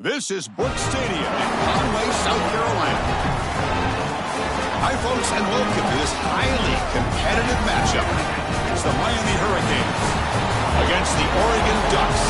This is Brooks Stadium in Conway, South Carolina. Hi, folks, and welcome to this highly competitive matchup. It's the Miami Hurricanes against the Oregon Ducks.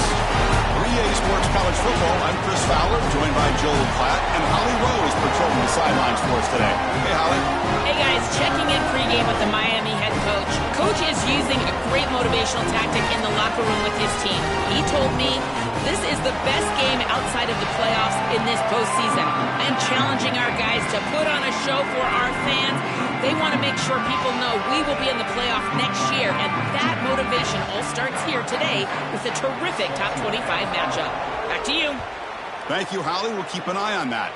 3A Sports College Football, I'm Chris Fowler, joined by Joel Platt, and Holly Rowe is patrolling the sidelines for us today. Hey, Holly. Hey, guys, checking in pregame with the Miami head coach. Coach is using a great motivational tactic in the locker room with his team. He told me this is the best game outside of the playoffs in this postseason, and challenging our guys to put on a show for our fans. They want to make sure people know we will be in the playoff next year, and that motivation all starts here today with a terrific top 25 matchup. Back to you. Thank you, Holly. We'll keep an eye on that.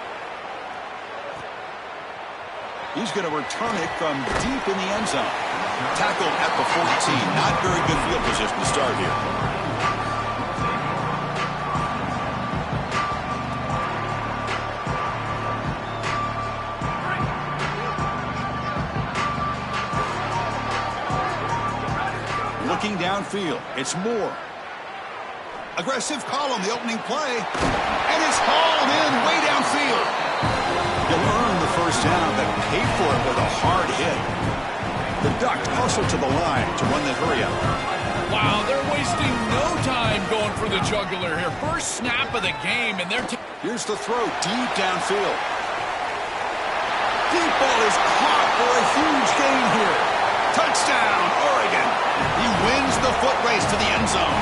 He's going to return it from deep in the end zone. Tackled at the 14. Not very good field position to start here. Looking downfield, it's Moore. Aggressive call on the opening play, and it's hauled in way downfield. He'll earn the first down, but pay for it with a hard hit. The Ducks hustle to the line to run the hurry up. Wow, they're wasting no time going for the jugular here. First snap of the game, and they're... Here's the throw, deep downfield. Deep ball is caught for a huge gain here. Touchdown, Oregon. He wins the foot race to the end zone.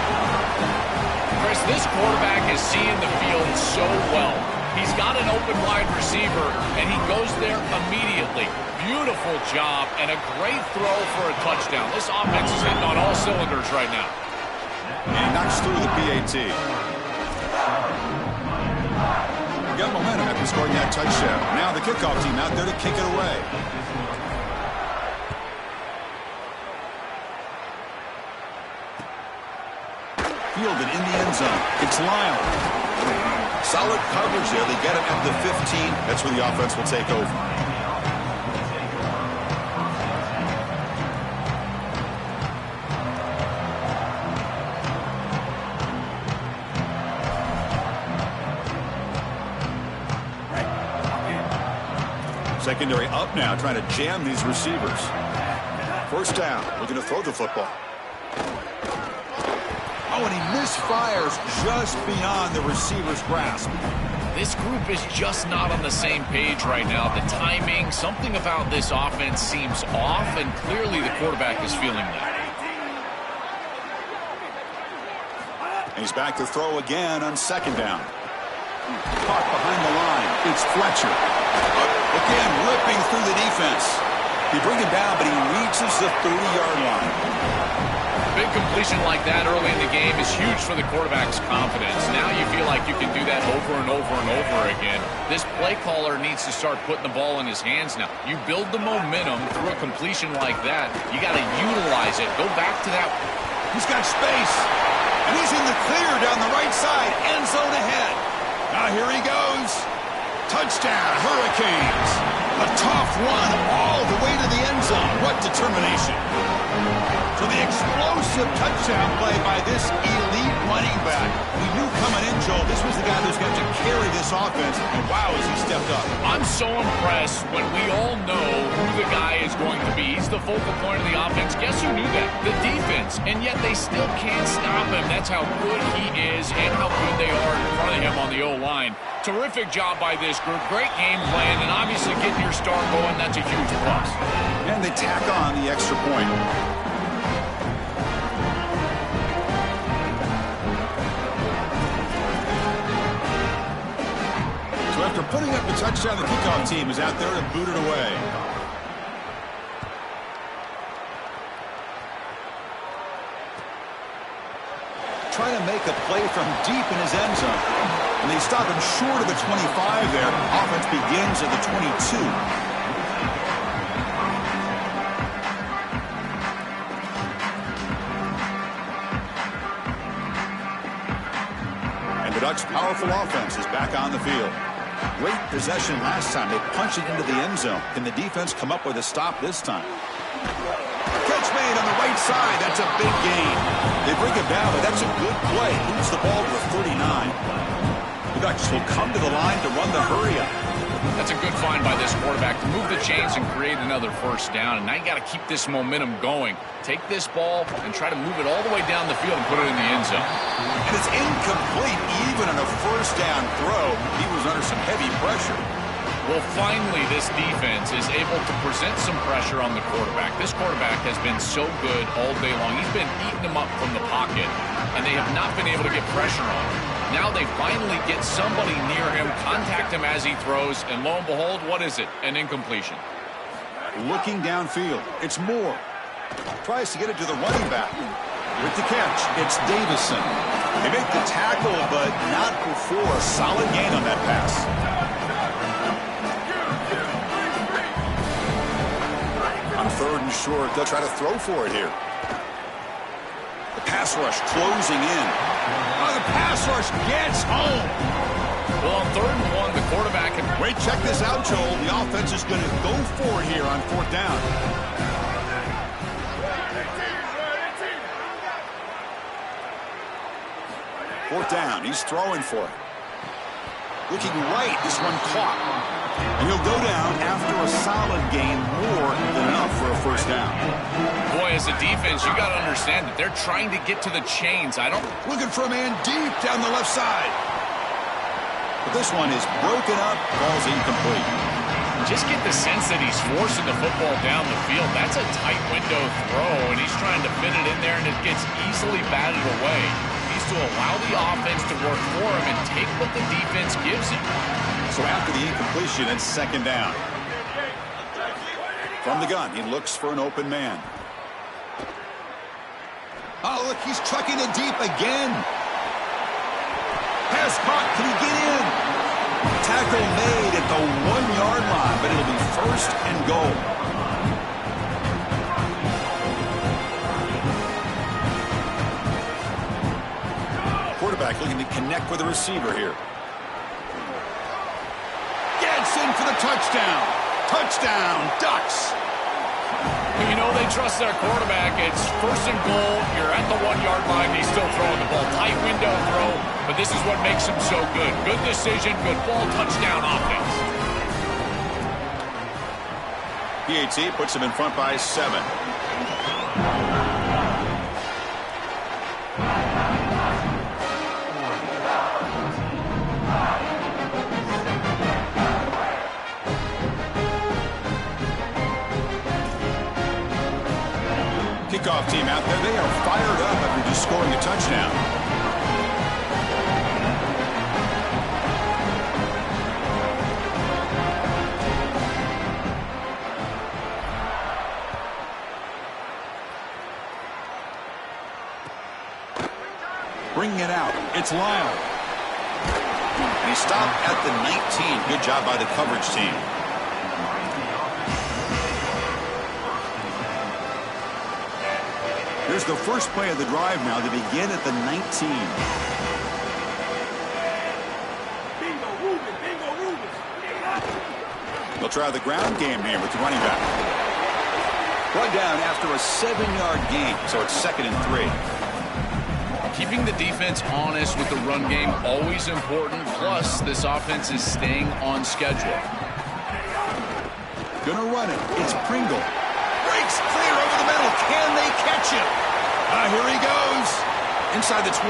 Chris, this quarterback is seeing the field so well. He's got an open wide receiver, and he goes there immediately. Beautiful job, and a great throw for a touchdown. This offense is hitting on all cylinders right now. And he knocks through the PAT. Got momentum after scoring that touchdown. Now the kickoff team out there to kick it away. Fielded in the end zone. It's Lyle. Solid coverage there. They get it at the 15. That's where the offense will take over. Secondary up now, trying to jam these receivers. First down. Looking to throw the football. Oh, and he misfires just beyond the receiver's grasp. This group is just not on the same page right now. The timing, something about this offense seems off, and clearly the quarterback is feeling that. And he's back to throw again on second down. Caught behind the line. It's Fletcher. Again, ripping through the defense. He brings him down, but he reaches the 30-yard line. Big completion like that early in the game is huge for the quarterback's confidence. Now you feel like you can do that over and over and over again. This play caller needs to start putting the ball in his hands now. You build the momentum through a completion like that. You got to utilize it. Go back to that. He's got space, and he's in the clear down the right side. End zone ahead. Now here he goes. Touchdown, Hurricanes. A tough one all the way to the end zone. What determination. So the explosive touchdown play by this elite running back. We knew coming in, Joel, this was the guy who's going to carry this offense, and wow, has he stepped up. I'm so impressed when we all know who the guy is going to be. He's the focal point of the offense. Guess who knew that? The defense. And yet they still can't stop him. That's how good he is and how good they are in front of him on the O-line. Terrific job by this group. Great game plan, and obviously getting your star going, that's a huge plus. And they tack on the extra point. So after putting up the touchdown, the kickoff team is out there to boot it away. Trying to make a play from deep in his end zone. And they stop him short of the 25 there. Offense begins at the 22. And the Ducks' powerful offense is back on the field. Great possession last time. They punched it into the end zone. Can the defense come up with a stop this time? Catch made on the right side. That's a big gain. They bring him down, but that's a good play. Moves the ball to the 39. Ducks will come to the line to run the hurry up. That's a good find by this quarterback to move the chains and create another first down. And now you got to keep this momentum going. Take this ball and try to move it all the way down the field and put it in the end zone. And it's incomplete even on a first down throw. He was under some heavy pressure. Well, finally, this defense is able to present some pressure on the quarterback. This quarterback has been so good all day long. He's been eating them up from the pocket, and they have not been able to get pressure on him. Now they finally get somebody near him, contact him as he throws, and lo and behold, what is it? An incompletion. Looking downfield, it's Moore. Tries to get it to the running back. With the catch, it's Davison. They make the tackle, but not before a solid gain on that pass. On 3rd and short, they'll try to throw for it here. The pass rush closing in. Oh, the pass rush gets home. Well, on 3rd and 1, the quarterback can... Wait, check this out, Joel. The offense is going to go for it here on 4th down. Fourth down, he's throwing for it. Looking right, this one caught. And he'll go down after a solid gain, more than enough for a first down. Boy, as a defense, you got to understand that they're trying to get to the chains. Looking for a man deep down the left side. But this one is broken up, ball's incomplete. Just get the sense that he's forcing the football down the field. That's a tight window throw, and he's trying to fit it in there, and it gets easily batted away. To allow the offense to work for him and take what the defense gives him. So after the incompletion, it's 2nd down. From the gun, he looks for an open man. Oh, look, he's trucking it deep again. Pass caught. Can he get in? Tackle made at the 1-yard line, but it'll be 1st and goal. Quarterback looking to connect with the receiver here. Gets in for the touchdown. Touchdown, Ducks. You know they trust their quarterback. It's 1st and goal. You're at the 1-yard line. He's still throwing the ball. Tight window throw, but this is what makes him so good. Good decision, good ball, touchdown offense. PAT puts him in front by 7. Kickoff team out there. They are fired up after just scoring a touchdown. Bringing it out. It's Lyle. And he stopped at the 19. Good job by the coverage team. Here's the first play of the drive now. They begin at the 19. They'll try the ground game here with the running back. Run down after a 7-yard gain, so it's 2nd and 3. Keeping the defense honest with the run game, always important. Plus, this offense is staying on schedule. Gonna run it. It's Pringle. Breaks clear over the middle. Can they catch him? Here he goes. Inside the 20.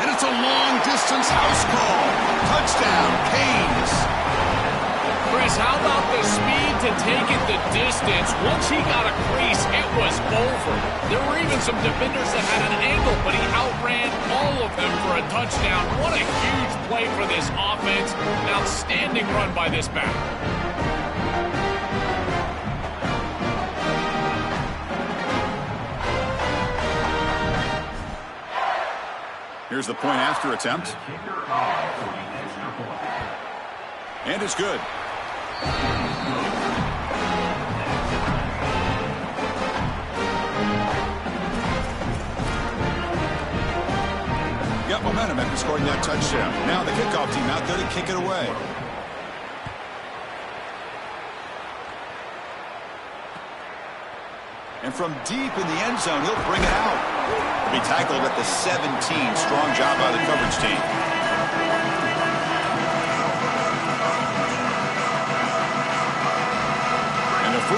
And it's a long-distance house call. Touchdown, Canes. Chris, how about the speed to take it the distance? Once he got a crease, it was over. There were even some defenders that had an angle, but he outran all of them for a touchdown. What a huge play for this offense. An outstanding run by this back. Here's the point after attempt. And it's good. Got momentum after scoring that touchdown. Now the kickoff team out there to kick it away. And from deep in the end zone, he'll bring it out. He'll be tackled at the 17. Strong job by the coverage team.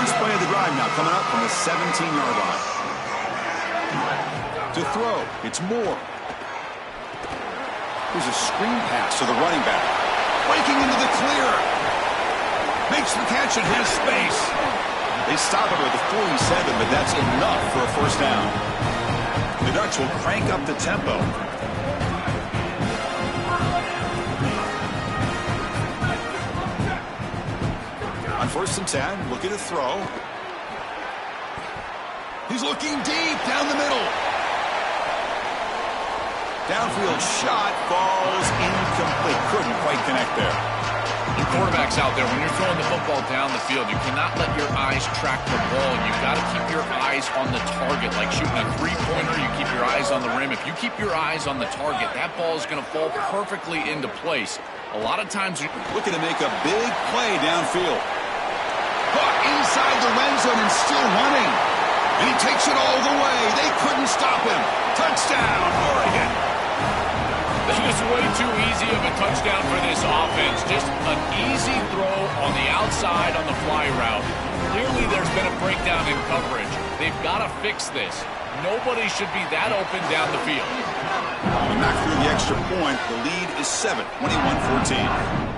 First play of the drive now coming up from the 17-yard line. To throw, it's Moore. Here's a screen pass to the running back. Breaking into the clear. Makes the catch and has space. They stop him at the 47, but that's enough for a first down. The Ducks will crank up the tempo. On 1st and 10, looking to throw. He's looking deep down the middle. Downfield shot falls incomplete. Couldn't quite connect there. The quarterback's out there. When you're throwing the football down the field, you cannot let your eyes track the ball. You've got to keep your eyes on the target. Like shooting a three-pointer, you keep your eyes on the rim. If you keep your eyes on the target, that ball is going to fall perfectly into place. A lot of times you're looking to make a big play downfield. Caught inside the red zone and still running. And he takes it all the way. They couldn't stop him. Touchdown, Oregon. That is way too easy of a touchdown for this offense. Just an easy throw on the outside on the fly route. Clearly there's been a breakdown in coverage. They've got to fix this. Nobody should be that open down the field. And knock through the extra point. The lead is 7, 21-14.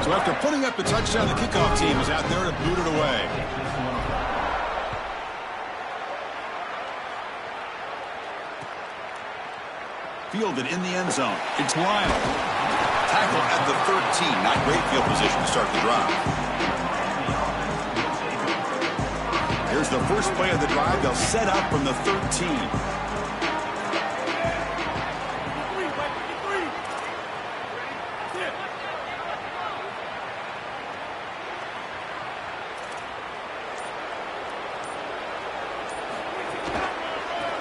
So after putting up the touchdown, the kickoff team is out there to boot it away. Fielded in the end zone. It's Lyle. Tackle at the 13. Not great field position to start the drive. Here's the first play of the drive. They'll set up from the 13.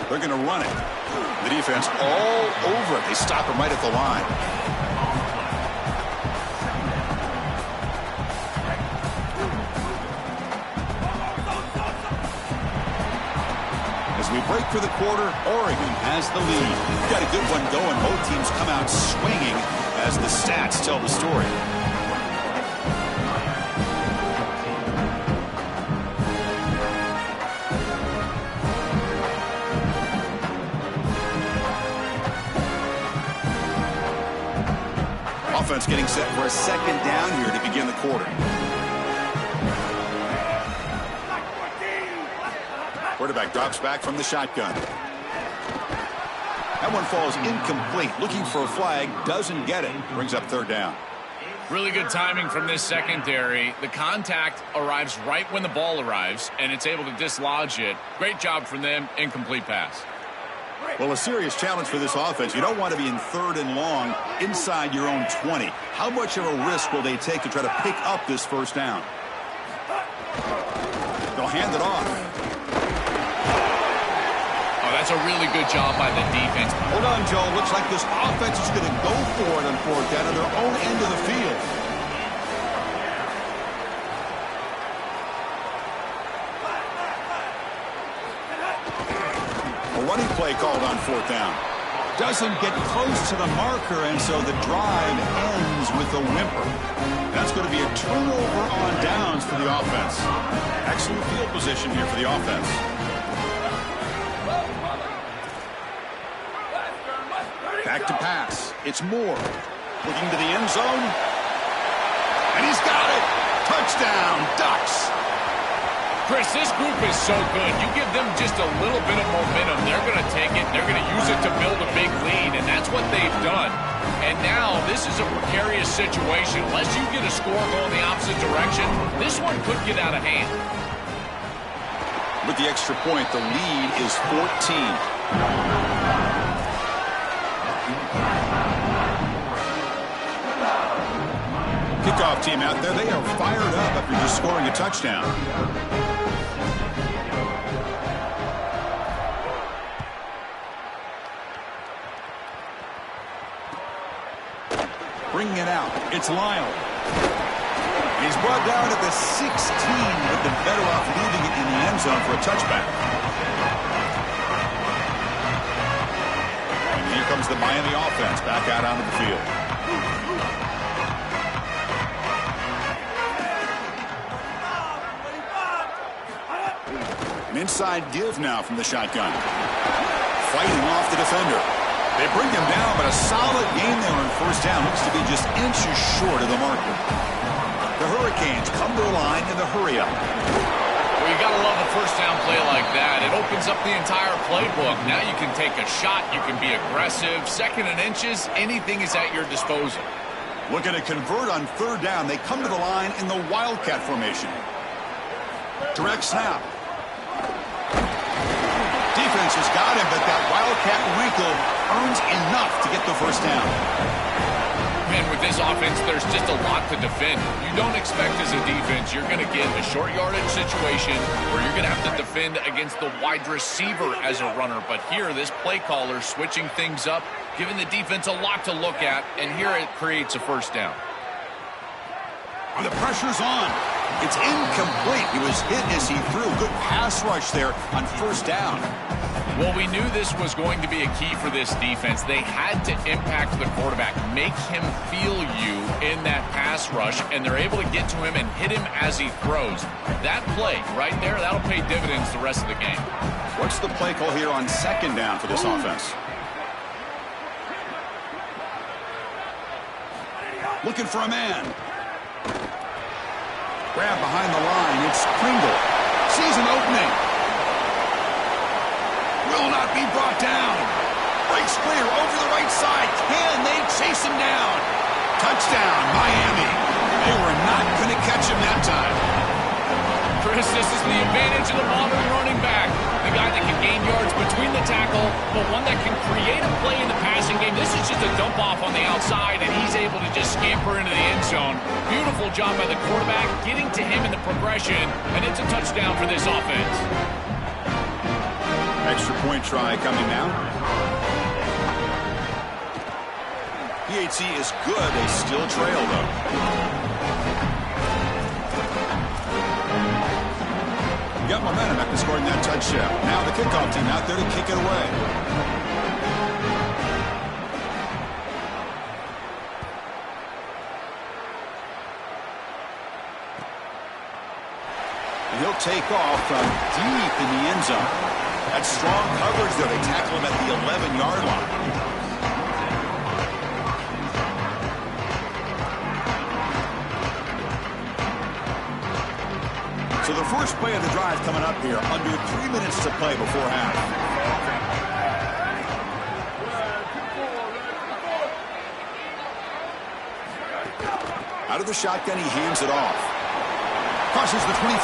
They're going to run it. The defense all over it. They stop him right at the line. As we break for the quarter, Oregon has the lead. Got a good one going. Both teams come out swinging as the stats tell the story. Offense getting set for a second down here to begin the quarter. Quarterback drops back from the shotgun. That one falls incomplete. Looking for a flag, doesn't get it. Brings up third down. Really good timing from this secondary. The contact arrives right when the ball arrives, and it's able to dislodge it. Great job from them. Incomplete pass. Well, a serious challenge for this offense. You don't want to be in 3rd and long inside your own 20. How much of a risk will they take to try to pick up this first down? They'll hand it off. Oh, that's a really good job by the defense. Hold on, Joe. Looks like this offense is going to go for it on 4th down at their own end of the field. Running play called on 4th down. Doesn't get close to the marker, and so the drive ends with a whimper. That's going to be a turnover on downs for the offense. Excellent field position here for the offense. Back to pass. It's Moore. Looking to the end zone. And he's got it. Touchdown, Ducks. Chris, this group is so good. You give them just a little bit of momentum, they're going to take it, they're going to use it to build a big lead, and that's what they've done. And now, this is a precarious situation. Unless you get a score going the opposite direction, this one could get out of hand. With the extra point, the lead is 14. Kickoff team out there, they are fired up after just scoring a touchdown. Bringing it out, it's Lyle. He's brought down at the 16, but they're better off leaving it in the end zone for a touchback. And here comes the Miami offense back out onto the field. inside give now from the shotgun. Fighting off the defender. They bring him down, but a solid game there on first down. Looks to be just inches short of the marker. The Hurricanes come to the line in the hurry-up. Well, you got to love a first down play like that. It opens up the entire playbook. Now you can take a shot. You can be aggressive. Second and inches, anything is at your disposal. Looking to convert on third down. They come to the line in the Wildcat formation. Direct snap. Defense has got him, but that Wildcat wrinkle earns enough to get the first down. And with this offense, there's just a lot to defend. You don't expect as a defense you're going to get a short yardage situation where you're going to have to defend against the wide receiver as a runner. But here, this play caller switching things up, giving the defense a lot to look at, and here it creates a first down. And the pressure's on. It's incomplete. He was hit as he threw. Good pass rush there on first down. Well, we knew this was going to be a key for this defense. They had to impact the quarterback, make him feel you in that pass rush, and they're able to get to him and hit him as he throws. That play right there, that'll pay dividends the rest of the game. What's the play call here on second down for this offense? Looking for a man. Grab behind the line. It's Pringle. Sees an opening. Will not be brought down. Breaks clear over the right side. Can they chase him down? Touchdown, Miami. They were not going to catch him that time. Chris, this is the advantage of the modern running back. The guy that can gain yards between the tackle, but one that can create a play in the passing game. This is just a dump off on the outside, and he's able to just scamper into the end zone. Beautiful job by the quarterback, getting to him in the progression, and it's a touchdown for this offense. Extra point try coming now. PAT is good. They still trail, though. Got momentum after scoring that touchdown. Now the kickoff team out there to kick it away. And he'll take off from deep in the end zone. That's strong coverage there. They tackle him at the 11-yard line. So the first play of the drive coming up here, under 3 minutes to play before half. Out of the shotgun, he hands it off. Crosses the 25,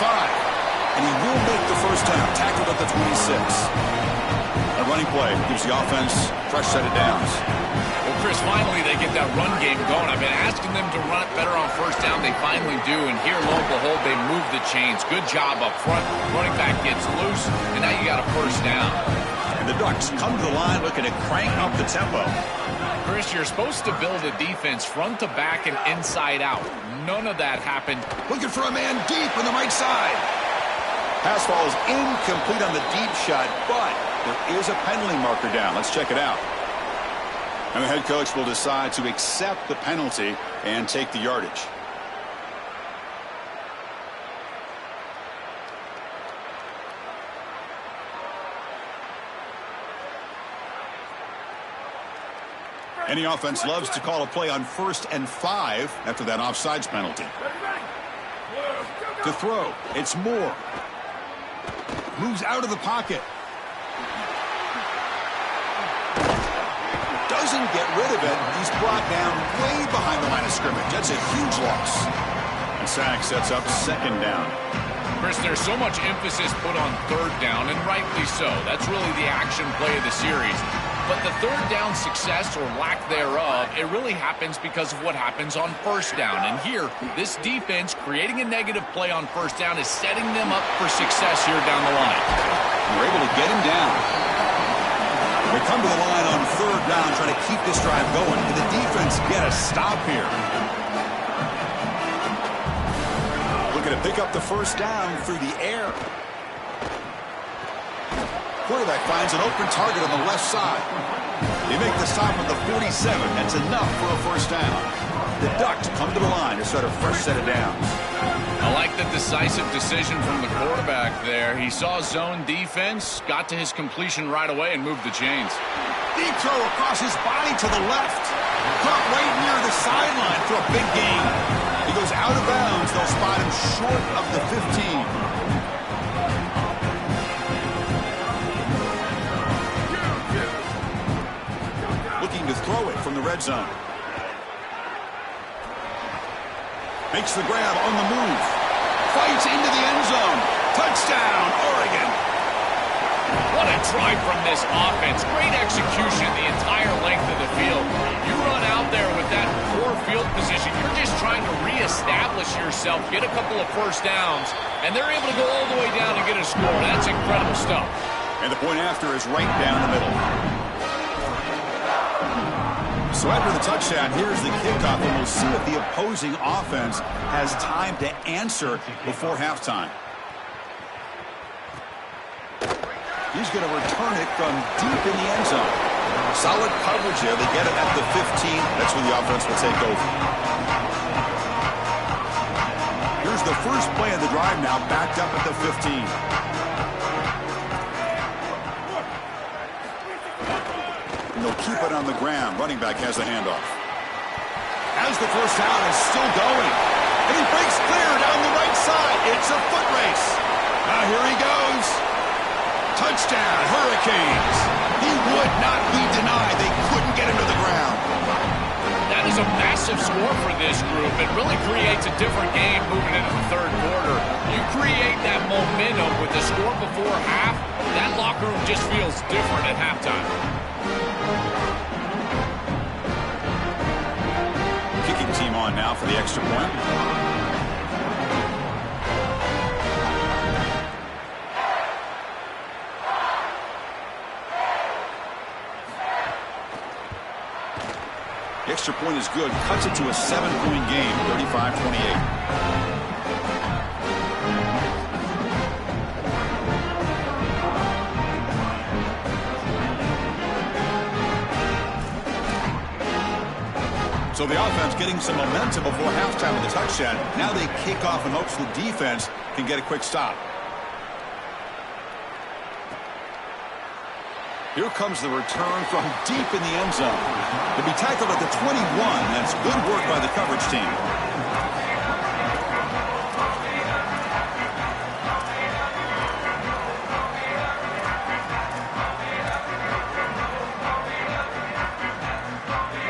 and he will make the first down, tackled at the 26. A running play gives the offense a fresh set of downs. Well, Chris, finally they get that run game going. I've been asking them to run it better on first down. They finally do, and here, lo and behold, they move the chains. Good job up front. Running back gets loose, and now you got a first down. And the Ducks come to the line looking to crank up the tempo. Chris, you're supposed to build a defense front to back and inside out. None of that happened. Looking for a man deep on the right side. Pass ball is incomplete on the deep shot, but there is a penalty marker down. Let's check it out. And the head coach will decide to accept the penalty and take the yardage. Any offense loves to call a play on 1st and 5 after that offsides penalty. To throw, it's Moore. Moves out of the pocket. Doesn't get rid of it. He's brought down way behind the line of scrimmage. That's a huge loss. And sack sets up second down. Chris, there's so much emphasis put on third down, and rightly so. That's really the action play of the series. But the third down success, or lack thereof, it really happens because of what happens on first down. And here, this defense creating a negative play on first down is setting them up for success here down the line. We're able to get him down. They come to the line on third down, trying to keep this drive going. Can the defense get a stop here? Looking to pick up the first down through the air. Quarterback finds an open target on the left side. They make the stop at the 47. That's enough for a first down. The Ducks come to the line to start a fresh set of downs. I like the decisive decision from the quarterback there. He saw zone defense, got to his completion right away, and moved the chains. Deep throw across his body to the left. Caught right near the sideline for a big gain. He goes out of bounds. They'll spot him short of the 15. Looking to throw it from the red zone. Makes the grab on the move. Fights into the end zone. Touchdown, Oregon. What a drive from this offense. Great execution the entire length of the field. You run out there with that poor field position. You're just trying to reestablish yourself, get a couple of first downs, and they're able to go all the way down and get a score. That's incredible stuff. And the point after is right down the middle. So after the touchdown, here's the kickoff, and we'll see if the opposing offense has time to answer before halftime. He's going to return it from deep in the end zone. Solid coverage there. They get it at the 15. That's when the offense will take over. Here's the first play of the drive now, backed up at the 15. And they'll keep it on the ground. Running back has the handoff. As the first down is still going. And he breaks clear down the right side. It's a foot race. Now here he goes. Touchdown, Hurricanes. He would not be denied. They couldn't get him to the ground. That is a massive score for this group. It really creates a different game moving into the third quarter. You create that momentum with the score before half, that locker room just feels different at halftime. Kicking team on now for the extra point. The extra point is good. Cuts it to a 7-point game, 35-28. So the offense getting some momentum before halftime with the touchdown. Now they kick off in hopes the defense can get a quick stop. Here comes the return from deep in the end zone. To be tackled at the 21. That's good work by the coverage team.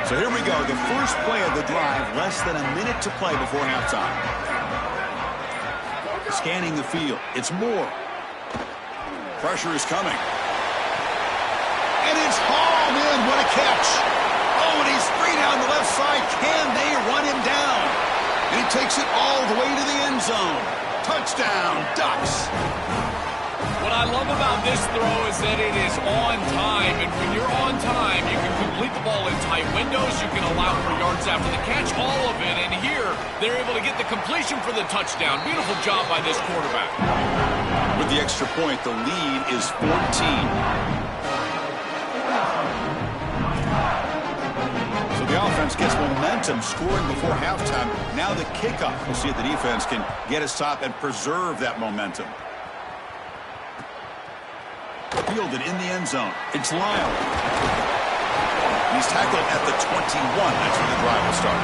So here we go. The first play of the drive. Less than a minute to play before halftime. Scanning the field. It's Moore. Pressure is coming. And it's hauled in. What a catch. Oh, and he's free down the left side. Can they run him down? And he takes it all the way to the end zone. Touchdown, Ducks. What I love about this throw is that it is on time. And when you're on time, you can complete the ball in tight windows. You can allow for yards after the catch, all of it. And here, they're able to get the completion for the touchdown. Beautiful job by this quarterback. With the extra point, the lead is 14. The offense gets momentum, scoring before halftime. Now the kickoff. We'll see if the defense can get a stop and preserve that momentum. Fielded in the end zone. It's Lyle. He's tackled at the 21. That's where the drive will start.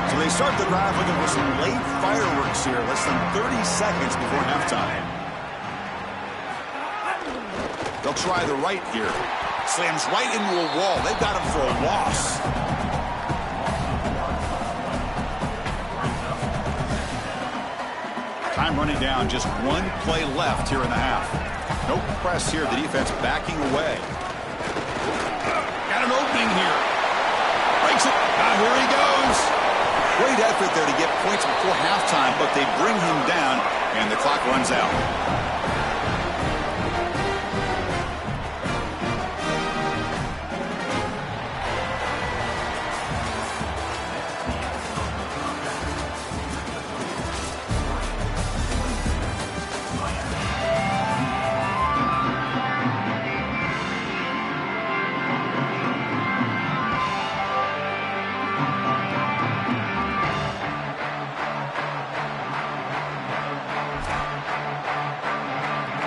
So they start the drive looking for some late fireworks here. Less than 30 seconds before halftime. They'll try the right here. Slams right into a wall. They've got him for a loss. Time running down. Just one play left here in the half. No press here. The defense backing away. Got an opening here. Breaks it. Now here he goes. Great effort there to get points before halftime, but they bring him down, and the clock runs out.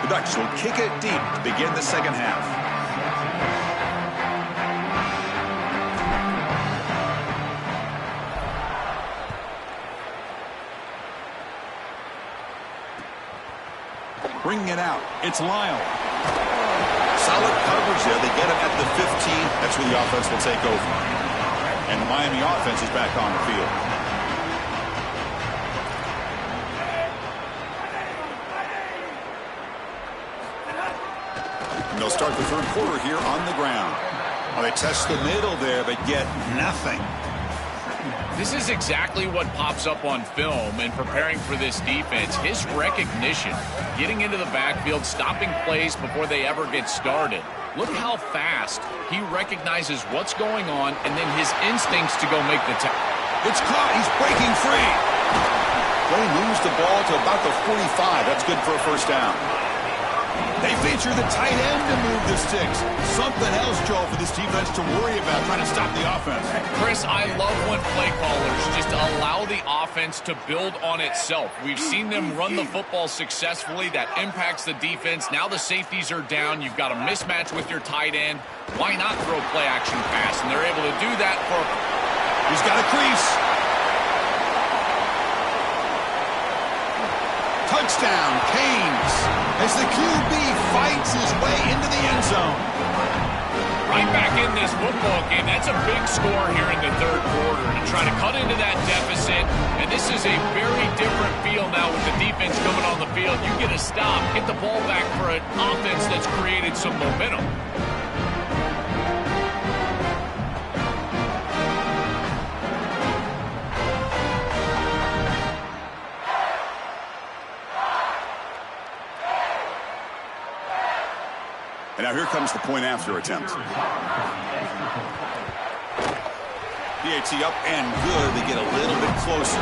Ducks will kick it deep to begin the second half. Bringing it out. It's Lyle. Solid coverage there. They get him at the 15. That's where the offense will take over. And the Miami offense is back on the field. And they'll start the third quarter here on the ground. Well, they test the middle there, but get nothing. This is exactly what pops up on film in preparing for this defense. His recognition, getting into the backfield, stopping plays before they ever get started. Look how fast he recognizes what's going on and then his instincts to go make the tackle. It's caught. He's breaking free. Play moves the ball to about the 45. That's good for a first down. They feature the tight end to move the sticks. Something else, Joe, for this defense to worry about trying to stop the offense. Chris, I love when play callers just allow the offense to build on itself. We've seen them run the football successfully. That impacts the defense. Now the safeties are down. You've got a mismatch with your tight end. Why not throw play action pass? And they're able to do that for... He's got a crease. Touchdown, Canes, as the QB fights his way into the end zone. Right back in this football game. That's a big score here in the third quarter to try to cut into that deficit. And this is a very different feel now with the defense coming on the field. You get a stop, get the ball back for an offense that's created some momentum. And now here comes the point after attempt. PAT up and good. They get a little bit closer.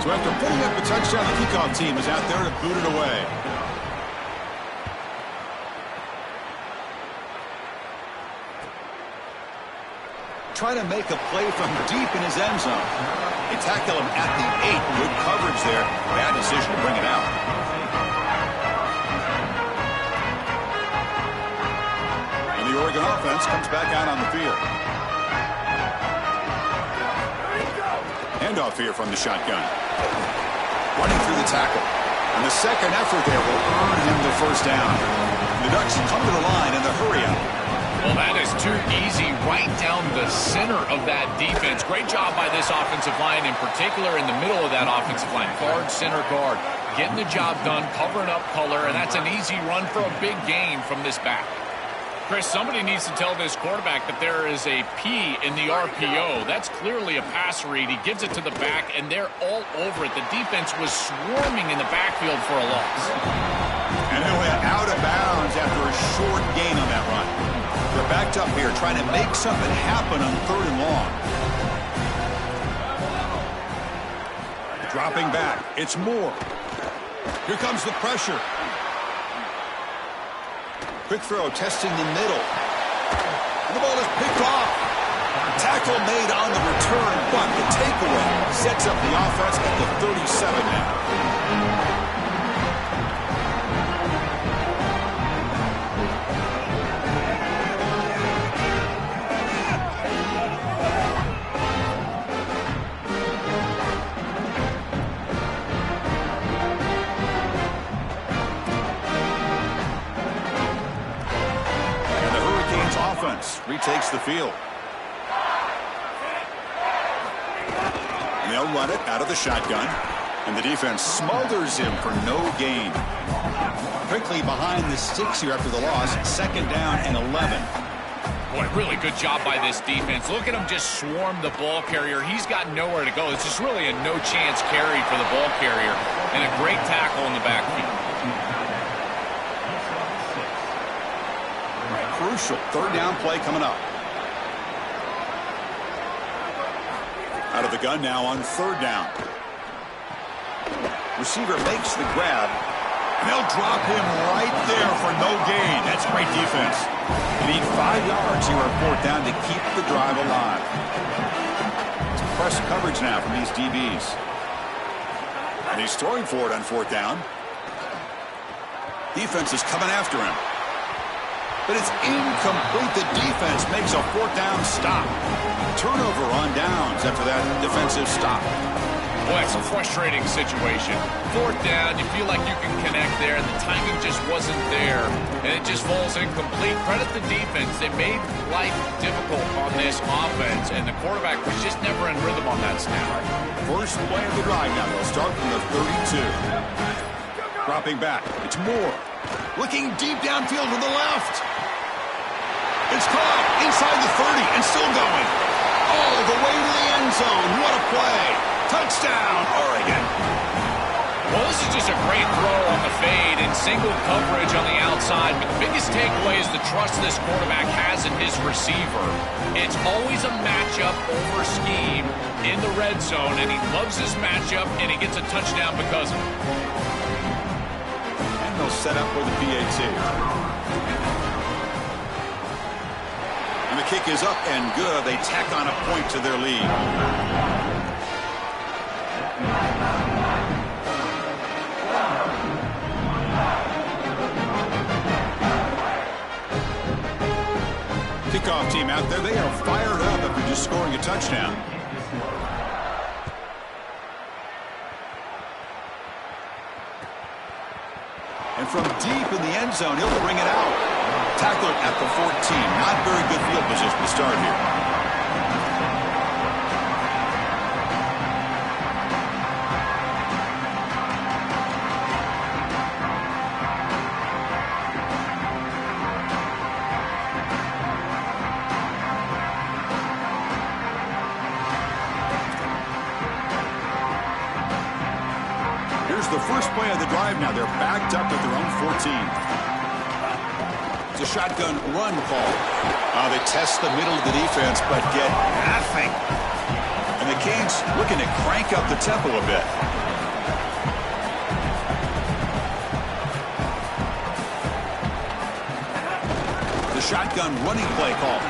So after putting up a touchdown, the kickoff team is out there to boot it away. Try to make a play from deep in his end zone. They tackle him at the 8. Good coverage there. Bad decision to bring it out. And the Oregon offense comes back out on the field. Handoff here from the shotgun. Running through the tackle. And the second effort there will earn him the first down. The Ducks come to the line in the hurry-up. Well, that is too easy right down the center of that defense. Great job by this offensive line, in particular in the middle of that offensive line. Guard, center guard, getting the job done, covering up color, and that's an easy run for a big gain from this back. Chris, somebody needs to tell this quarterback that there is a P in the RPO. That's clearly a pass read. He gives it to the back, and they're all over it. The defense was swarming in the backfield for a loss. And he'll head out of bounds after a short gain on that run. They're backed up here trying to make something happen on 3rd and long. Dropping back. It's Moore. Here comes the pressure. Quick throw testing the middle. And the ball is picked off. Tackle made on the return, but the takeaway sets up the offense at the 37 now. Retakes the field. And they'll run it out of the shotgun. And the defense smothers him for no gain. Quickly behind the sticks here after the loss. 2nd down and 11. Boy, really good job by this defense. Look at him just swarm the ball carrier. He's got nowhere to go. It's just really a no-chance carry for the ball carrier. And a great tackle in the backfield. Crucial 3rd down play coming up. Out of the gun now on 3rd down. Receiver makes the grab. And they'll drop him right there for no gain. That's great defense. They need 5 yards here on fourth down to keep the drive alive. It's press coverage now from these DBs. And he's throwing for it on fourth down. Defense is coming after him. But it's incomplete. The defense makes a fourth down stop. Turnover on downs after that defensive stop. Boy, it's a frustrating situation. Fourth down, you feel like you can connect there, and the timing just wasn't there, and it just falls incomplete. Credit the defense. They made life difficult on this offense, and the quarterback was just never in rhythm on that snap. First play of the drive now. They'll start from the 32. Dropping back. It's Moore. Looking deep downfield to the left. It's caught inside the 30 and still going. All the way to the end zone. What a play. Touchdown, Oregon. Well, this is just a great throw on the fade and single coverage on the outside, but the biggest takeaway is the trust this quarterback has in his receiver. It's always a matchup over scheme in the red zone, and he loves this matchup, and he gets a touchdown because of it. And they'll set up for the PAT. And the kick is up and good. They tack on a point to their lead. Kickoff team out there. They are fired up after just scoring a touchdown. And from deep in the end zone, he'll bring it out. Tackled at the 14. Not very good field position to start here. The first play of the drive now. They're backed up at their own 14. It's a shotgun run call. They test the middle of the defense, but get nothing. And the Canes looking to crank up the tempo a bit. The shotgun running play call.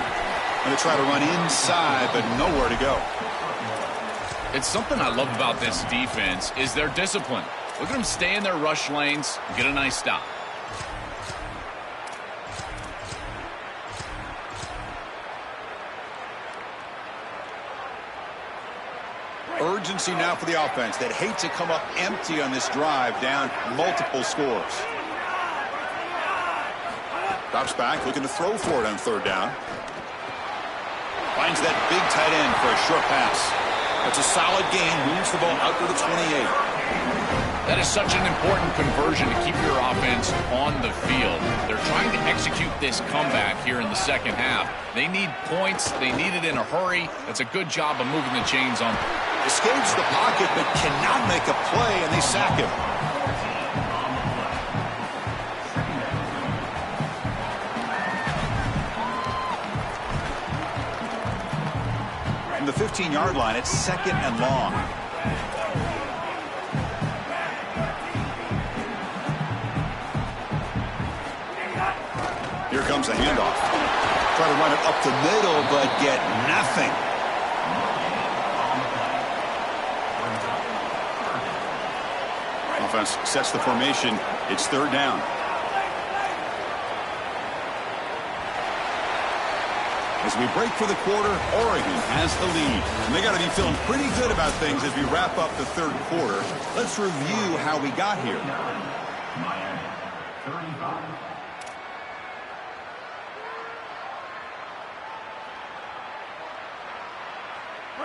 And they try to run inside, but nowhere to go. It's something I love about this defense is their discipline. Look at them stay in their rush lanes, get a nice stop. Urgency now for the offense. They'd hate to come up empty on this drive, down multiple scores. Drops back, looking to throw for it on third down. Finds that big tight end for a short pass. It's a solid gain, moves the ball out to the 28. That is such an important conversion to keep your offense on the field. They're trying to execute this comeback here in the second half. They need points. They need it in a hurry. That's a good job of moving the chains on. Escapes the pocket, but cannot make a play, and they sack him. From the 15-yard line, it's second and long. Here comes a handoff. Try to run it up the middle, but get nothing. Offense sets the formation. It's third down. As we break for the quarter, Oregon has the lead. And they got to be feeling pretty good about things as we wrap up the third quarter. Let's review how we got here.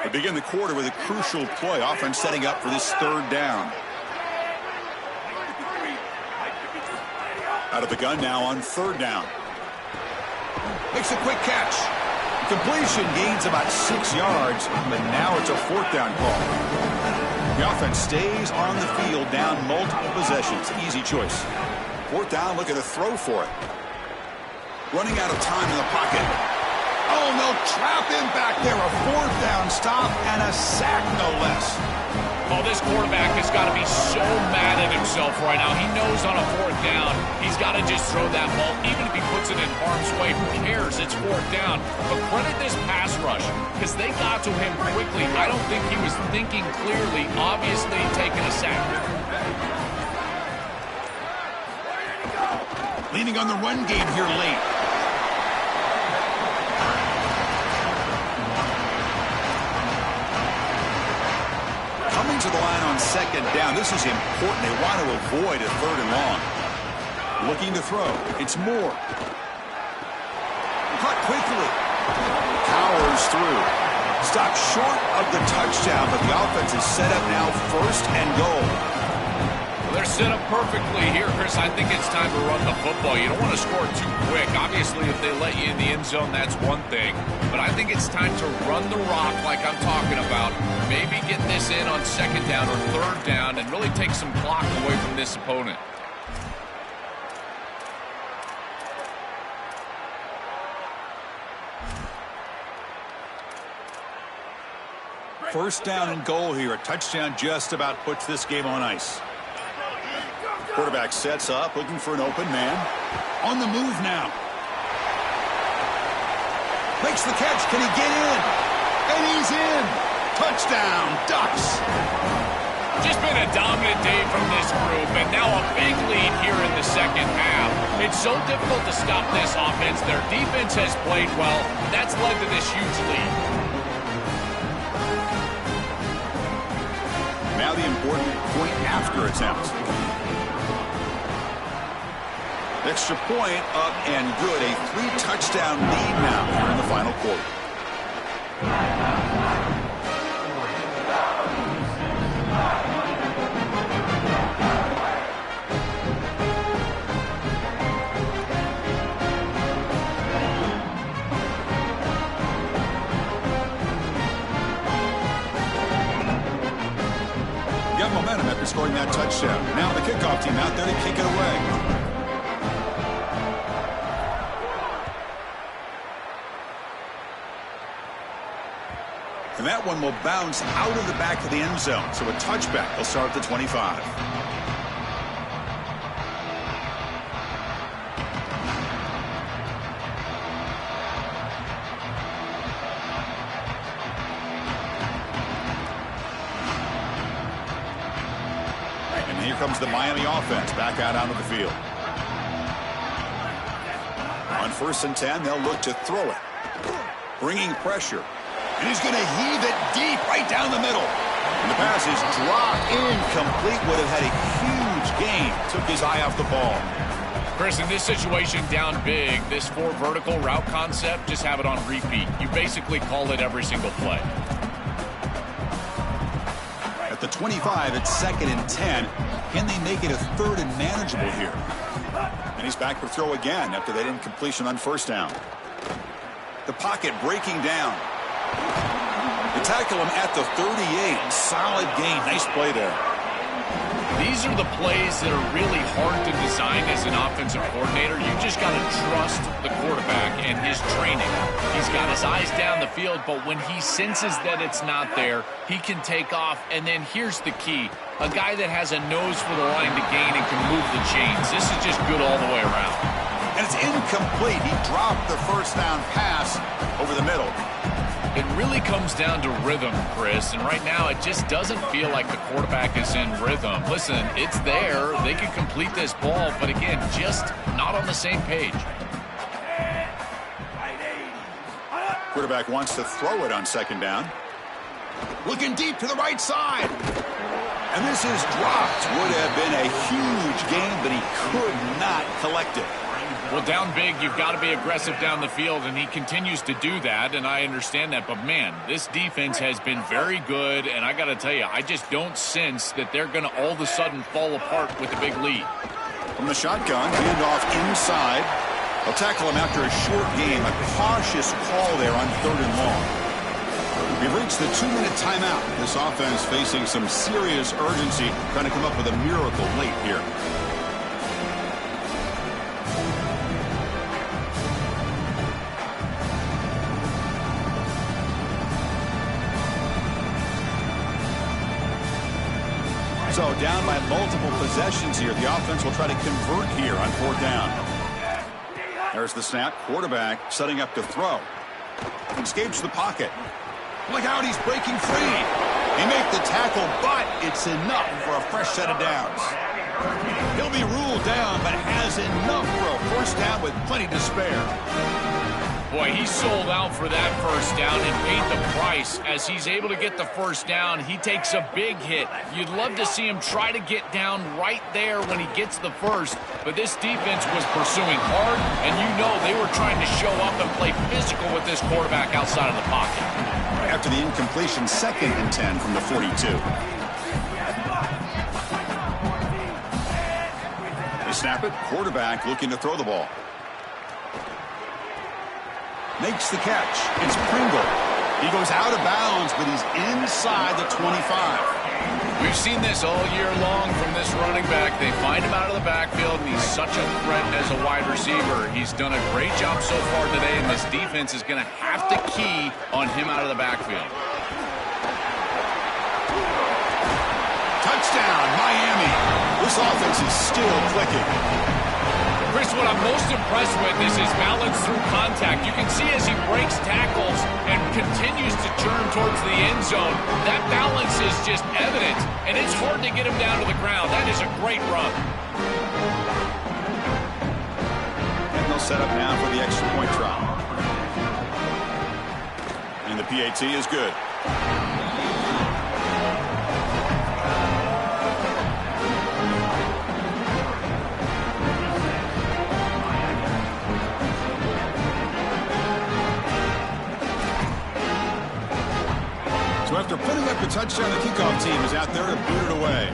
We begin the quarter with a crucial play. Offense setting up for this third down. Out of the gun now on third down. Makes a quick catch. Completion gains about 6 yards, but now it's a fourth down call. The offense stays on the field down multiple possessions. Easy choice. Fourth down, looking to throw for it. Running out of time in the pocket. Oh, and they'll trap him back there. A fourth down stop and a sack, no less. Oh, this quarterback has got to be so mad at himself right now. He knows on a fourth down, he's got to just throw that ball. Even if he puts it in harm's way, who cares? It's fourth down. But credit this pass rush, because they got to him quickly. I don't think he was thinking clearly, obviously taking a sack. Leaning on the run game here late. Coming to the line on second down. This is important. They want to avoid a third and long. Looking to throw. It's Moore. Caught quickly. Powers through. Stopped short of the touchdown, but the offense is set up now first and goal. They're set up perfectly here, Chris. I think it's time to run the football. You don't want to score too quick. Obviously, if they let you in the end zone, that's one thing. But I think it's time to run the rock like I'm talking about. Maybe get this in on second down or third down and really take some clock away from this opponent. First down and goal here. A touchdown just about puts this game on ice. Quarterback sets up, looking for an open man. On the move now. Makes the catch. Can he get in? And he's in. Touchdown, Ducks. Just been a dominant day from this group, and now a big lead here in the second half. It's so difficult to stop this offense. Their defense has played well. That's led to this huge lead. Now the important point after attempt. Extra point up and good. A 3-touchdown lead now here in the final quarter. Got momentum after scoring that touchdown. Now the kickoff team out there to kick it away. And that one will bounce out of the back of the end zone. So a touchback will start at the 25. And here comes the Miami offense back out onto the field. On 1st and 10, they'll look to throw it. Bringing pressure. And he's going to heave it deep right down the middle. And the pass is dropped incomplete. Would have had a huge gain. Took his eye off the ball. Chris, in this situation, down big, this 4 vertical route concept, just have it on repeat. You basically call it every single play. At the 25, it's 2nd and 10. Can they make it a 3rd and manageable here? And he's back to throw again after that incompletion on 1st down. The pocket breaking down. They tackle him at the 38. Solid gain. Nice play there. These are the plays that are really hard to design as an offensive coordinator. You just got to trust the quarterback and his training. He's got his eyes down the field, but when he senses that it's not there, he can take off. And then here's the key. A guy that has a nose for the line to gain and can move the chains. This is just good all the way around. And it's incomplete. He dropped the 1st down pass over the middle. It really comes down to rhythm, Chris, and right now it just doesn't feel like the quarterback is in rhythm. Listen, it's there. They could complete this ball, but again, just not on the same page. Quarterback wants to throw it on 2nd down. Looking deep to the right side. And this is dropped. Would have been a huge gain, but he could not collect it. Well, down big, you've got to be aggressive down the field, and he continues to do that, and I understand that. But, man, this defense has been very good, and I got to tell you, I just don't sense that they're going to all of a sudden fall apart with a big lead. From the shotgun, handoff inside. They'll tackle him after a short game. A cautious call there on 3rd and long. We've reached the 2-minute timeout. This offense facing some serious urgency, trying to come up with a miracle late here. So down by multiple possessions here. The offense will try to convert here on 4th down. There's the snap. Quarterback setting up to throw. Escapes the pocket. Look out, he's breaking free. He made the tackle, but it's enough for a fresh set of downs. He'll be ruled down, but has enough for a first down with plenty to spare. Boy, he sold out for that first down and paid the price. As he's able to get the first down, he takes a big hit. You'd love to see him try to get down right there when he gets the first, but this defense was pursuing hard, and you know they were trying to show up and play physical with this quarterback outside of the pocket. After the incompletion, 2nd and 10 from the 42. They snap it. Quarterback looking to throw the ball. Makes the catch. It's Pringle. He goes out of bounds, but he's inside the 25. We've seen this all year long from this running back. They find him out of the backfield, and he's such a threat as a wide receiver. He's done a great job so far today, and this defense is going to have to key on him out of the backfield. Touchdown, Miami. This offense is still clicking. Chris, what I'm most impressed with is his balance through contact. You can see as he breaks tackles and continues to turn towards the end zone, that balance is just evident, and it's hard to get him down to the ground. That is a great run. And they'll set up now for the extra point try. And the PAT is good. So after putting up the touchdown, the kickoff team is out there to boot it away.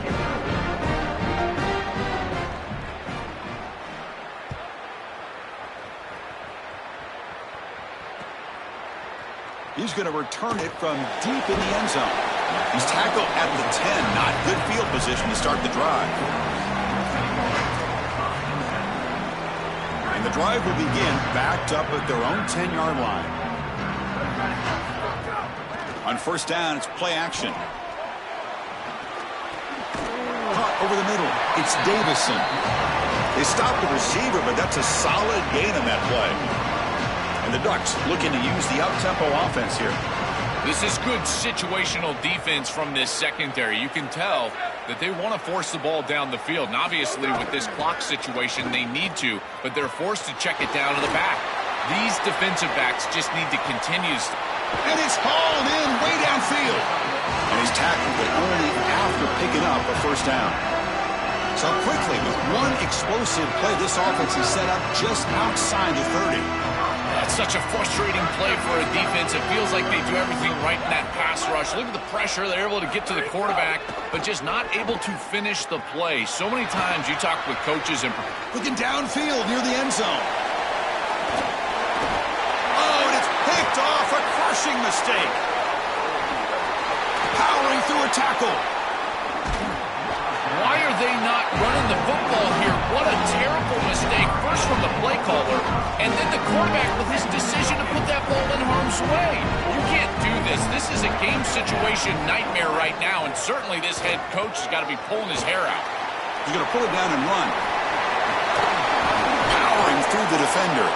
He's going to return it from deep in the end zone. He's tackled at the 10. Not good field position to start the drive. And the drive will begin backed up at their own 10-yard line. On first down, it's play action. Caught over the middle. It's Davison. They stopped the receiver, but that's a solid gain on that play. And the Ducks looking to use the up-tempo offense here. This is good situational defense from this secondary. You can tell that they want to force the ball down the field. And obviously, with this clock situation, they need to, but they're forced to check it down to the back. These defensive backs just need to continue. And it's hauled in way downfield. And he's tackled, but only after picking up a first down. So quickly, with one explosive play, this offense is set up just outside the 30. That's such a frustrating play for a defense. It feels like they do everything right in that pass rush. Look at the pressure. They're able to get to the quarterback, but just not able to finish the play. So many times you talk with coaches and looking downfield near the end zone. Oh, and it's picked off. A crushing mistake. Powering through a tackle. Why are they not running the football here? What a terrible mistake. First from the play caller, and then the quarterback with his decision to put that ball in harm's way. You can't do this. This is a game situation nightmare right now, and certainly this head coach has got to be pulling his hair out. He's going to pull it down and run. Powering through the defender.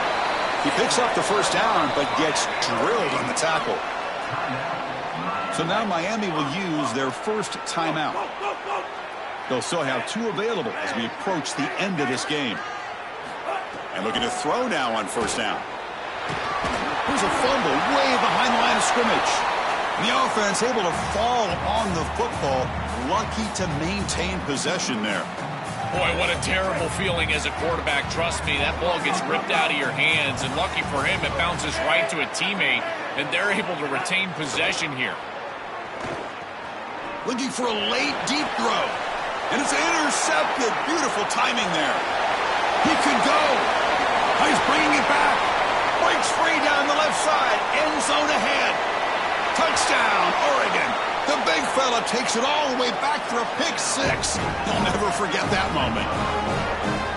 He picks up the first down, but gets drilled on the tackle. So now Miami will use their first timeout. They'll still have two available as we approach the end of this game. And looking to throw now on first down. Here's a fumble way behind the line of scrimmage. The offense able to fall on the football. Lucky to maintain possession there. Boy, what a terrible feeling as a quarterback. Trust me, that ball gets ripped out of your hands, and lucky for him, it bounces right to a teammate, and they're able to retain possession here. Looking for a late, deep throw. And it's intercepted. Beautiful timing there. He could go. He's bringing it back. Breaks free down the left side. End zone ahead. Touchdown, Oregon. The big fella takes it all the way back for a pick six. He'll never forget that moment.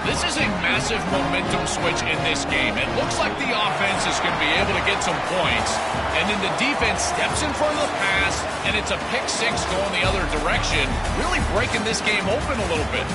This is a massive momentum switch in this game. It looks like the offense is going to be able to get some points, and then the defense steps in front of the pass, and it's a pick six going the other direction, really breaking this game open a little bit.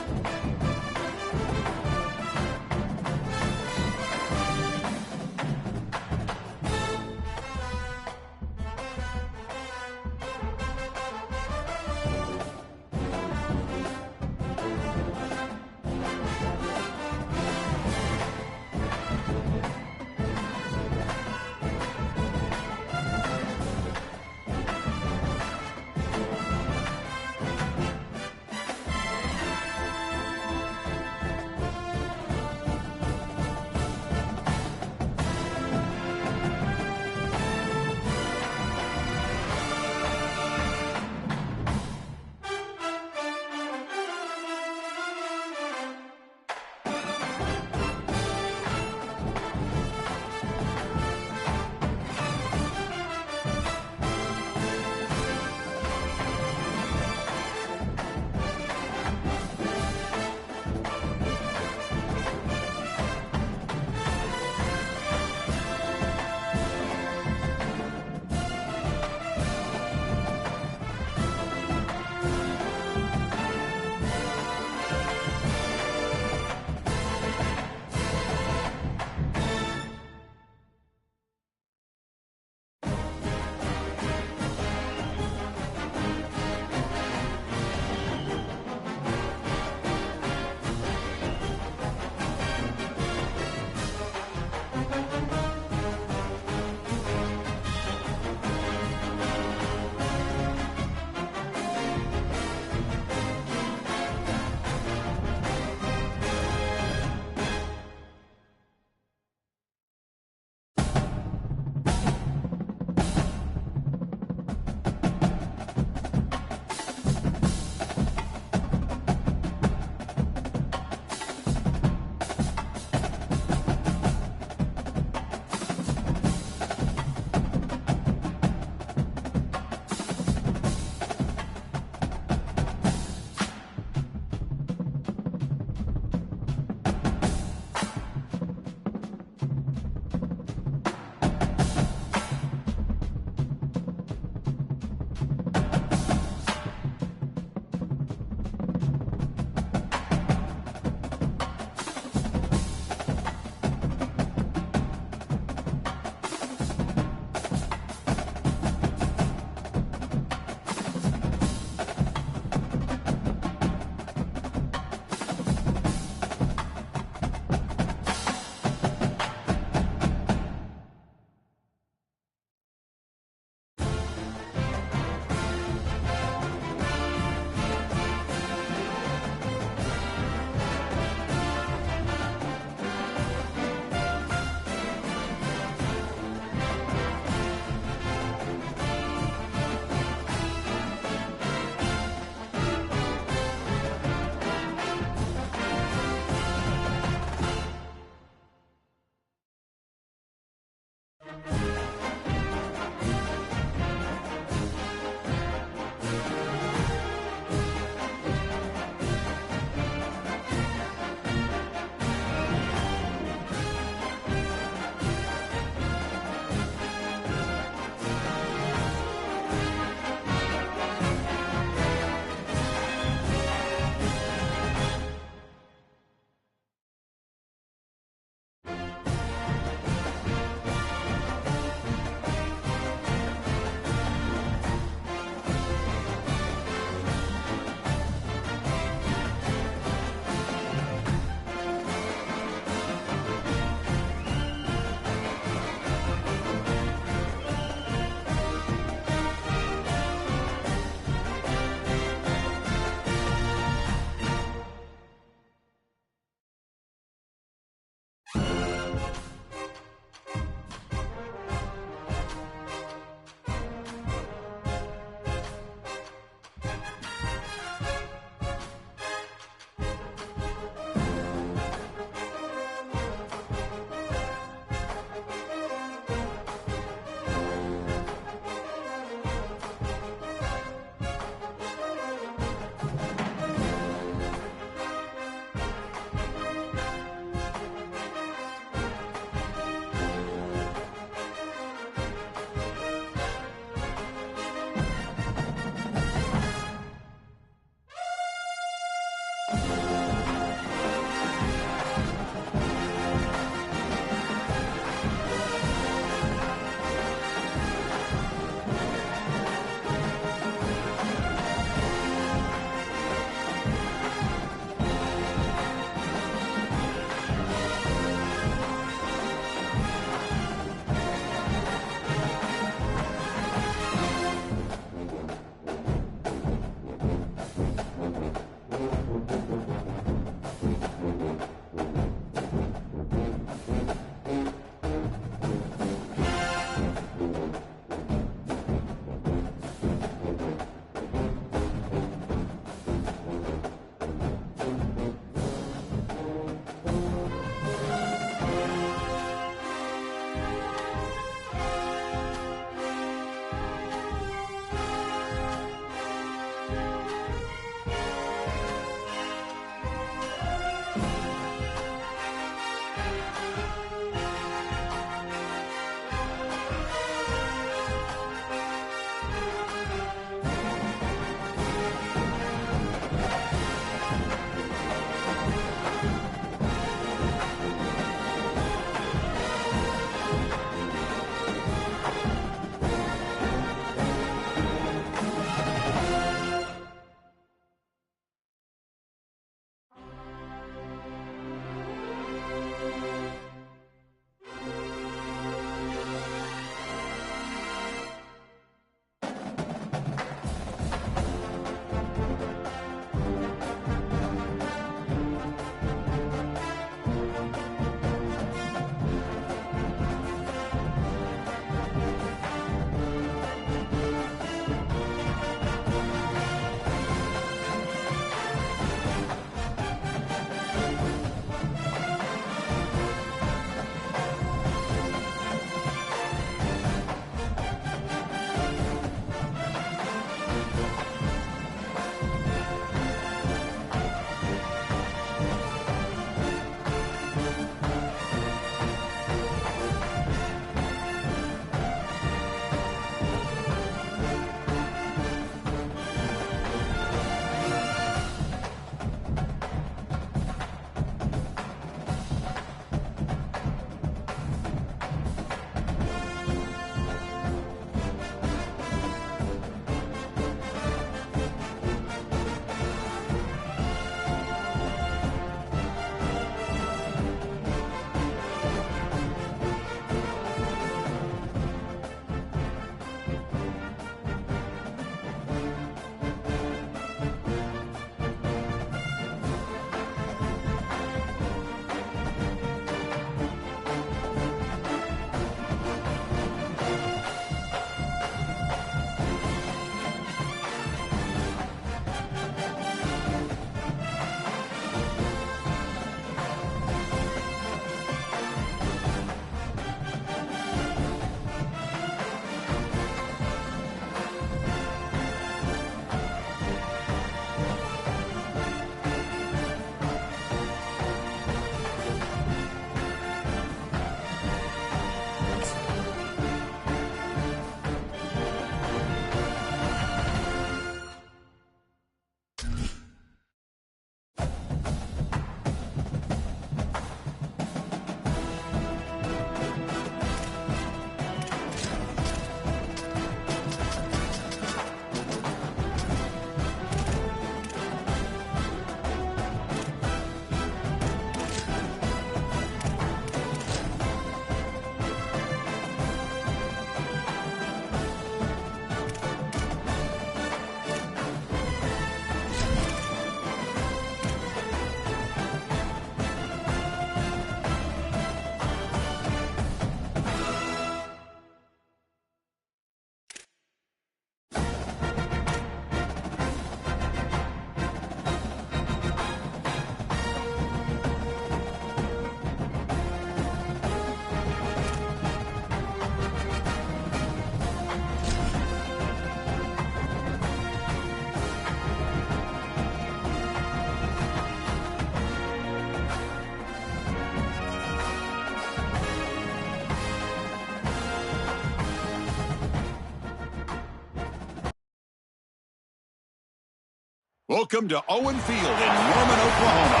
Welcome to Owen Field in Norman, Oklahoma.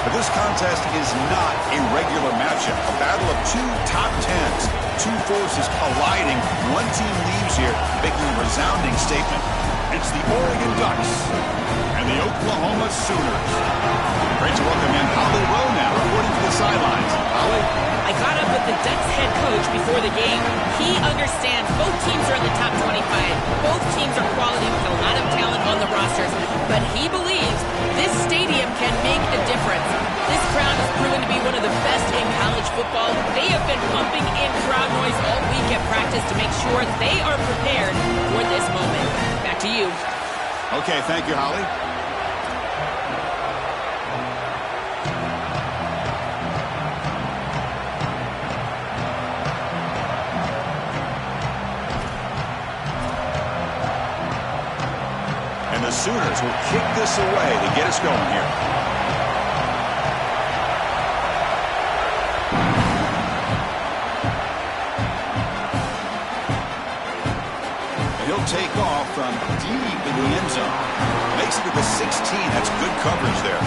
But this contest is not a regular matchup. A battle of two top tens. Two forces colliding. One team leaves here making a resounding statement. It's the Oregon Ducks and the Oklahoma Sooners. Great to welcome in Holly Rowe now, reporting for the sidelines. Holly? I caught up with the Ducks head coach before the game. He understands both teams are in the top 25. Both teams are quality with a lot of talent on the rosters. But he believes this stadium can make a difference. This crowd has proven to be one of the best in college football. They have been pumping in crowd noise all week at practice to make sure they are prepared for this moment. Back to you. Okay, thank you, Holly. And the Sooners will kick this away to get us going here. Take off from deep in the end zone. Makes it to the 16. That's good coverage there.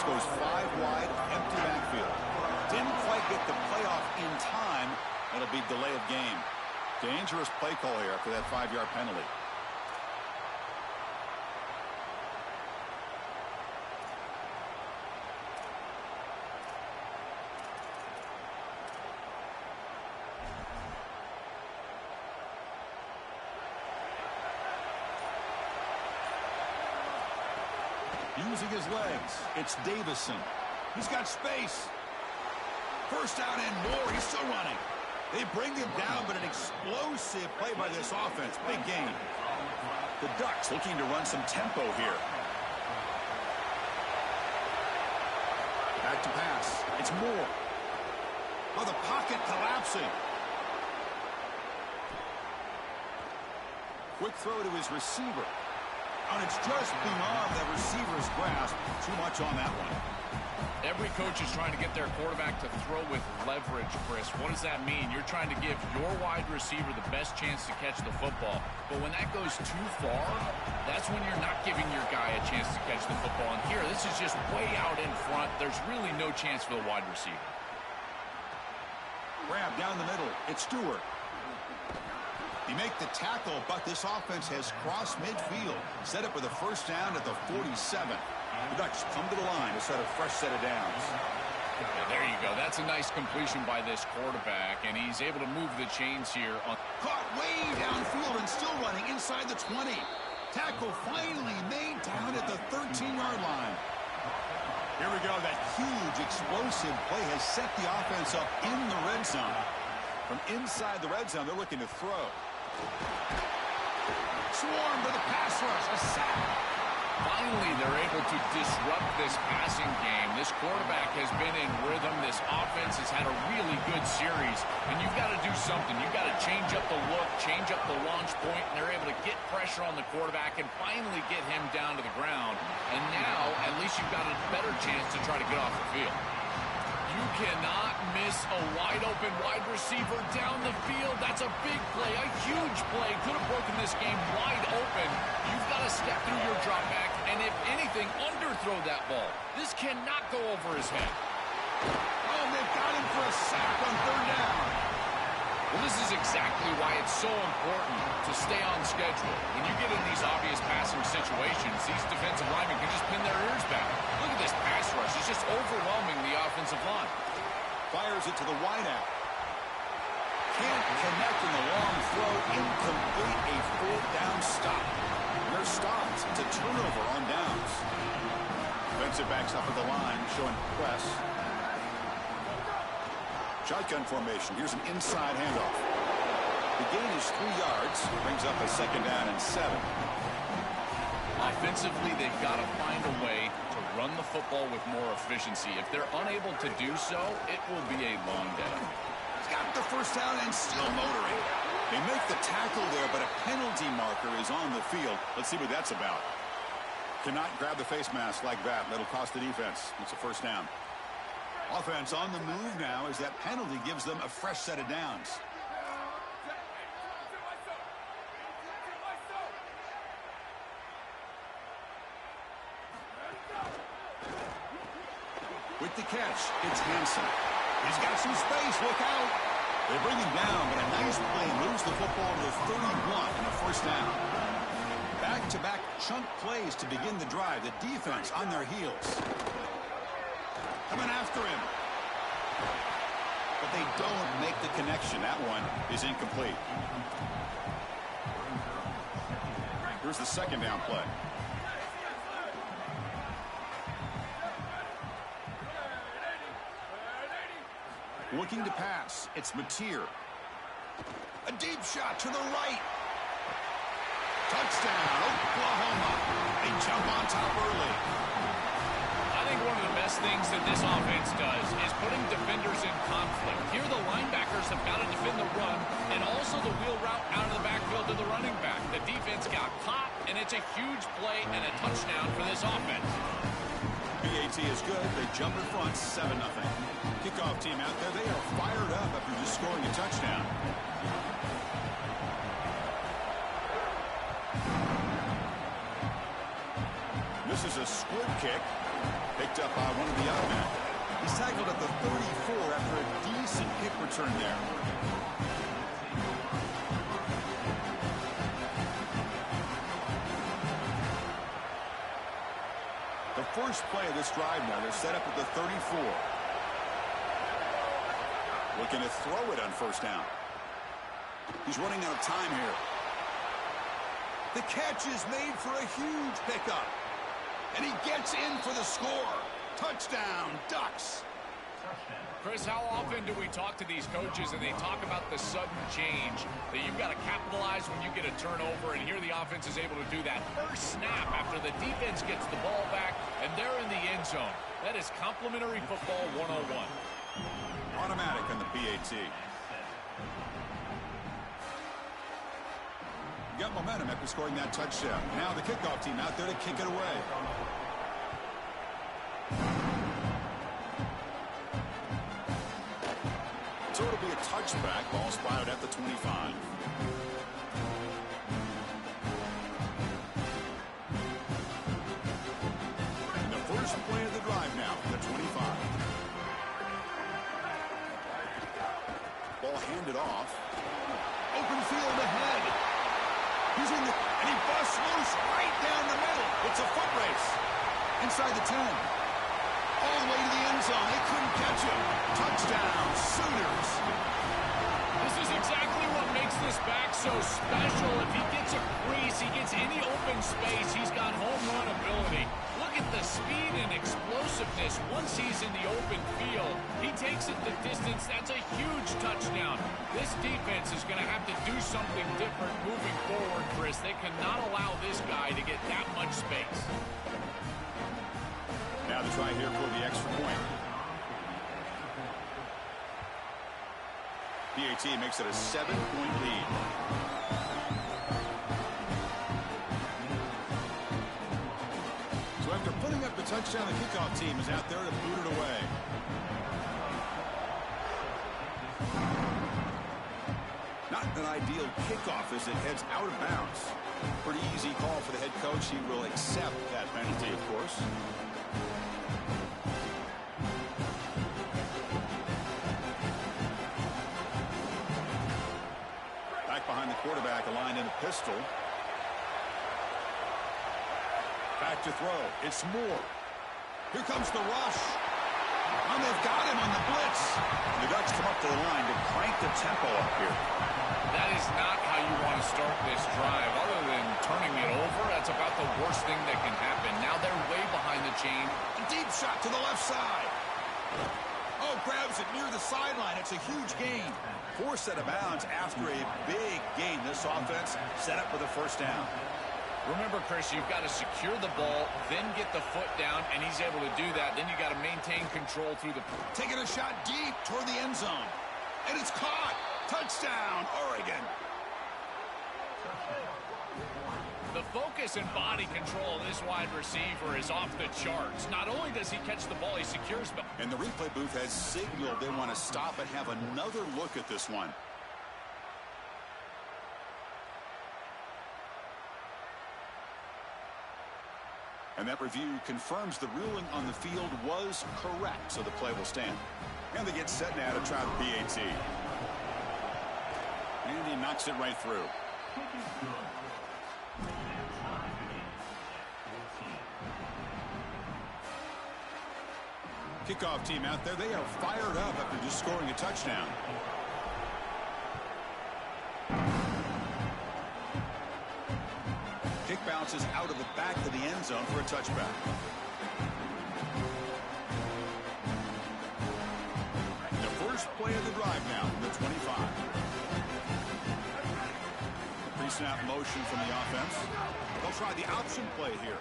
Goes 5 wide, empty backfield. Didn't quite get the playoff in time. That'll be delay of game. Dangerous play call here after that 5-yard penalty. Using his legs, it's Davison. He's got space. First down and more. He's still running. They bring him down, but an explosive play by this offense. Big gain. The Ducks looking to run some tempo here. Back to pass. It's Moore. Oh, the pocket collapsing. Quick throw to his receiver. And it's just beyond the receiver's grasp. Too much on that one. Every coach is trying to get their quarterback to throw with leverage, Chris. What does that mean? You're trying to give your wide receiver the best chance to catch the football. But when that goes too far, that's when you're not giving your guy a chance to catch the football. And here, this is just way out in front. There's really no chance for the wide receiver. Grab down the middle. It's Stewart. He make the tackle, but this offense has crossed midfield. Set up with a first down at the 47. The Ducks come to the line to set a fresh set of downs. Yeah, there you go. That's a nice completion by this quarterback, and he's able to move the chains here. Caught way downfield and still running inside the 20. Tackle finally made down at the 13-yard line. Here we go. That huge explosive play has set the offense up in the red zone. From inside the red zone, they're looking to throw. Swarm to the pass rush. A sack. Finally, they're able to disrupt this passing game. This quarterback has been in rhythm. This offense has had a really good series. And you've got to do something. You've got to change up the look, change up the launch point, and they're able to get pressure on the quarterback and finally get him down to the ground. And now, at least you've got a better chance to try to get off the field. You cannot miss a wide-open wide receiver down the field. That's a big play, a huge play. Could have broken this game wide open. You've got to step through your drop back and, if anything, underthrow that ball. This cannot go over his head. Oh, they've got him for a sack on third down. Well, this is exactly why it's so important to stay on schedule. When you get in these obvious passing situations, these defensive linemen can just pin their ears back. Look at this pass rush. It's just overwhelming the offensive line. Fires it to the wideout. Can't connect in the long throw. Incomplete. A fourth down stop. Their stops. It's a turnover on downs. Defensive backs up at the line, showing press. Shotgun formation. Here's an inside handoff. The gain is 3 yards. Brings up a second down and 7. Offensively, they've got to find a way to run the football with more efficiency. If they're unable to do so, it will be a long day. He's got the first down and still motoring. They make the tackle there, but a penalty marker is on the field. Let's see what that's about. Cannot grab the face mask like that. That'll cost the defense. It's a first down. Offense on the move now as that penalty gives them a fresh set of downs. With the catch, it's Hansen. He's got some space. Look out. They bring him down, but a nice play moves the football to the 31 and a first down. Back-to-back chunk plays to begin the drive. The defense on their heels. Coming after him. But they don't make the connection. That one is incomplete. Here's the second down play. Looking to pass. It's Mateer. A deep shot to the right. Touchdown, Oklahoma. They jump on top early. I think one of the best things that this offense does is putting defenders in conflict. Here the linebackers have got to defend the run and also the wheel route out of the backfield to the running back. The defense got caught, and it's a huge play and a touchdown for this offense. BAT is good. They jump in front, 7-0. Kickoff team out there. They are fired up after just scoring a touchdown. This is a squib kick. Picked up by one of the other men. He's tackled at the 34 after a decent kick return there. The first play of this drive now, they're set up at the 34. Looking to throw it on first down. He's running out of time here. The catch is made for a huge pickup. And he gets in for the score. Touchdown, Ducks. Chris, how often do we talk to these coaches and they talk about the sudden change, that you've got to capitalize when you get a turnover, and here the offense is able to do that first snap after the defense gets the ball back, and they're in the end zone. That is complimentary football 101. Automatic on the PAT. Got momentum after scoring that touchdown. Now the kickoff team out there to kick it away. So it'll be a touchback. Ball spotted at the 25. And the first play of the drive now, the 25. Ball handed off. Open field ahead. He's in the, and he busts loose right down the middle. It's a foot race. Inside the 10. All the way to the end zone. They couldn't catch him. Touchdown, Sooners. This is exactly what makes this back so special. If he gets a crease, he gets any open space, he's got home run ability. Look at the speed and explosiveness once he's in the open field. He takes it the distance. That's a huge touchdown. This defense is going to have to do something different moving forward, Chris. They cannot allow this guy to get that much space. Now to try here for the extra point. PAT makes it a 7-point lead. So after putting up the touchdown, the kickoff team is out there to boot it away. Not an ideal kickoff as it heads out of bounds. Pretty easy call for the head coach. He will accept that penalty, of course. Back behind the quarterback, aligned in a pistol. Back to throw. It's Moore. Here comes the rush. And they've got him on the blitz. The Ducks come up to the line to crank the tempo up here. That is not how you want to start this drive. Other than turning it over, that's about the worst thing that can happen. Now they're way behind the chain. A deep shot to the left side. Oh, grabs it near the sideline. It's a huge gain. Forced out of bounds after a big gain. This offense set up with a first down. Remember, Chris, you've got to secure the ball, then get the foot down, and he's able to do that. Then you got to maintain control through the... Taking a shot deep toward the end zone. And it's caught. Touchdown, Oregon. The focus and body control of this wide receiver is off the charts. Not only does he catch the ball, he secures the... And the replay booth has signaled they want to stop and have another look at this one. And that review confirms the ruling on the field was correct, so the play will stand. And they get set now to try the PAT. And he knocks it right through. Kickoff team out there, they are fired up after just scoring a touchdown. Kick bounces out of the back of the end zone for a touchback. The first play of the drive now from the 25. Pre-snap motion from the offense. They'll try the option play here.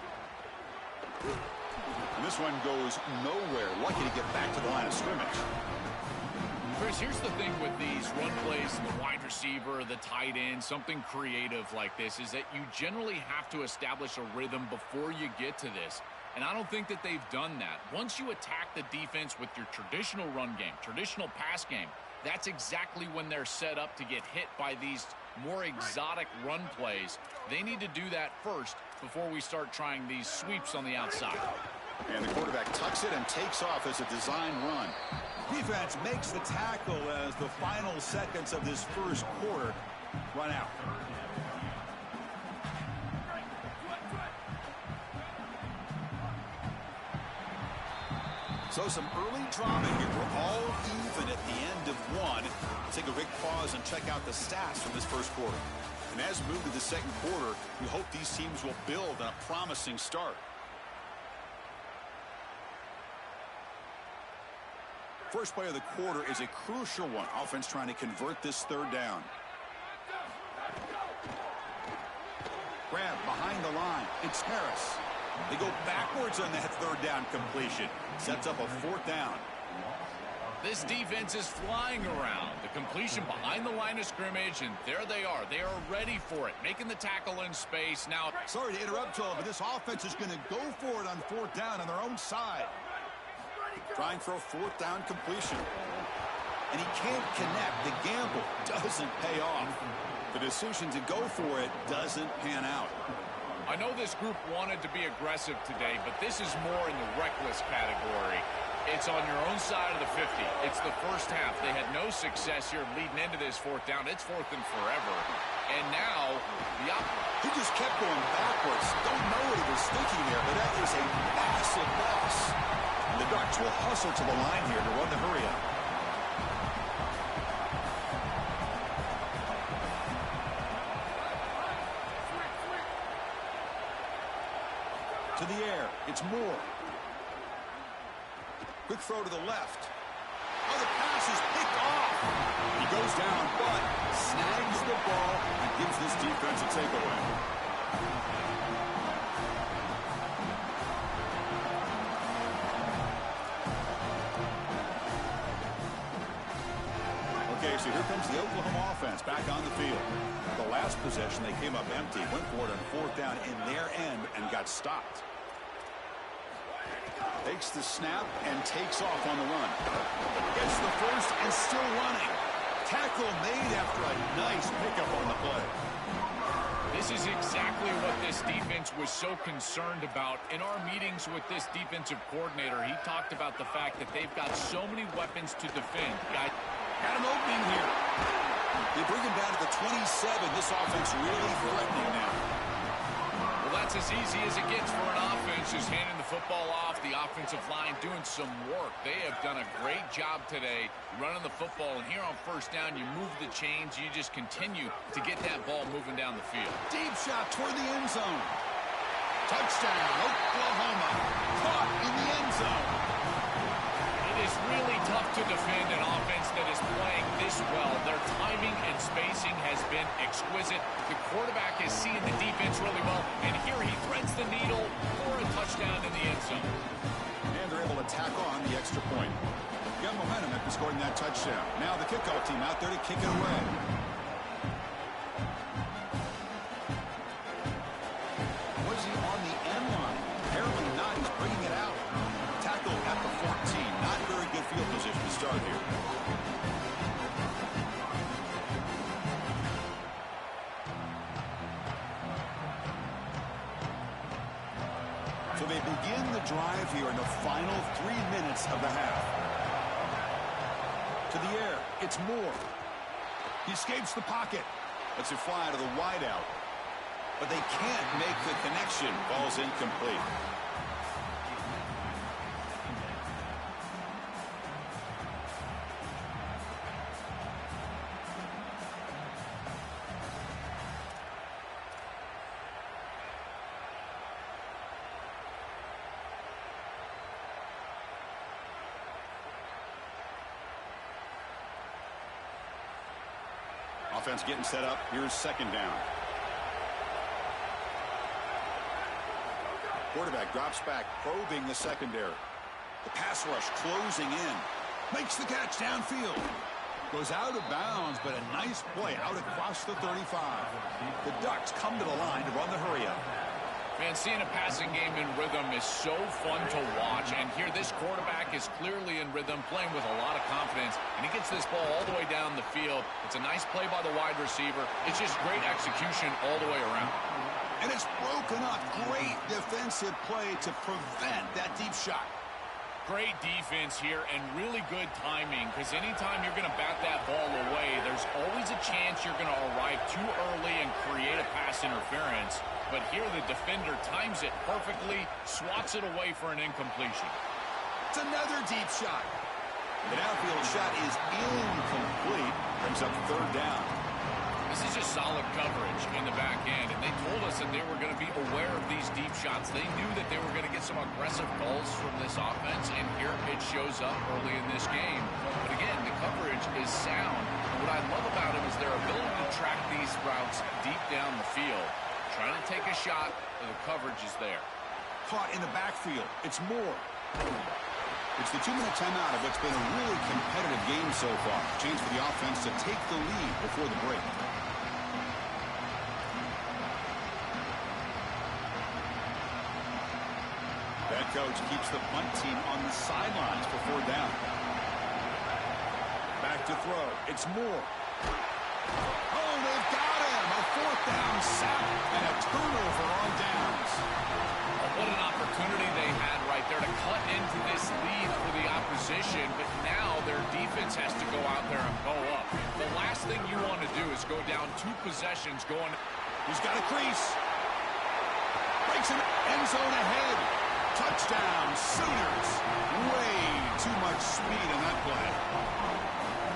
And this one goes nowhere. Lucky to get back to the line of scrimmage. Chris, here's the thing with these run plays, the wide receiver, the tight end, something creative like this, is that you generally have to establish a rhythm before you get to this. And I don't think that they've done that. Once you attack the defense with your traditional run game, traditional pass game, that's exactly when they're set up to get hit by these more exotic run plays. They need to do that first before we start trying these sweeps on the outside. And the quarterback tucks it and takes off as a design run. Defense makes the tackle as the final seconds of this first quarter run out. So some early drama here. We're all even at the end of one. Take a quick pause and check out the stats from this first quarter. And as we move to the second quarter, we hope these teams will build on a promising start. First play of the quarter is a crucial one. Offense trying to convert this third down. Grab behind the line. It's Harris. They go backwards on that third down completion. Sets up a fourth down. This defense is flying around. The completion behind the line of scrimmage, and there they are. They are ready for it, making the tackle in space. Now, sorry to interrupt, Joel, but this offense is going to go for it on fourth down on their own side. Trying for a fourth down completion. And he can't connect. The gamble doesn't pay off. The decision to go for it doesn't pan out. I know this group wanted to be aggressive today, but this is more in the reckless category. It's on your own side of the 50. It's the first half. They had no success here leading into this fourth down. It's fourth and forever. And now, he just kept going backwards. Don't know what he was thinking there, but that is a massive loss. And the Ducks will hustle to the line here to run the hurry up. To the air. It's Moore. Quick throw to the left. Oh, the pass is picked off. He goes down, but snags the ball and gives this defense a takeaway. Okay, so here comes the Oklahoma offense back on the field. The last possession, they came up empty, went for it on fourth down in their end and got stopped. Takes the snap and takes off on the run. Gets the first and still running. Tackle made after a nice pickup on the play. This is exactly what this defense was so concerned about. In our meetings with this defensive coordinator, he talked about the fact that they've got so many weapons to defend. Got an opening here. They bring him down to the 27. This offense really threatening now. Well, that's as easy as it gets for an offense, just handing the football off, the offensive line doing some work. They have done a great job today running the football, and here on first down, you move the chains, you just continue to get that ball moving down the field. Deep shot toward the end zone. Touchdown, Oklahoma. Caught in the end zone. It is really tough to defend an offense that is playing this well. Their timing and spacing has been exquisite. The quarterback is seeing the defense really well, and here he threads the needle for a touchdown in the end zone. And they're able to tack on the extra point. Got momentum after scoring that touchdown. Now the kickoff team out there to kick it away. Was he on the end line? Apparently not. He's bringing it out. Tackle at the 14. Not very good field position to start here. So they begin the drive here in the final 3 minutes of the half. To the air, it's Moore. He escapes the pocket. Lets it fly to the wideout. But they can't make the connection. Ball's incomplete. Offense getting set up. Here's second down. Quarterback drops back, probing the secondary. The pass rush closing in. Makes the catch downfield. Goes out of bounds, but a nice play out across the 35. The Ducks come to the line to run the hurry-up. Man, seeing a passing game in rhythm is so fun to watch. And here this quarterback is clearly in rhythm, playing with a lot of confidence. And he gets this ball all the way down the field. It's a nice play by the wide receiver. It's just great execution all the way around. And it's broken up. Great defensive play to prevent that deep shot. Great defense here and really good timing, because anytime you're going to bat that ball away, there's always a chance you're going to arrive too early and create a pass interference. But here the defender times it perfectly, swats it away for an incompletion. It's another deep shot. The downfield shot is incomplete. Brings up third down. This is just solid coverage in the back end, and they told us that they were going to be aware of these deep shots. They knew that they were going to get some aggressive calls from this offense, and here it shows up early in this game. But again, the coverage is sound. And what I love about it is their ability to track these routes deep down the field. Trying to take a shot, and the coverage is there. Caught in the backfield. It's Moore. It's the 2-minute timeout of what's been a really competitive game so far. Chance for the offense to take the lead before the break. That coach keeps the punt team on the sidelines for fourth down. Back to throw. It's Moore. Oh, they've got him. A fourth down sack and a turnover on downs. What an opportunity they had right there to cut into this lead for the opposition, but now their defense has to go out there and go up. The last thing you want to do is go down 2 possessions going. He's got a crease. Breaks an end zone ahead. Touchdown, Sooners. Way too much speed in that play.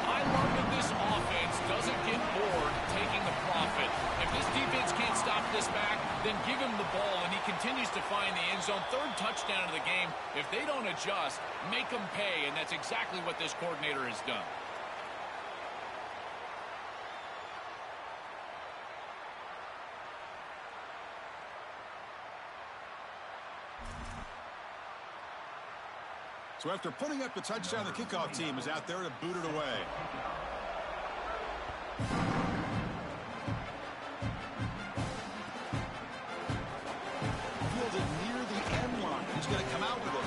I love that this offense doesn't get bored taking the profit. If this defense can't stop this back, then give him the ball, and he continues to find the end zone. Third touchdown of the game. If they don't adjust, make them pay, and that's exactly what this coordinator has done. So after putting up the touchdown, the kickoff team is out there to boot it away. Fielded near the end line. He's going to come out with it.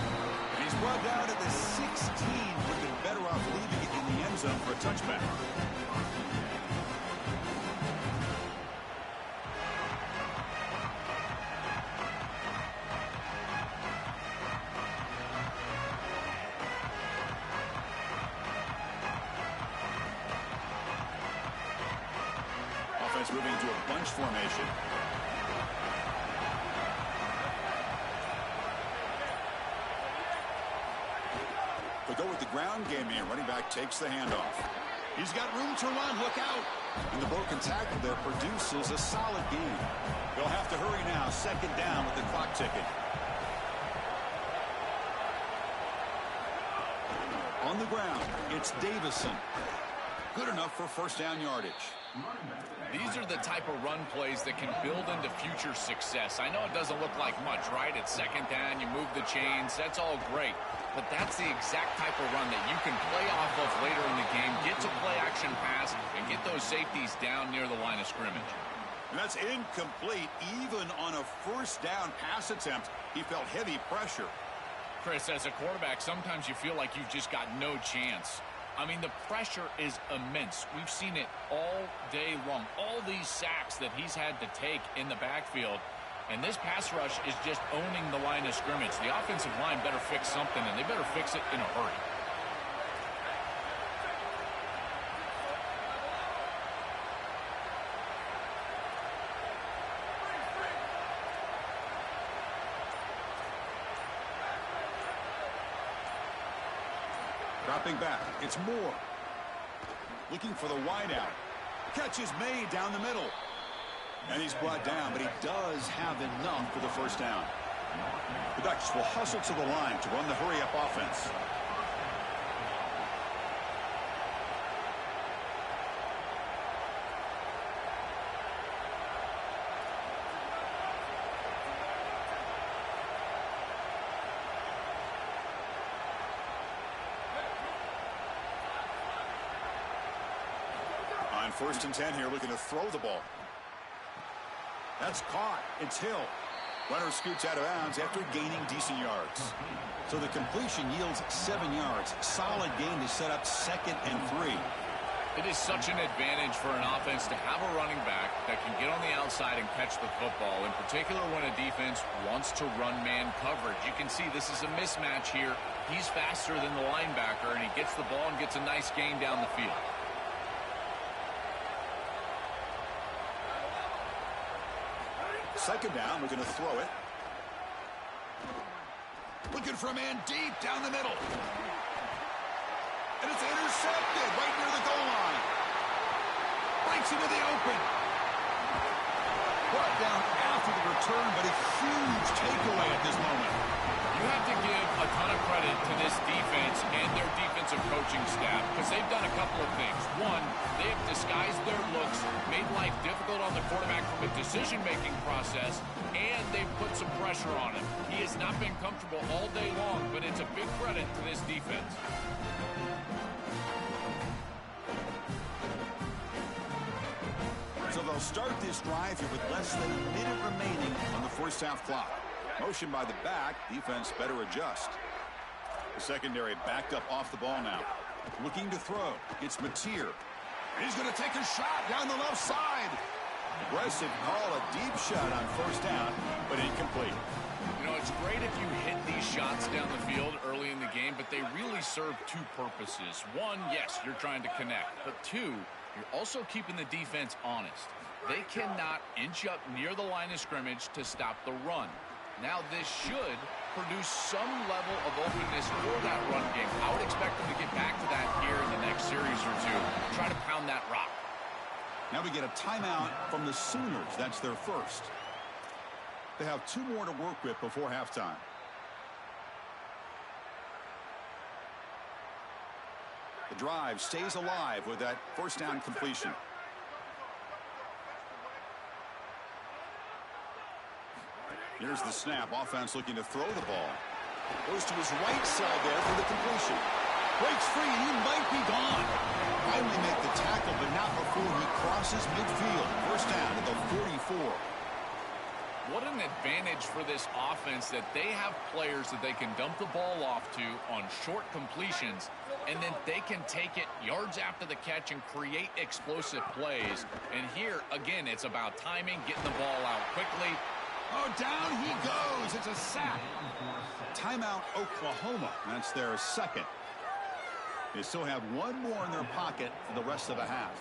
And he's brought down at the 16. Would have been better off leaving it in the end zone for a touchback. Moving into a bunch formation. They go with the ground game here. Running back takes the handoff. He's got room to run. Look out. And the broken tackle there produces a solid gain. They'll have to hurry now. Second down with the clock ticking. On the ground, it's Davison. Good enough for first down yardage. These are the type of run plays that can build into future success. I know it doesn't look like much, right? It's second down, you move the chains, that's all great. But that's the exact type of run that you can play off of later in the game, get to play action pass, and get those safeties down near the line of scrimmage. And that's incomplete. Even on a first down pass attempt, he felt heavy pressure. Chris, as a quarterback, sometimes you feel like you've just got no chance. I mean, the pressure is immense. We've seen it all day long. All these sacks that he's had to take in the backfield. And this pass rush is just owning the line of scrimmage. The offensive line better fix something, and they better fix it in a hurry. Dropping back, it's Moore. Looking for the wideout. Catch is made down the middle. And he's brought down, but he does have enough for the first down. The Ducks will hustle to the line to run the hurry-up offense. On 1st and 10 here, looking to throw the ball. That's caught. It's Hill. Runner scoots out of bounds after gaining decent yards. So the completion yields 7 yards. Solid gain to set up 2nd and 3. It is such an advantage for an offense to have a running back that can get on the outside and catch the football, in particular when a defense wants to run man coverage. You can see this is a mismatch here. He's faster than the linebacker, and he gets the ball and gets a nice gain down the field. Second down, we're going to throw it. Looking for a man deep down the middle. And it's intercepted right near the goal line. Breaks into the open. Brought down after the return, but a huge takeaway at this moment. You have to give a ton of credit to this defense and their defensive coaching staff because they've done a couple of things. One, they have disguised their looks, made life difficult on the quarterback from a decision-making process, and they've put some pressure on him. He has not been comfortable all day long, but it's a big credit to this defense. So they'll start this drive here with less than a minute remaining on the first half clock. Motion by the back. Defense better adjust. The secondary backed up off the ball now. Looking to throw. It's Mateer. He's going to take a shot down the left side. Aggressive call, a deep shot on first down, but incomplete. You know, it's great if you hit these shots down the field early in the game, but they really serve two purposes. One, yes, you're trying to connect. But two, you're also keeping the defense honest. They cannot inch up near the line of scrimmage to stop the run. Now, this should produce some level of openness for that run game. I would expect them to get back to that here in the next series or two. Try to pound that rock. Now we get a timeout from the Sooners. That's their first. They have 2 more to work with before halftime. The drive stays alive with that first down completion. Here's the snap. Offense looking to throw the ball. Goes to his right side there for the completion. Breaks free, and he might be gone. Finally make the tackle, but not before he crosses midfield. First down at the 44. What an advantage for this offense that they have players that they can dump the ball off to on short completions, and then they can take it yards after the catch and create explosive plays. And here, again, it's about timing, getting the ball out quickly. Oh, down he goes. It's a sack. Timeout, Oklahoma. That's their second. They still have 1 more in their pocket for the rest of the half.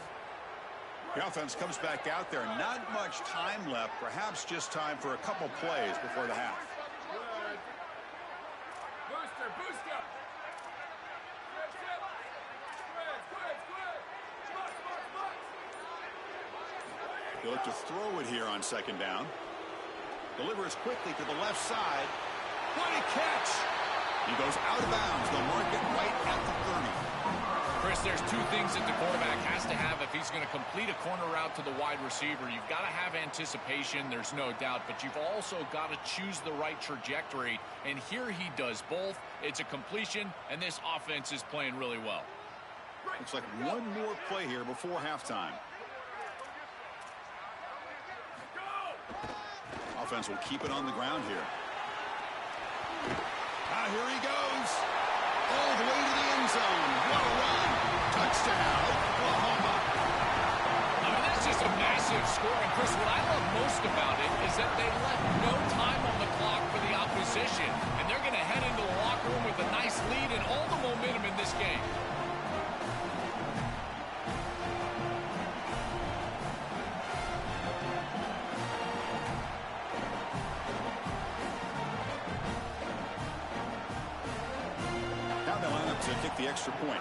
The offense comes back out there. Not much time left. Perhaps just time for a couple plays before the half. Booster, booster. They look to throw it here on second down. Delivers quickly to the left side. What a catch! He goes out of bounds. They'll mark it right at the 30. Chris, there's two things that the quarterback has to have if he's going to complete a corner route to the wide receiver. You've got to have anticipation, there's no doubt, but you've also got to choose the right trajectory, and here he does both. It's a completion, and this offense is playing really well. Looks like one more play here before halftime. Offense will keep it on the ground here. Here he goes. All the way to the end zone. What a run. Touchdown, Oklahoma. I mean, that's just a massive score. And, Chris, what I love most about it is that they left no time on the clock for the opposition. And they're going to head into the locker room with a nice lead and all the momentum in this game. To kick the extra point.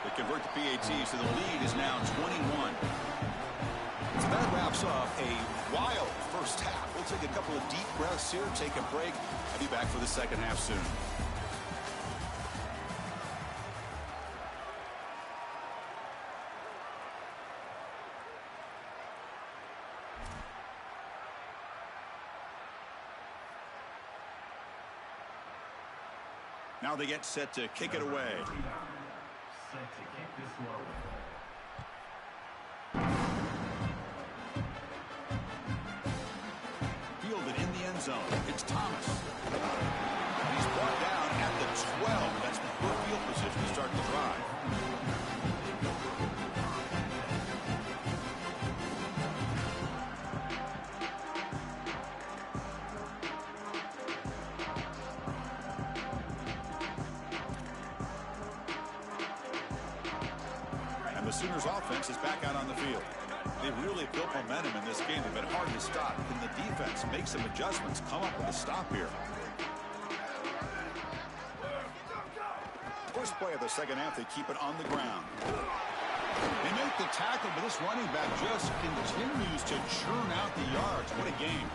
They convert the PAT, so the lead is now 21. So that wraps up a wild first half. We'll take a couple of deep breaths here, take a break. I'll be back for the second half soon. Now they get set to kick it away. Set to kick this one. Fielded in the end zone. It's Thomas. He's brought down at the 12. That's the poor field position to start the drive. The Sooners offense is back out on the field. They've really built momentum in this game. They've been hard to stop. Can the defense make some adjustments, come up with a stop here? First play of the second half, they keep it on the ground. They make the tackle, but this running back just continues to churn out the yards. What a game.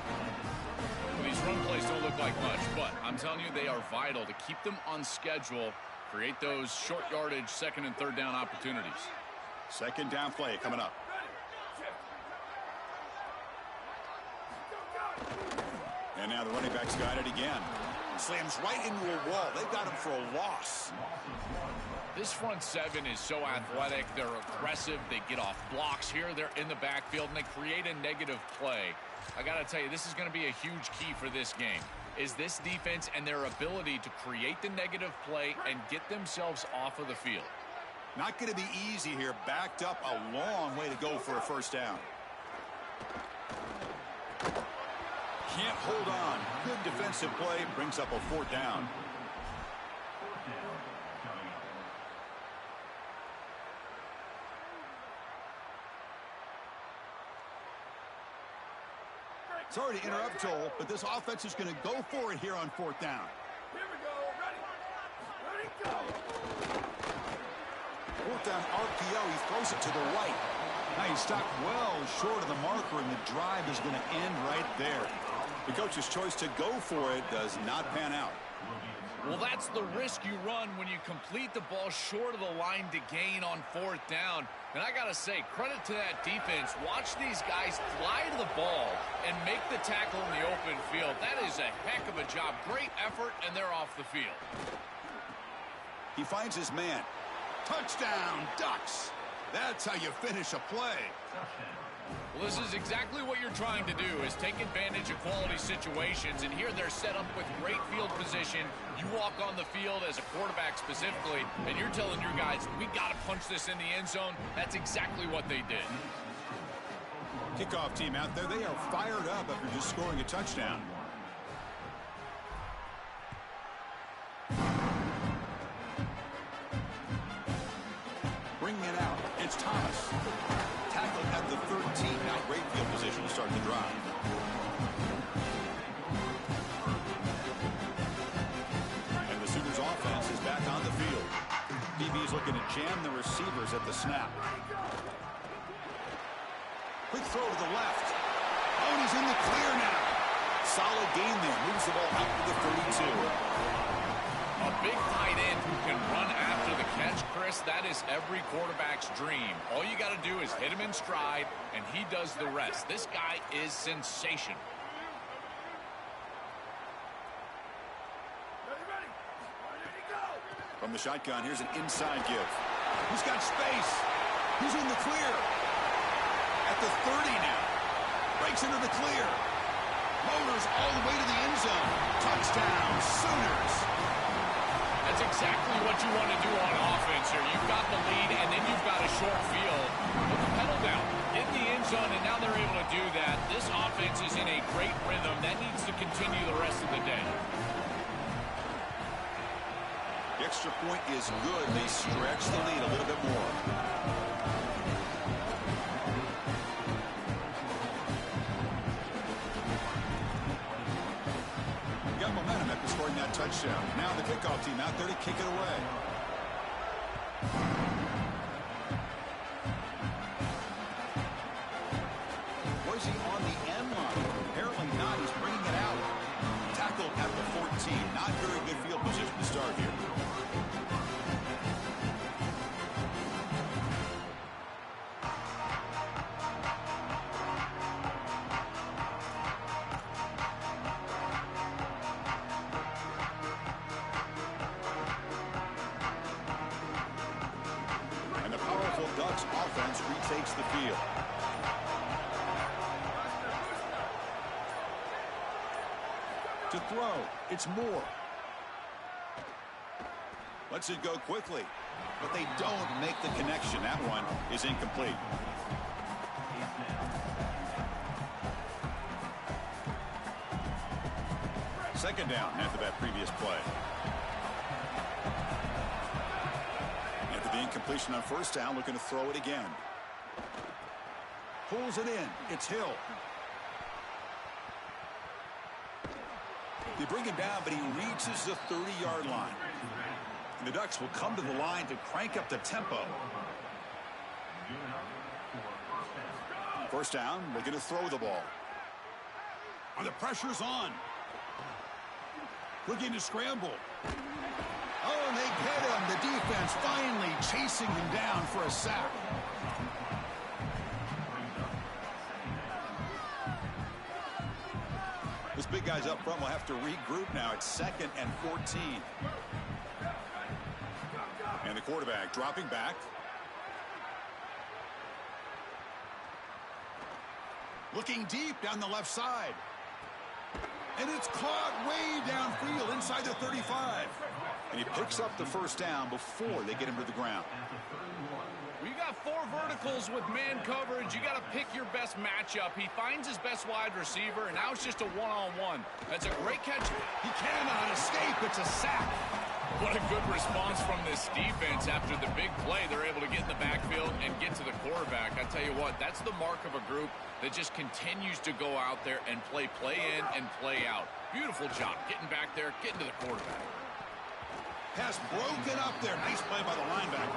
Well, these run plays don't look like much, but I'm telling you, they are vital to keep them on schedule, create those short yardage second and third down opportunities. Second down play coming up. And now the running back's got it again. Slams right into a wall. They've got him for a loss. This front seven is so athletic. They're aggressive. They get off blocks here. They're in the backfield, and they create a negative play. I got to tell you, this is going to be a huge key for this game, is this defense and their ability to create the negative play and get themselves off of the field. Not going to be easy here. Backed up a long way to go for a first down. Can't hold on. Good defensive play. Brings up a fourth down. Sorry to interrupt, Joel, but this offense is going to go for it here on fourth down. Here we go. Ready, go. Fourth down RPO, he throws it to the right. Now he stopped well short of the marker, and the drive is going to end right there. The coach's choice to go for it does not pan out. Well, that's the risk you run when you complete the ball short of the line to gain on fourth down. And I got to say, credit to that defense. Watch these guys fly to the ball and make the tackle in the open field. That is a heck of a job. Great effort, and they're off the field. He finds his man. Touchdown, Ducks. That's how you finish a play. Well, this is exactly what you're trying to do, is take advantage of quality situations. And here they're set up with great field position. You walk on the field as a quarterback specifically, and you're telling your guys, we got to punch this in the end zone. That's exactly what they did. Kickoff team out there, they are fired up after just scoring a touchdown. Bringing it out, it's Thomas. Tackled at the 13. Now great field position to start the drive. And the Sooners offense is back on the field. BB's looking to jam the receivers at the snap. Quick throw to the left. Oh, and he's in the clear now. Solid gain there. Moves the ball out to the 32. A big tight end who can run after the catch, Chris, that is every quarterback's dream. All you got to do is hit him in stride, and he does the rest. This guy is sensational. Ready. Ready to go. From the shotgun, here's an inside give. He's got space. He's in the clear. At the 30 now. Breaks into the clear. Motors all the way to the end zone. Touchdown, Sooners. That's exactly what you want to do on offense here. You've got the lead, and then you've got a short field. Put the pedal down. Hit the end zone, and now they're able to do that. This offense is in a great rhythm. That needs to continue the rest of the day. The extra point is good. They stretch the lead a little bit more. Got momentum after scoring that touchdown. Now the kickoff team out there to kick it away. Was he on the end line? Apparently not. He's bringing it out. Tackled at the 14. Not very good field position to start here. Ducks offense retakes the field. To throw, it's Moore. Lets it go quickly, but they don't make the connection. That one is incomplete. Second down after that previous play. The incompletion on first down, looking to throw it again. Pulls it in. It's Hill. They bring him down, but he reaches the 30-yard line. And the Ducks will come to the line to crank up the tempo. First down, looking to throw the ball. And the pressure's on. Looking to scramble. Oh, and they get him. The defense finally chasing him down for a sack. This big guy's up front will have to regroup now. It's 2nd and 14. And the quarterback dropping back. Looking deep down the left side. And it's caught way downfield inside the 35. And he picks up the first down before they get him to the ground. We got 4 verticals with man coverage. You got to pick your best matchup. He finds his best wide receiver, and now it's just a one-on-one. That's a great catch. He cannot escape. It's a sack. What a good response from this defense after the big play. They're able to get in the backfield and get to the quarterback. I tell you what, that's the mark of a group that just continues to go out there and play in and play out. Beautiful job getting back there, getting to the quarterback. Pass broken up there. Nice play by the linebacker.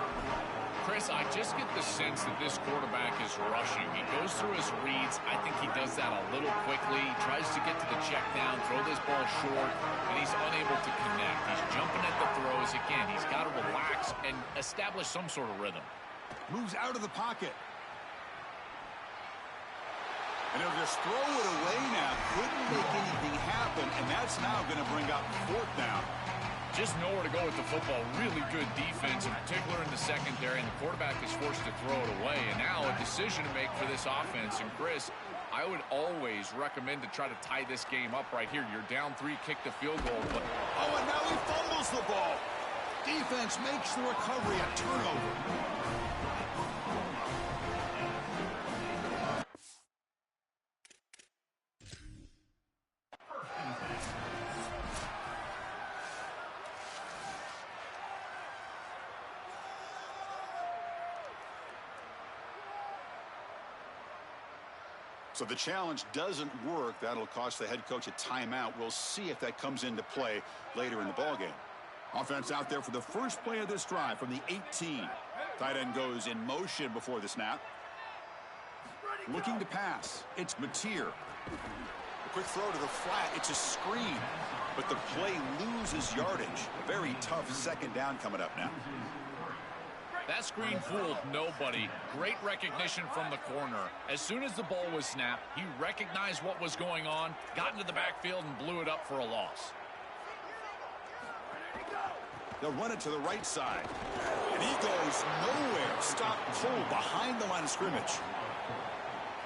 Chris, I just get the sense that this quarterback is rushing. He goes through his reads. I think he does that a little quickly. He tries to get to the check down, throw this ball short, and he's unable to connect. He's jumping at the throws. Again, he's got to relax and establish some sort of rhythm. Moves out of the pocket. And he'll just throw it away now. Couldn't make anything happen, and that's now going to bring up 4th down. Just nowhere to go with the football. Really good defense, in particular in the secondary, and the quarterback is forced to throw it away. And now a decision to make for this offense. And Chris, I would always recommend to try to tie this game up right here. You're down 3, kick the field goal. But oh, and now he fumbles the ball. Defense makes the recovery a turnover. So the challenge doesn't work. That'll cost the head coach a timeout. We'll see if that comes into play later in the ballgame. Offense out there for the first play of this drive from the 18. Tight end goes in motion before the snap. Looking to pass. It's Mateer. The Quick throw to the flat. It's a screen, but the play loses yardage. Very tough second down coming up now. That screen fooled nobody. Great recognition from the corner. As soon as the ball was snapped, he recognized what was going on, got into the backfield, and blew it up for a loss. They'll run it to the right side. And he goes nowhere. Stop cold behind the line of scrimmage.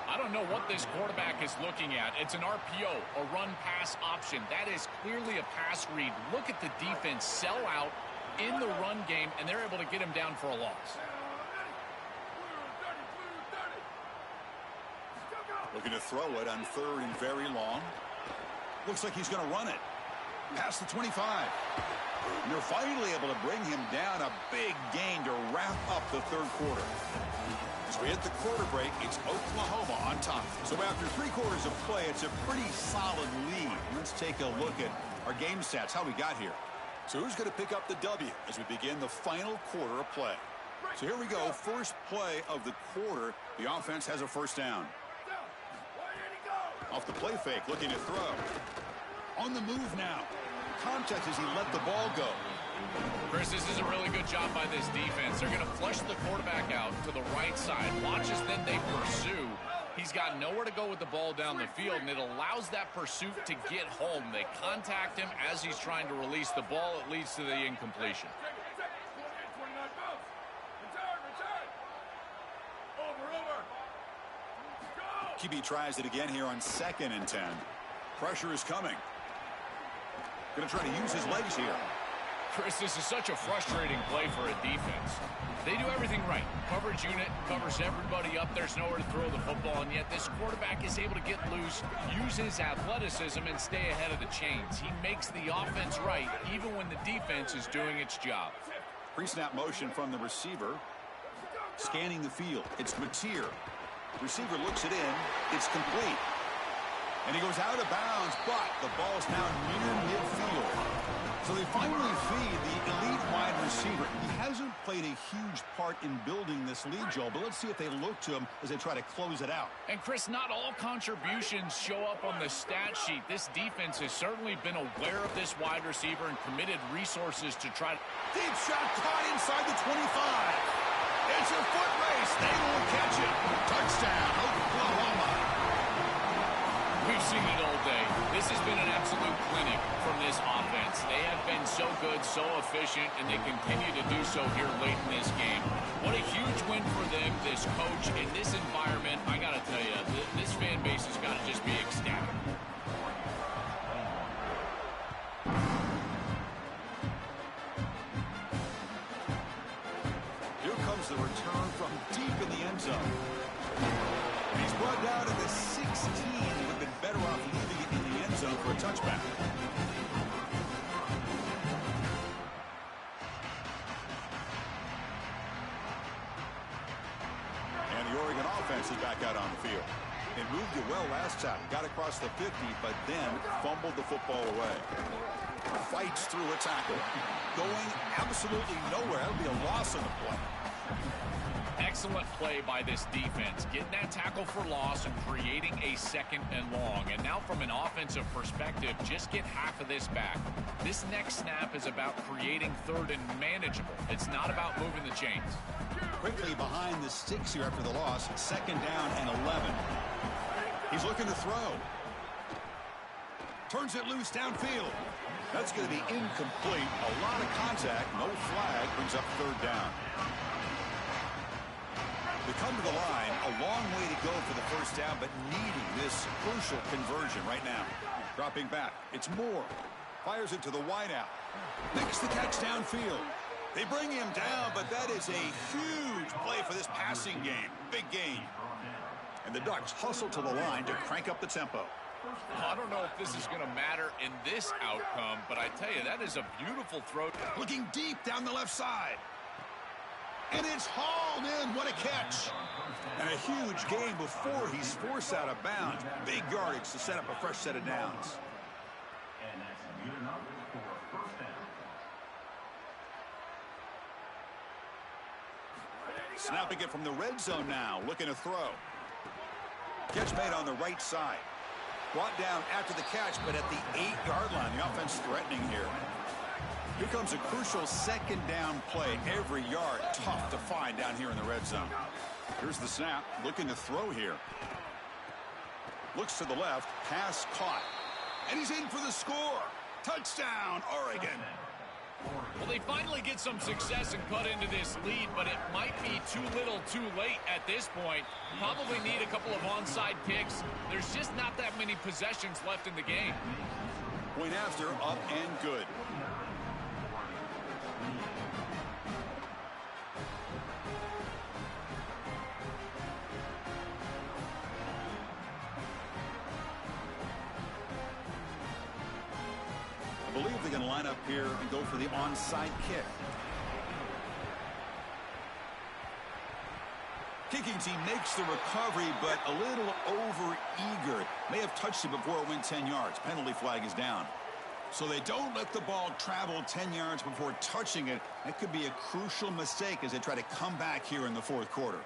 I don't know what this quarterback is looking at. It's an RPO, a run-pass option. That is clearly a pass read. Look at the defense sell out in the run game, and they're able to get him down for a loss. Looking to throw it on third and very long. Looks like he's going to run it. Past the 25. And they're finally able to bring him down. A big gain to wrap up the third quarter. As we hit the quarter break, it's Oklahoma on top. So after 3 quarters of play, it's a pretty solid lead. Let's take a look at our game stats, how we got here. So who's going to pick up the W as we begin the final quarter of play? So here we go. First play of the quarter. The offense has a first down. Off the play fake, looking to throw. On the move now. Contact as he let the ball go. Chris, this is a really good job by this defense. They're going to flush the quarterback out to the right side. Watch as then they pursue. He's got nowhere to go with the ball down the field, and it allows that pursuit to get home. They contact him as he's trying to release the ball. It leads to the incompletion. QB tries it again here on 2nd and 10. Pressure is coming. Going to try to use his legs here. Chris, this is such a frustrating play for a defense. They do everything right. Coverage unit covers everybody up. There's nowhere to throw the football, and yet this quarterback is able to get loose, use his athleticism, and stay ahead of the chains. He makes the offense right, even when the defense is doing its job. Pre-snap motion from the receiver. Scanning the field. It's Mateer. Receiver looks it in. It's complete. And he goes out of bounds, but the ball's now near midfield. So they finally feed the elite wide receiver. He hasn't played a huge part in building this lead, Joel, but let's see if they look to him as they try to close it out. And, Chris, not all contributions show up on the stat sheet. This defense has certainly been aware of this wide receiver and committed resources to try. Deep shot caught inside the 25. It's a foot race. They won't catch it. Touchdown, Oklahoma. We've seen it all day. This has been an absolute clinic from this offense. They have been so good, so efficient, and they continue to do so here late in this game. What a huge win for them, this coach, in this environment. I got to tell you, this fan base has got to just be ecstatic. Here comes the return from deep in the end zone. He's brought down to the 16. He would have been better off leaving it in the end zone for a touchback. And the Oregon offense is back out on the field. It moved it well last time. Got across the 50, but then fumbled the football away. Fights through a tackle. Going absolutely nowhere. That would be a loss on the play. Excellent play by this defense, getting that tackle for loss and creating a 2nd and long. And now from an offensive perspective, just get half of this back. This next snap is about creating 3rd and manageable. It's not about moving the chains. Quickly behind the sticks here after the loss. 2nd down and 11. He's looking to throw. Turns it loose downfield. That's going to be incomplete. A lot of contact. No flag. Brings up 3rd down. They come to the line, a long way to go for the first down, but needing this crucial conversion right now. Dropping back, it's Moore. Fires it to the wideout. Makes the catch downfield. They bring him down, but that is a huge play for this passing game. Big gain. And the Ducks hustle to the line to crank up the tempo. I don't know if this is going to matter in this outcome, but I tell you, that is a beautiful throw. Looking deep down the left side. And it's hauled in. What a catch. And a huge gain before he's forced out of bounds. Big yardage to set up a fresh set of downs. And that's good enough for first down. Snapping it from the red zone now. Looking to throw. Catch made on the right side. Brought down after the catch, but at the 8-yard line. The offense threatening here. Here comes a crucial second down play. Every yard tough to find down here in the red zone. Here's the snap. Looking to throw here. Looks to the left. Pass caught. And he's in for the score. Touchdown, Oregon. Well, they finally get some success and cut into this lead, but it might be too little too late at this point. Probably need a couple of onside kicks. There's just not that many possessions left in the game. Point after, up and good. I believe they're going to line up here and go for the onside kick. Kicking team makes the recovery, but a little over-eager. May have touched it before it went 10 yards. Penalty flag is down. So they don't let the ball travel 10 yards before touching it. That could be a crucial mistake as they try to come back here in the fourth quarter.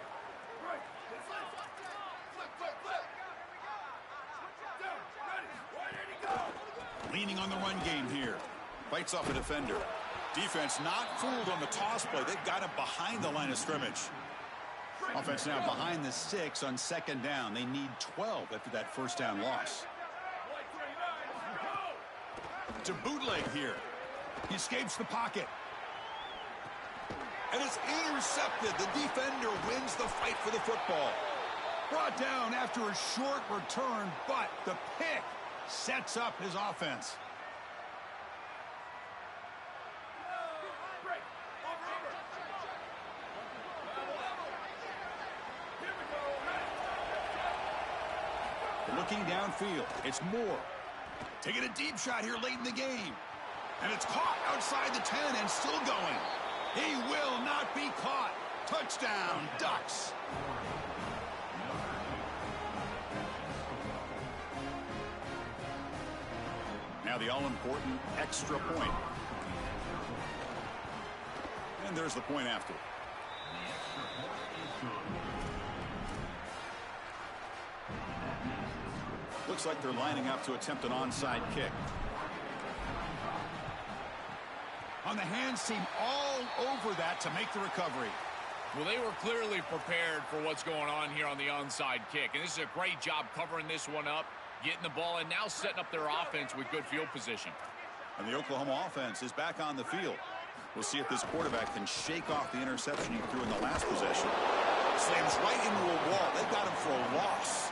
Leaning on the run game here. Fights off a defender. Defense not fooled on the toss play. They've got him behind the line of scrimmage. Offense now behind the 6 on second down. They need 12 after that first down loss. To bootleg here. He escapes the pocket. And it's intercepted. The defender wins the fight for the football. Brought down after a short return, but the pick sets up his offense. Looking downfield, it's Moore. Taking a deep shot here late in the game. And it's caught outside the 10 and still going. He will not be caught. Touchdown, Ducks. Now the all-important extra point. And there's the point after. Looks like they're lining up to attempt an onside kick. On the hands team all over that to make the recovery. Well, they were clearly prepared for what's going on here on the onside kick. And this is a great job covering this one up, getting the ball, and now setting up their offense with good field position. And the Oklahoma offense is back on the field. We'll see if this quarterback can shake off the interception he threw in the last possession. Slams right into a wall. They've got him for a loss.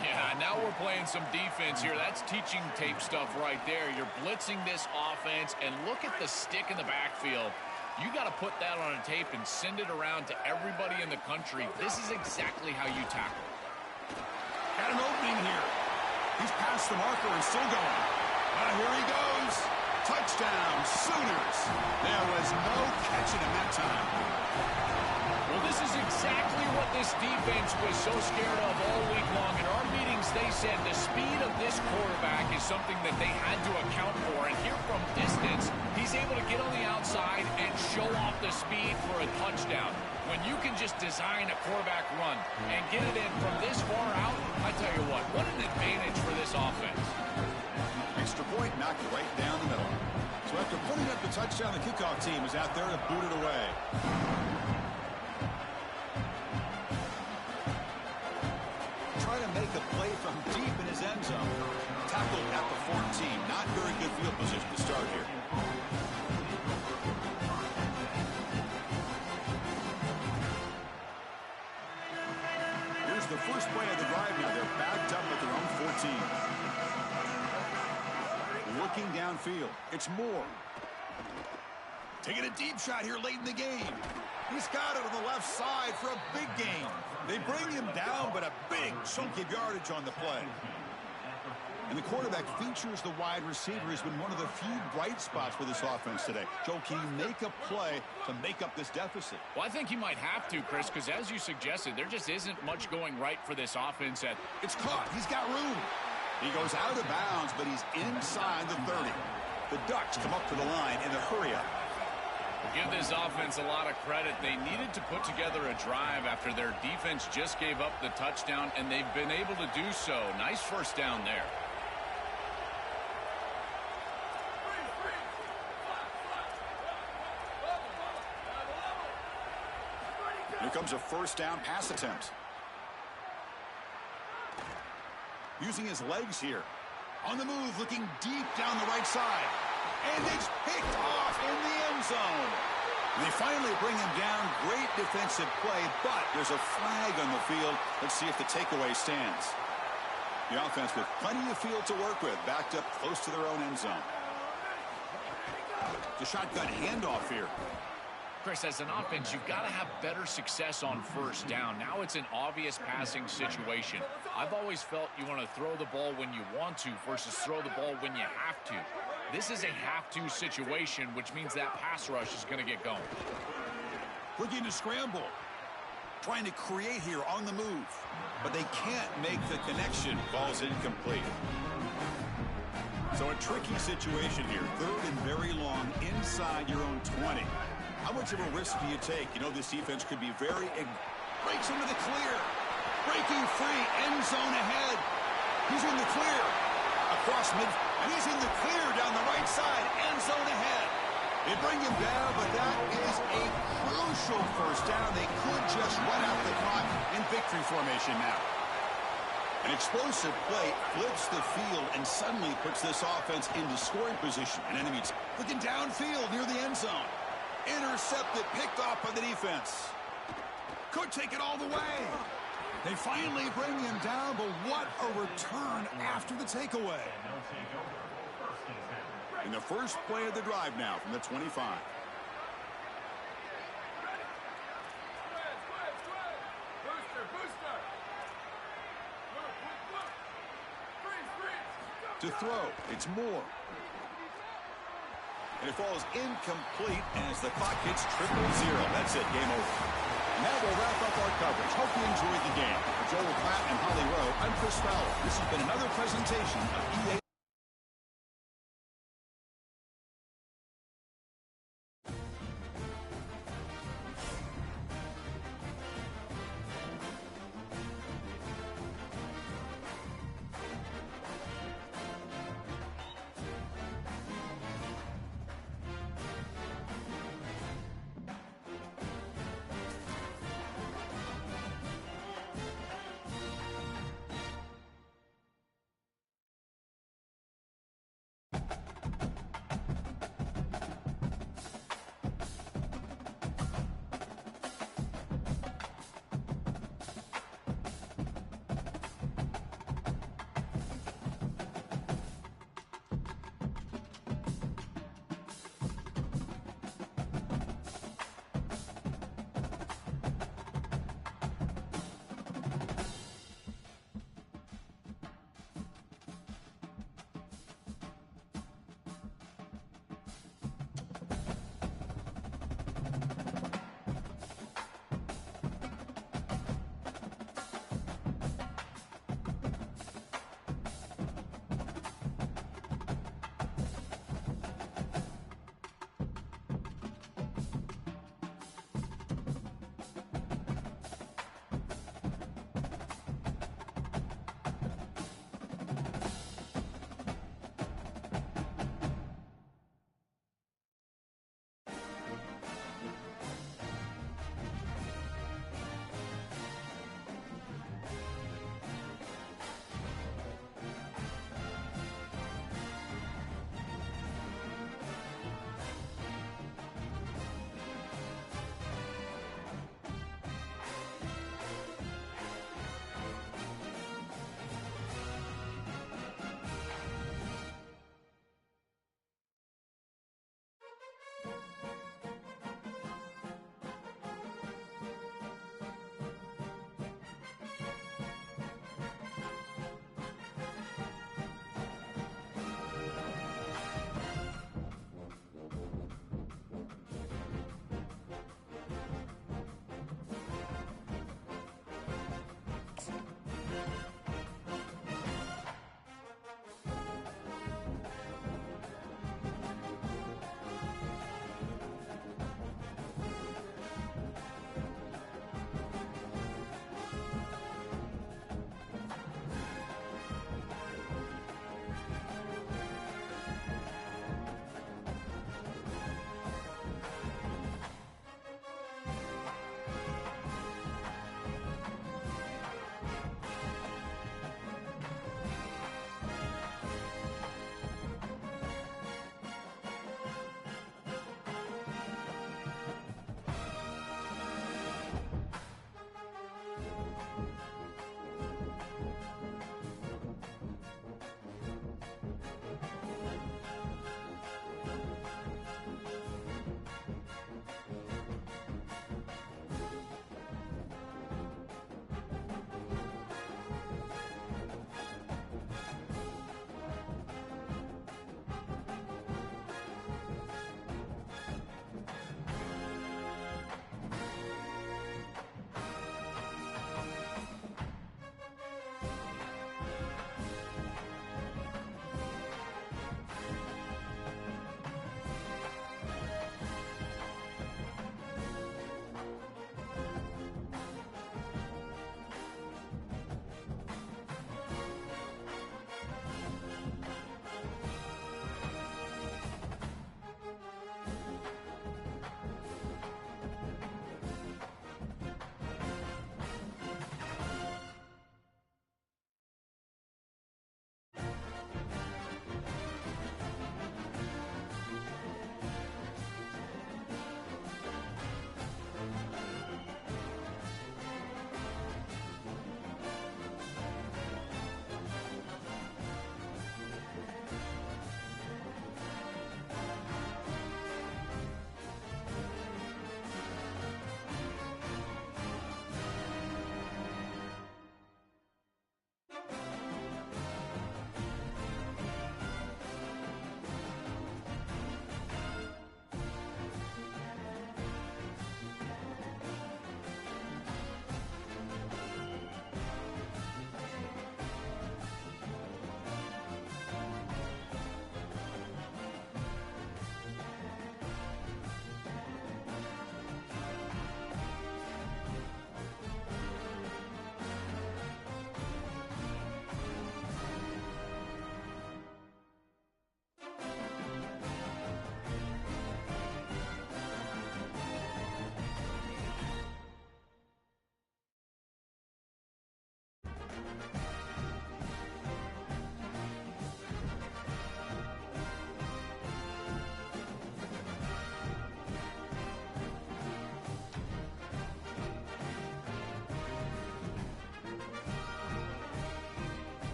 Yeah, now we're playing some defense here. That's teaching tape stuff right there. You're blitzing this offense, and look at the stick in the backfield. You got to put that on a tape and send it around to everybody in the country. This is exactly how you tackle. Got an opening here. He's past the marker and still going. Here he goes. Touchdown, Sooners. There was no catching him that time. Well, this is exactly what this defense was so scared of all week long. In our meetings, they said the speed of this quarterback is something that they had to account for. And here from distance, he's able to get on the outside and show off the speed for a touchdown. When you can just design a quarterback run and get it in from this far out, I tell you what an advantage for this offense. Extra point knocked right down the middle. So after putting up the touchdown, the kickoff team is out there to boot it away. Try to make a play from deep in his end zone. Tackled at the 14. Not very good field position to start here. Here's the first play of the drive now. They're backed up at their own 14. Looking downfield. It's Moore. Taking a deep shot here late in the game. He's got it on the left side for a big gain. They bring him down, but a big chunk of yardage on the play. And the quarterback features the wide receiver has been one of the few bright spots for this offense today. Joe, can he make a play to make up this deficit? Well, I think he might have to, Chris, because as you suggested, there just isn't much going right for this offense. It's caught. He's got room. He goes out of bounds, but he's inside the 30. The Ducks come up to the line in the hurry-up. Give this offense a lot of credit. They needed to put together a drive after their defense just gave up the touchdown, and they've been able to do so. Nice first down there. Here comes a first down pass attempt. Using his legs here. On the move, looking deep down the right side. And it's picked off in the end zone. And they finally bring him down. Great defensive play, but there's a flag on the field. Let's see if the takeaway stands. The offense with plenty of field to work with, backed up close to their own end zone. The shotgun handoff here. Chris, as an offense, you've got to have better success on first down. Now it's an obvious passing situation. I've always felt you want to throw the ball when you want to versus throw the ball when you have to. This is a have-to situation, which means that pass rush is going to get going. Looking to scramble. Trying to create here on the move. But they can't make the connection. Ball's incomplete. So a tricky situation here. Third and very long inside your own 20. How much of a risk do you take? You know, this defense could be very... Breaks into the clear. Breaking free. End zone ahead. He's in the clear. Across mid... And he's in the clear down the right side. End zone ahead. They bring him down, but that is a crucial first down. They could just run out the clock in victory formation now. An explosive play flips the field and suddenly puts this offense into scoring position. An enemy looking downfield near the end zone. Intercepted, picked off by the defense. Could take it all the way. They finally bring him down, but what a return after the takeaway. In the first play of the drive now from the 25. To throw, it's Moore. And it falls incomplete as the clock hits 0-0. That's it, game over. And that will wrap up our coverage. Hope you enjoyed the game. For Joel Klatt and Holly Rowe, I'm Chris Fowler. This has been another presentation of EA.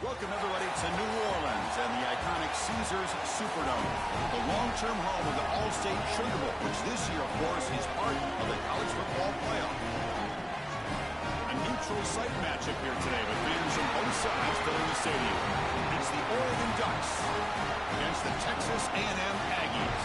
Welcome, everybody, to New Orleans and the iconic Caesars Superdome, the long-term home of the All-State Sugar Bowl, which this year, of course, is part of the college football playoff. A neutral site matchup here today with fans from both sides filling the stadium. It's the Oregon Ducks against the Texas A&M Aggies.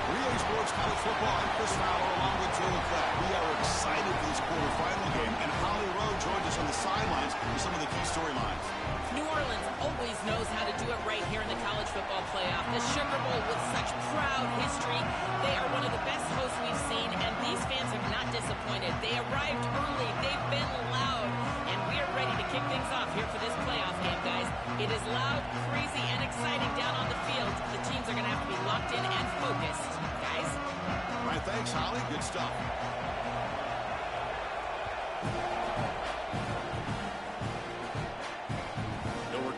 Relay Sports College Football, I'm Chris Fowler along with Joe Clapp. We are excited for this quarterfinal game, and Holly Rowe joins us on the sidelines with some of the key storylines. New Orleans always knows how to do it right here in the college football playoff. The Sugar Bowl with such proud history. They are one of the best hosts we've seen, and these fans have not disappointed. They arrived early. They've been loud, and we are ready to kick things off here for this playoff game, guys. It is loud, crazy, and exciting down on the field. The teams are going to have to be locked in and focused, guys. All right, thanks, Holly. Good stuff.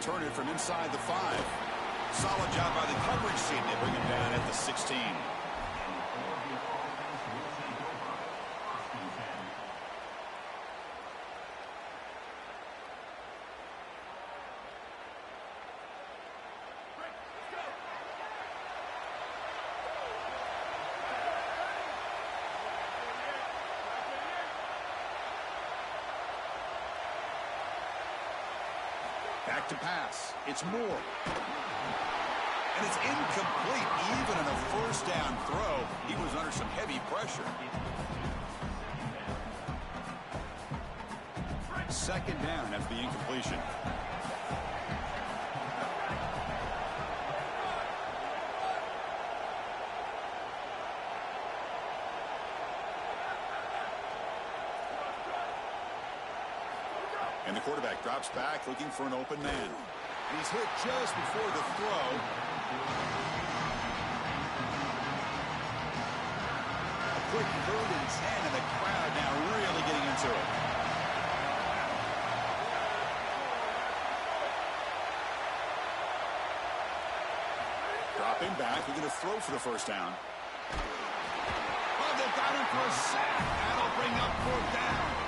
Turn it from inside the 5. Solid job by the coverage team. They bring him down at the 16. Back to pass. It's Moore. And it's incomplete. Even in a first down throw, he was under some heavy pressure. Second down after the incompletion. And the quarterback drops back looking for an open man. And he's hit just before the throw. A quick move in his hand, and the crowd now really getting into it. Dropping back, looking to throw for the first down. Oh, they've got him for a sack. That'll bring up fourth down.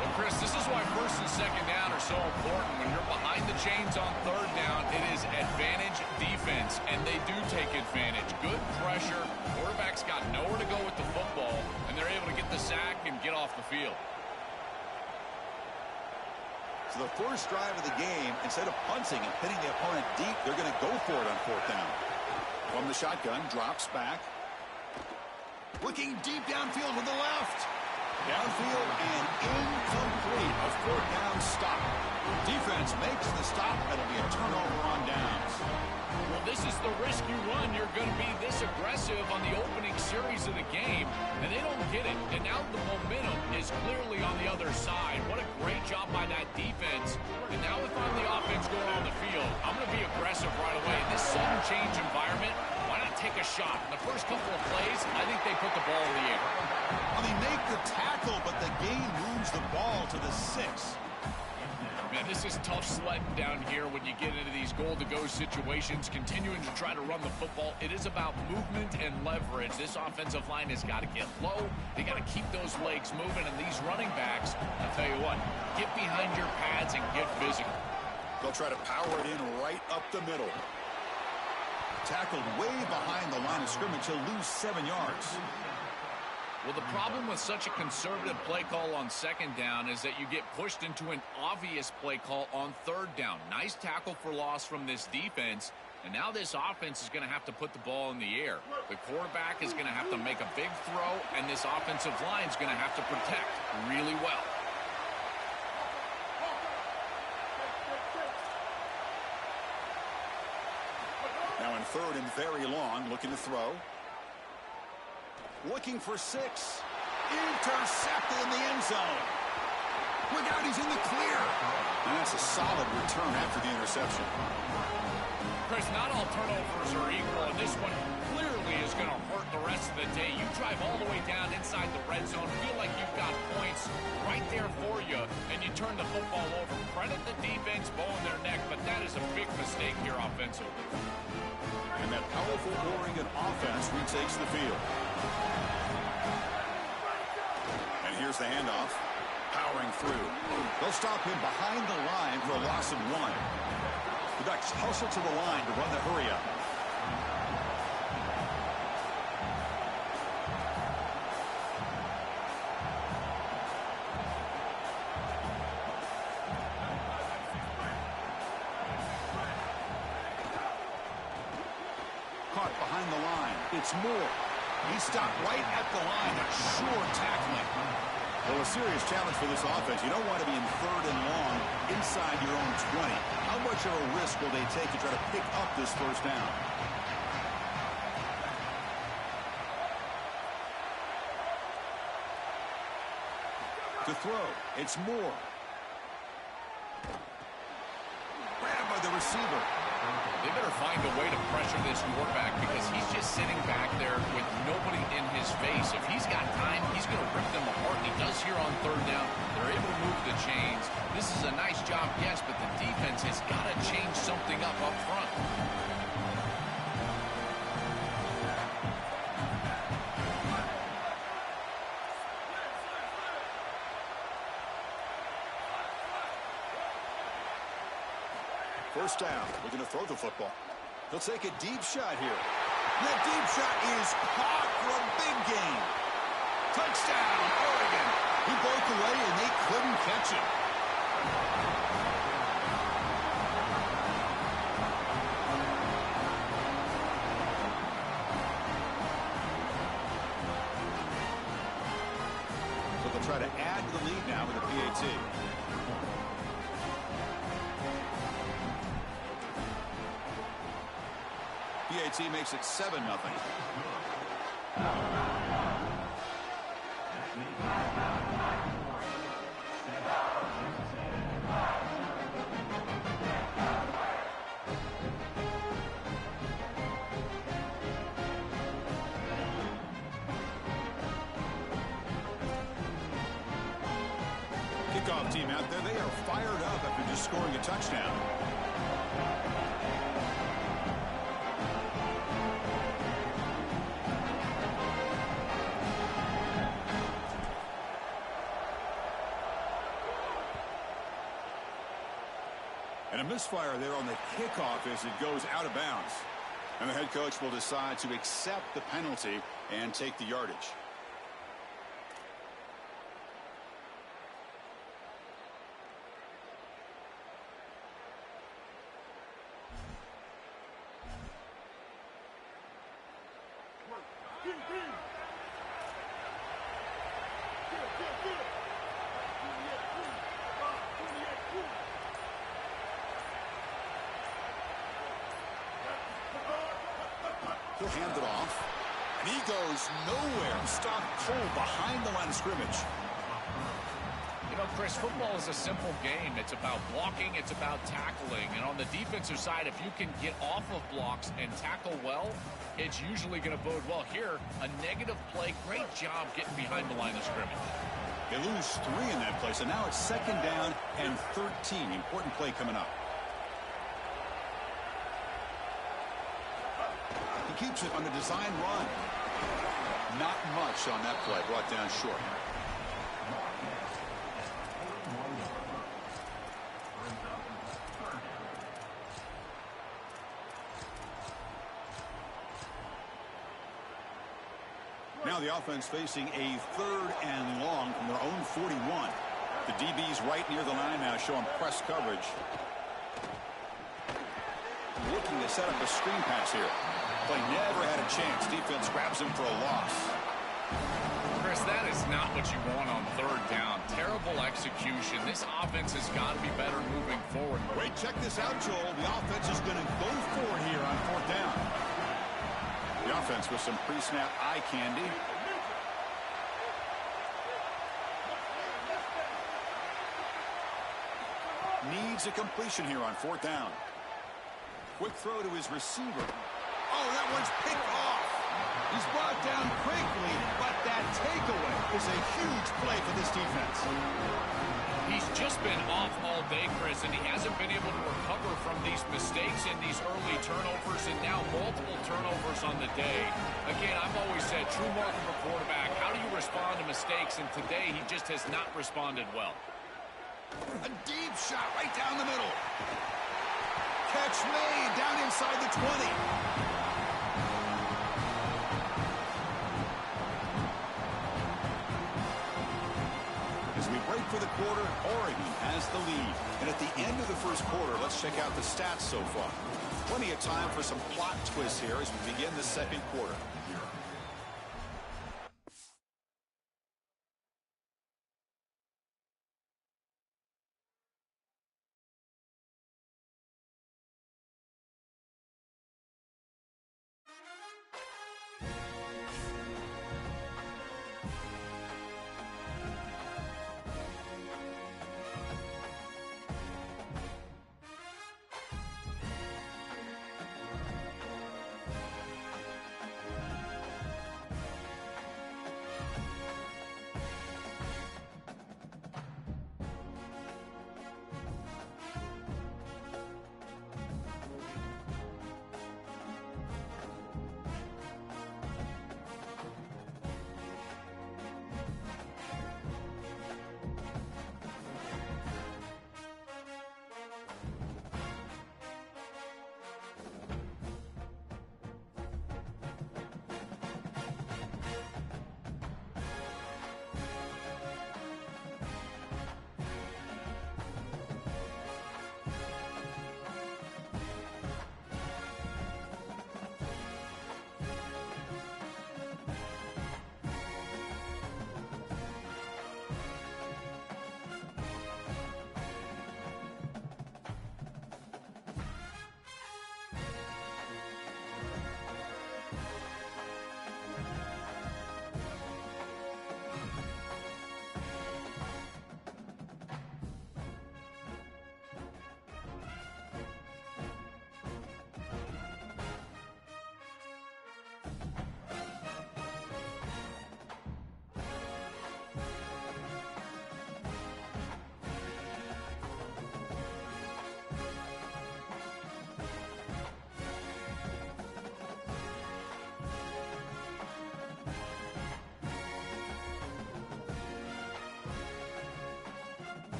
Well, Chris, this is why first and second down are so important. When you're behind the chains on third down, it is advantage defense, and they do take advantage. Good pressure. Quarterback's got nowhere to go with the football, and they're able to get the sack and get off the field. So the first drive of the game, instead of punting and hitting the opponent deep, they're going to go for it on fourth down. From the shotgun, drops back. Looking deep downfield to the left. Downfield and incomplete. A fourth down stop. Defense makes the stop. That'll be a turnover on downs. Well, this is the risk you run. You're going to be this aggressive on the opening series of the game, and they don't get it. And now the momentum is clearly on the other side. What a great job by that defense. And now with on the offense going on the field, I'm going to be aggressive right away. In this sudden change environment, why not take a shot? In the first couple of plays, I think they put the ball in the air. Well, they make the tackle, but the game moves the ball to the 6. Man, this is tough sledding down here when you get into these goal-to-go situations, continuing to try to run the football. It is about movement and leverage. This offensive line has got to get low. They got to keep those legs moving, and these running backs, I'll tell you what, get behind your pads and get physical. They'll try to power it in right up the middle. Tackled way behind the line of scrimmage. He'll lose 7 yards. Well, the problem with such a conservative play call on second down is that you get pushed into an obvious play call on third down. Nice tackle for loss from this defense, and now this offense is going to have to put the ball in the air. The quarterback is going to have to make a big throw, and this offensive line is going to have to protect really well. Now in third and very long, looking to throw. Looking for 6. Intercepted in the end zone. Look out, he's in the clear. And that's a solid return after the interception. Chris, not all turnovers are equal, and this one clearly is going to hurt the rest of the day. You drive all the way down inside the red zone, feel like you've got points right there for you, and you turn the football over. Credit the defense, bowing their neck, but that is a big mistake here offensively. And that powerful Oregon offense retakes the field. And here's the handoff. powering through. They'll stop him behind the line for a loss of 1. The Ducks hustle to the line to run the hurry-up. Caught behind the line. It's Moore. He stopped right at the line. A sure tackling. Well, a serious challenge for this offense. You don't want to be in 3rd and long inside your own 20. How much of a risk will they take to try to pick up this first down? To throw, it's Moore. Grabbed by the receiver. They better find a way to pressure this quarterback because he's just sitting back there with nobody in his face. If he's got time, he's going to rip them apart, and he does here on 3rd down. They're able to move the chains. This is a nice job, yes, but the defense has got to change something up front. First down. We're going to throw the football. He'll take a deep shot here. That deep shot is caught for a big gain. Touchdown, Oregon. He broke away, and they couldn't catch him. So they'll try to add to the lead now with a PAT. PAT makes it 7-0. Kickoff team out there, they are fired up after just scoring a touchdown. And a misfire there on the kickoff as it goes out of bounds. And the head coach will decide to accept the penalty and take the yardage. He'll hand it off. And he goes nowhere. Stopped cold behind the line of scrimmage. You know, Chris, football is a simple game. It's about blocking. It's about tackling. And on the defensive side, if you can get off of blocks and tackle well, it's usually going to bode well. Here, a negative play. Great job getting behind the line of scrimmage. They lose 3 in that play, so now it's 2nd down and 13. Important play coming up. He keeps it on the design run. Not much on that play, brought down short. Now the offense facing a 3rd and long from their own 41. The DB's right near the line now, showing press coverage. Looking to set up a screen pass here. Play never had a chance. Defense grabs him for a loss. Chris, that is not what you want on 3rd down. Terrible execution. This offense has got to be better moving forward. Wait, check this out, Joel. The offense is going to go for it here on 4th down. The offense with some pre-snap eye candy. Needs a completion here on 4th down. Quick throw to his receiver. Oh, that one's picked off. He's brought down quickly, but that takeaway is a huge play for this defense. He's just been off all day, Chris, and he hasn't been able to recover from these mistakes and these early turnovers, and now multiple turnovers on the day. Again, I've always said, true mark of a quarterback, how do you respond to mistakes? And today, he just has not responded well. A deep shot right down the middle. Catch made down inside the 20. As we break for the quarter, Oregon has the lead. And at the end of the first quarter, let's check out the stats so far. Plenty of time for some plot twists here as we begin the second quarter.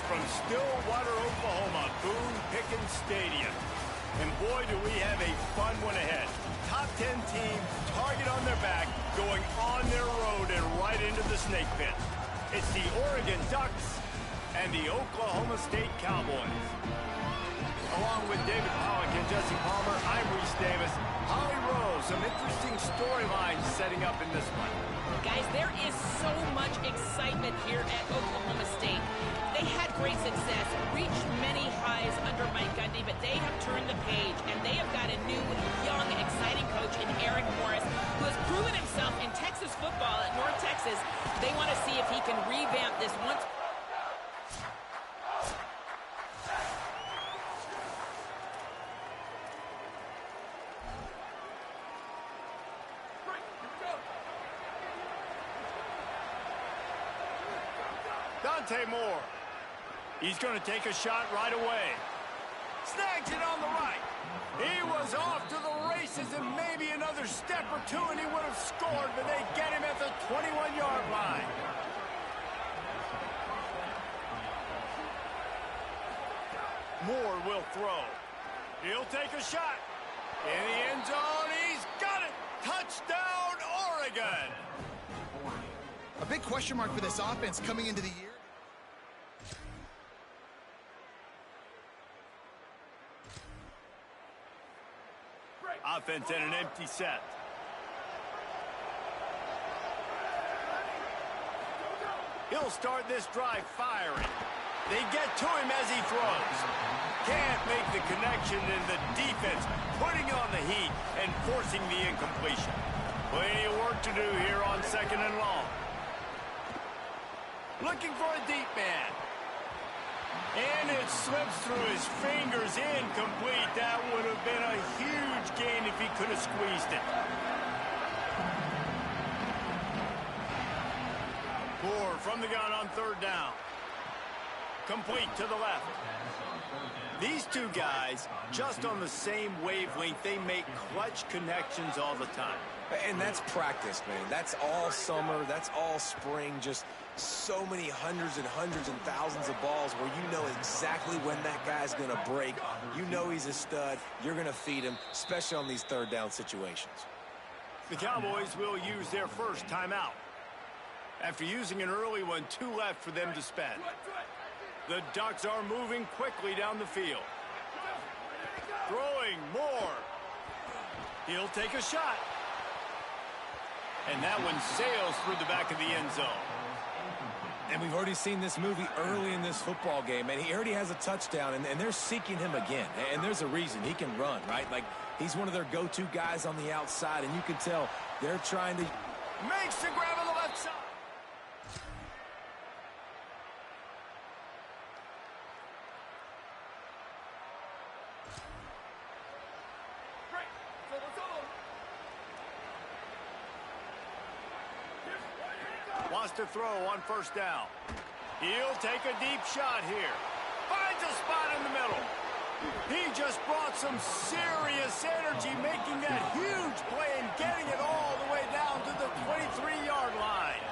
from Stillwater, Oklahoma, Boone Pickens Stadium. And boy, do we have a fun one ahead. Top 10 team, target on their back, going on their road and right into the snake pit. It's the Oregon Ducks and the Oklahoma State Cowboys. Along with David Pollack and Jesse Palmer, I'm Reese Davis. Holly Rose, some interesting storylines setting up in this one. Guys, there is so much excitement here at Oklahoma State. They had great success, reached many highs under Mike Gundy, but they have turned the page, and they have got a new, young, exciting coach in Eric Morris, who has proven himself in Texas football at North Texas. They want to see if he can revamp this once. Dante Moore. He's going to take a shot right away. Snags it on the right. He was off to the races and maybe another step or two and he would have scored, but they get him at the 21-yard line. Moore will throw. He'll take a shot. In the end zone, he's got it. Touchdown, Oregon. A big question mark for this offense coming into the year. Offense in an empty set. He'll start this drive firing. They get to him as he throws. Can't make the connection, and the defense putting on the heat and forcing the incompletion. Plenty of work to do here on 2nd and long. Looking for a deep man. And it slips through his fingers, incomplete. That would have been a huge gain if he could have squeezed it. Moore from the gun on 3rd down. Complete to the left. These two guys, just on the same wavelength, they make clutch connections all the time. And that's practice, man. That's all summer. That's all spring. Just so many hundreds and thousands of balls where you know exactly when that guy's going to break. You know he's a stud. You're going to feed him, especially on these 3rd down situations. The Cowboys will use their first timeout. After using an early one, 2 left for them to spend. The Ducks are moving quickly down the field. Throwing Moore. He'll take a shot. And that one sails through the back of the end zone. And we've already seen this movie early in this football game, and he already has a touchdown, and they're seeking him again. And there's a reason. He can run, right? Like, he's one of their go-to guys on the outside, and you can tell they're trying to... Makes the grab on the left side. Wants to throw on 1st down. He'll take a deep shot here. Finds a spot in the middle. He just brought some serious energy, making that huge play and getting it all the way down to the 23-yard line.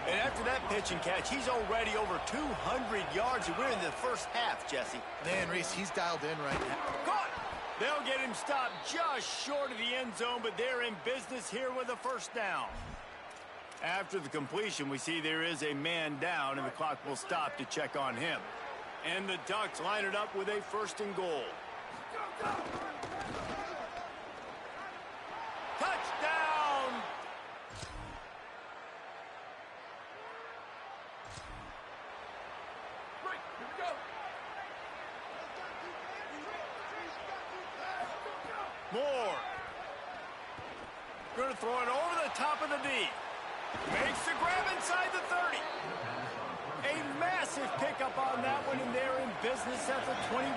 And after that pitch and catch, he's already over 200 yards, and we're in the first half, Jesse. Man, Reese, he's dialed in right now. Caught! They'll get him stopped just short of the end zone, but they're in business here with a 1st down. After the completion, we see there is a man down, and the clock will stop to check on him. And the Ducks line it up with a 1st and goal. Touchdown! Moore. Going to throw it over the top of the D. Makes the grab inside the 30. A massive pickup on that one, and they're in business at the 21.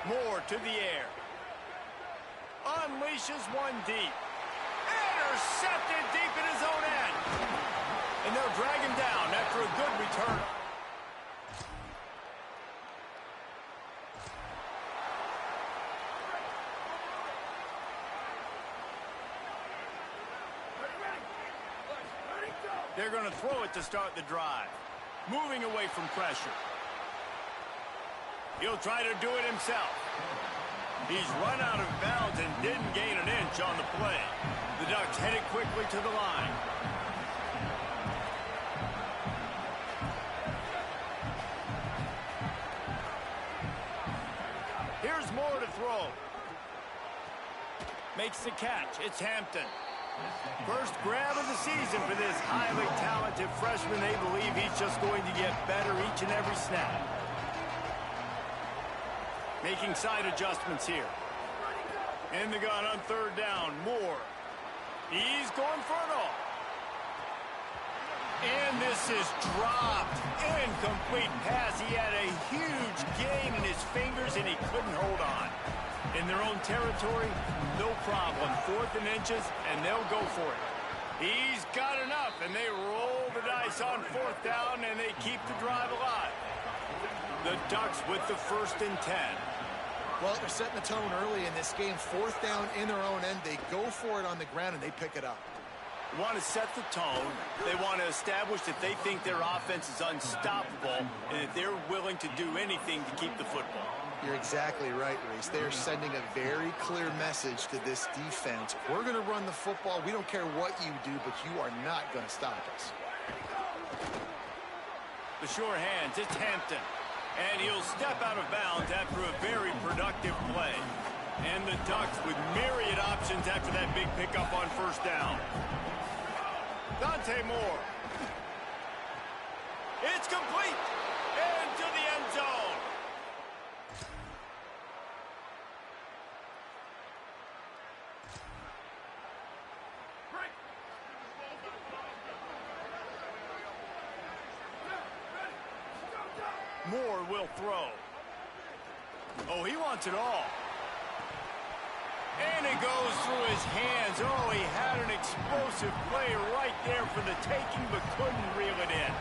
Moore to the air. Unleashes one deep. Intercepted deep in his own end. And they'll drag him down after a good return. They're going to throw it to start the drive. Moving away from pressure. He'll try to do it himself. He's run out of bounds and didn't gain an inch on the play. The Ducks headed quickly to the line. Here's Moore to throw. Makes the catch. It's Hampton. First grab of the season for this highly talented freshman. They believe he's just going to get better each and every snap. Making side adjustments here. In the gun on third down, Moore. He's going for it all. And this is dropped. Incomplete pass. He had a huge gain in his fingers and he couldn't hold on. In their own territory, no problem. 4th and inches, and they'll go for it. He's got enough, and they roll the dice on 4th down, and they keep the drive alive. The Ducks with the 1st and 10. Well, they're setting the tone early in this game. 4th down in their own end. They go for it on the ground, and they pick it up. They want to set the tone. They want to establish that they think their offense is unstoppable and that they're willing to do anything to keep the football. You're exactly right, Reese. They're sending a very clear message to this defense. We're going to run the football. We don't care what you do, but you are not going to stop us. The sure hands, it's Hampton. And he'll step out of bounds after a very productive play. And the Ducks with myriad options after that big pickup on 1st down. Dante Moore. It's complete. Into the end zone. Moore will throw. Oh, he wants it all. And it goes through his hands. Oh, he had an explosive play right there for the taking, but couldn't reel it in.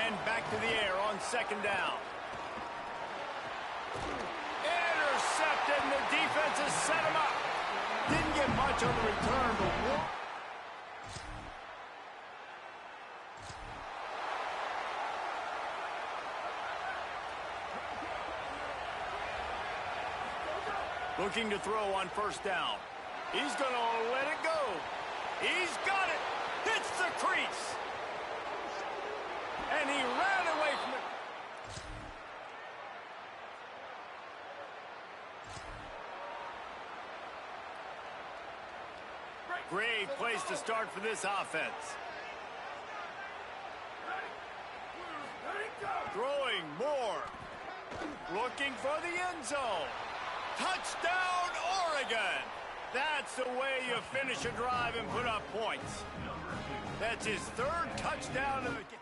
And back to the air on 2nd down. Intercepted, and the defense has set him up. Didn't get much on the return, but one. Looking to throw on 1st down. He's going to let it go. He's got it. Hits the crease. And he ran away from it. Great place to start for this offense. Throwing Moore. Looking for the end zone. Touchdown, Oregon! That's the way you finish a drive and put up points. That's his 3rd touchdown of the game.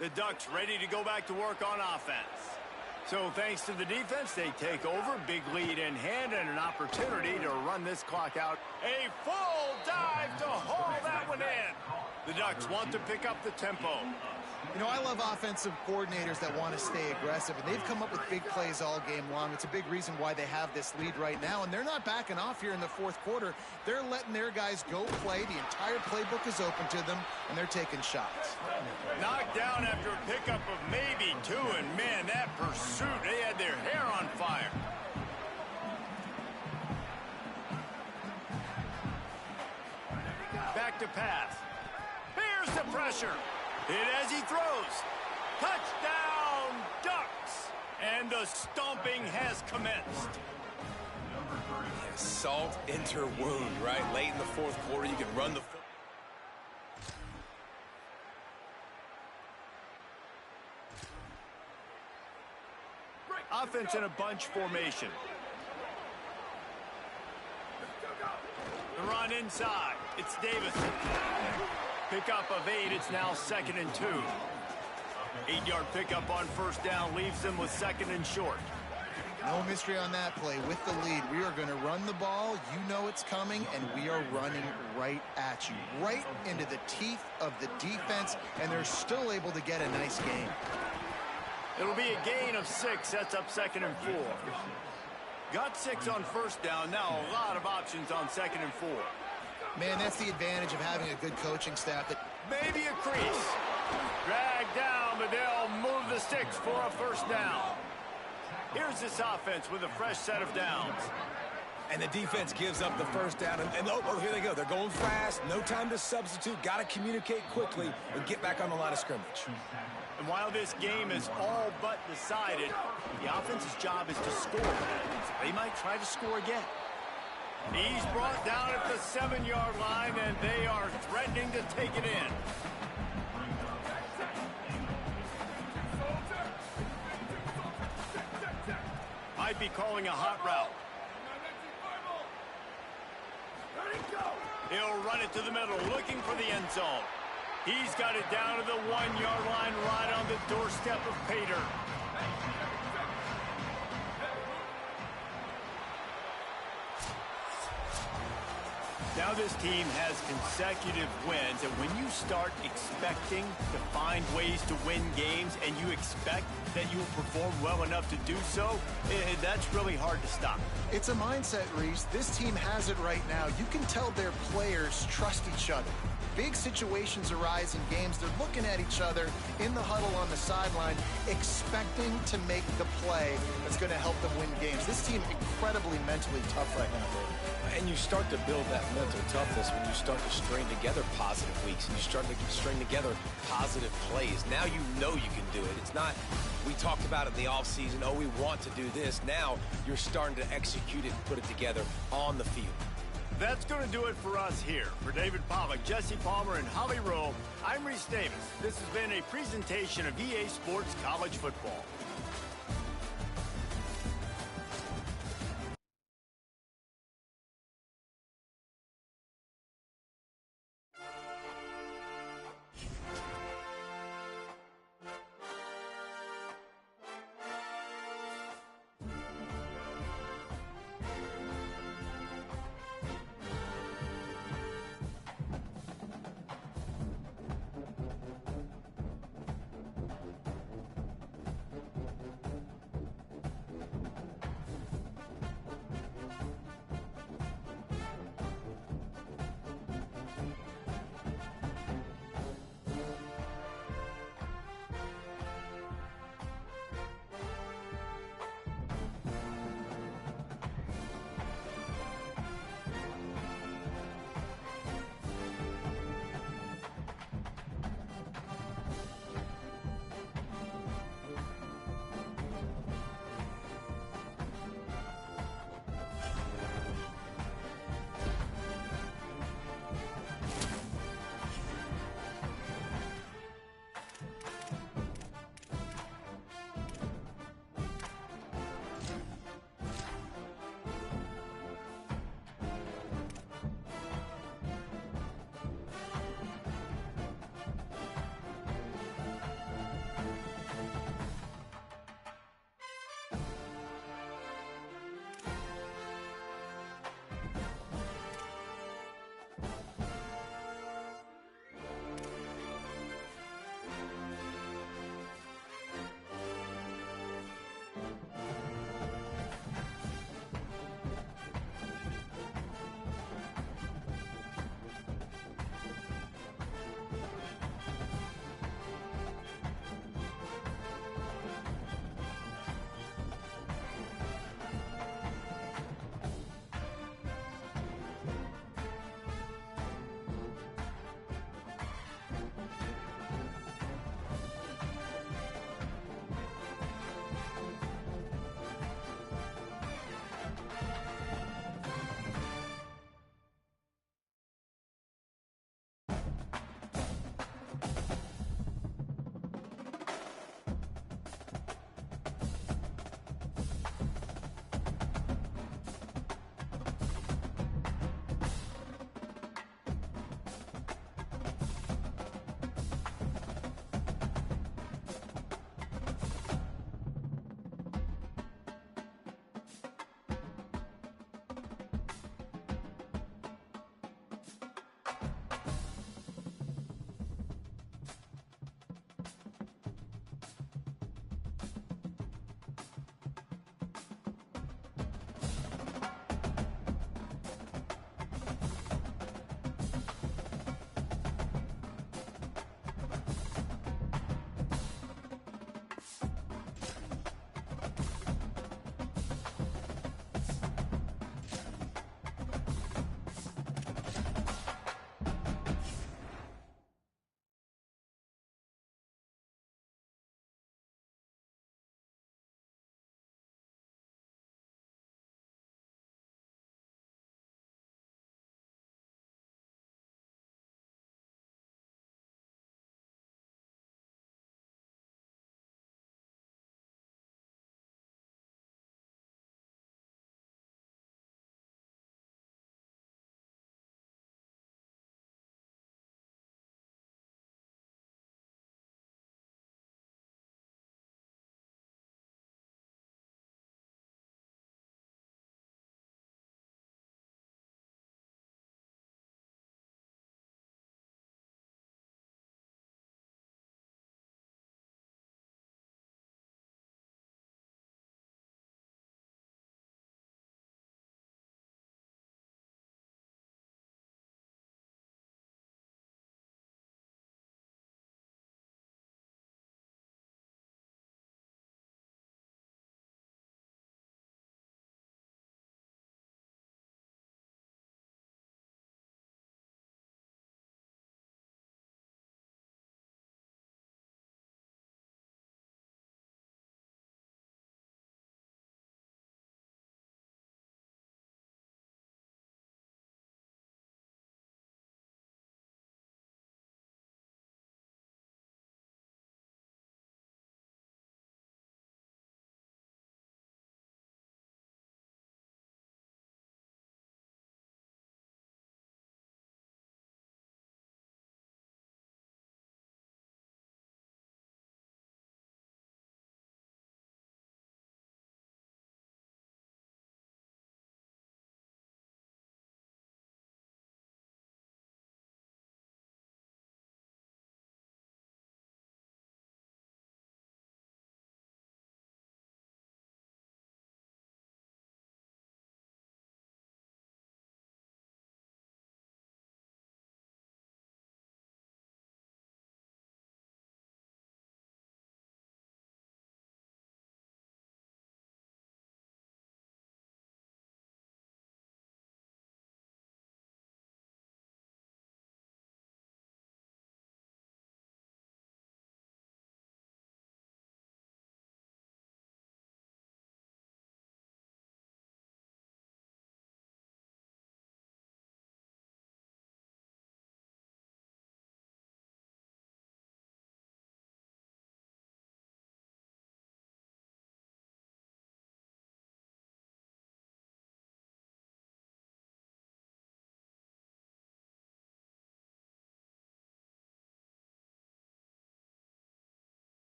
The Ducks ready to go back to work on offense. So thanks to the defense, they take over, big lead in hand, and an opportunity to run this clock out. A full dive to haul that one in. The Ducks want to pick up the tempo. You know, I love offensive coordinators that want to stay aggressive, and they've come up with big plays all game long. It's a big reason why they have this lead right now, and they're not backing off here in the 4th quarter. They're letting their guys go play. The entire playbook is open to them, and they're taking shots. Knocked down after a pickup of maybe 2, and man, that pursuit, they had their hair on fire. Back to pass. Here's the pressure. Hit as he throws. Touchdown, Ducks! And the stomping has commenced. Yeah, salt into wound, right? Late in the 4th quarter, you can run the football. Offense in a bunch formation. The run inside. It's Davison. Pickup of 8. It's now 2nd and 2. 8-yard pickup on 1st down leaves them with 2nd and short. No mystery on that play. With the lead, we are going to run the ball. You know it's coming, and we are running right at you, right into the teeth of the defense, and they're still able to get a nice gain. It'll be a gain of 6. Sets up 2nd and 4. Got 6 on first down. Now a lot of options on 2nd and 4. Man, that's the advantage of having a good coaching staff. Maybe a crease. Drag down, but they'll move the sticks for a first down. Here's this offense with a fresh set of downs. And the defense gives up the first down. And oh, here they go. They're going fast. No time to substitute. Got to communicate quickly and get back on the line of scrimmage. And while this game is all but decided, the offense's job is to score. So they might try to score again. He's brought down at the 7-yard line, and they are threatening to take it in. Might be calling a hot route. He'll run it to the middle, looking for the end zone. He's got it down to the 1-yard line, right on the doorstep of Pater. Now this team has consecutive wins, and when you start expecting to find ways to win games and you expect that you will perform well enough to do so, that's really hard to stop. It's a mindset, Reese. This team has it right now. You can tell their players trust each other. Big situations arise in games. They're looking at each other in the huddle on the sideline, expecting to make the play that's going to help them win games. This team incredibly mentally tough right now, David. And you start to build that mental toughness when you start to string together positive weeks and you start to string together positive plays. Now you know you can do it. It's not, we talked about it in the offseason, oh, we want to do this. Now you're starting to execute it and put it together on the field. That's going to do it for us here. For David Pollack, Jesse Palmer, and Holly Rowe, I'm Reese Davis. This has been a presentation of EA Sports College Football.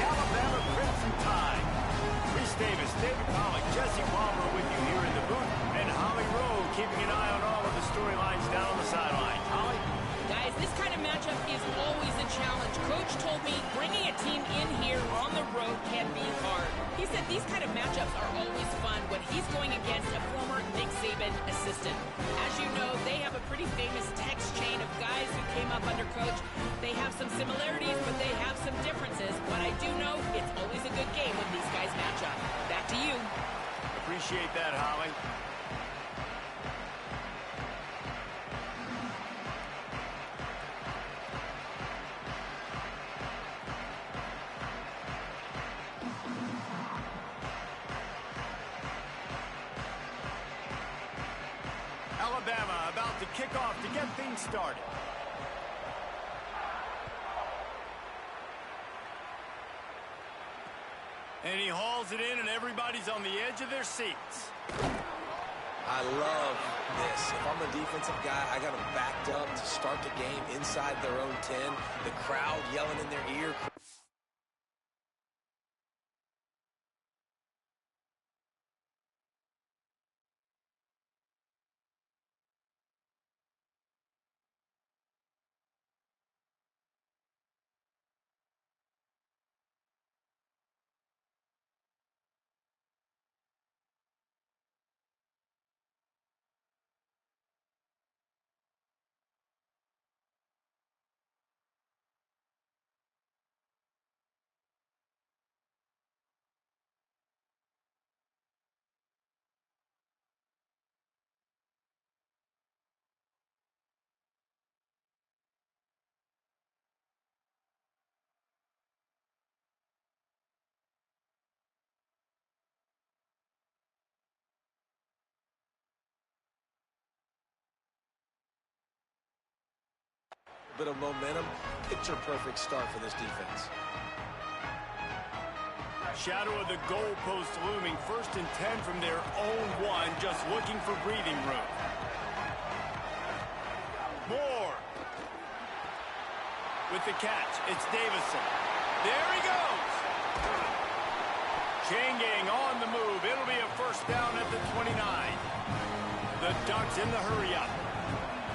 Alabama Crimson Tide. Reese Davis, David Pollack, Jesse Palmer with you here in the booth, and Holly Rowe keeping an eye on all of the storylines down on the sideline. Holly? Guys, this kind of matchup is always a challenge. Coach told me bringing a team in here on the road can be hard. He said these kind of matchups are always fun when he's going against a former Nick Saban assistant. As you know, they have a pretty famous text chain of guys who came up under Coach. They have some similarities, but they have some differences. What I do know, it's always a good game when these guys match up. Back to you. Appreciate that, Holly. Alabama about to kick off to get things started. And he hauls it in, and everybody's on the edge of their seats. I love this. If I'm a defensive guy, I got them backed up to start the game inside their own 10. The crowd yelling in their ear. Bit of momentum, picture-perfect start for this defense. Shadow of the goalpost looming, 1st and 10 from their own 1, just looking for breathing room. Moore with the catch. It's Davison. There he goes. Chain gang on the move. It'll be a 1st down at the 29. The Ducks in the hurry-up.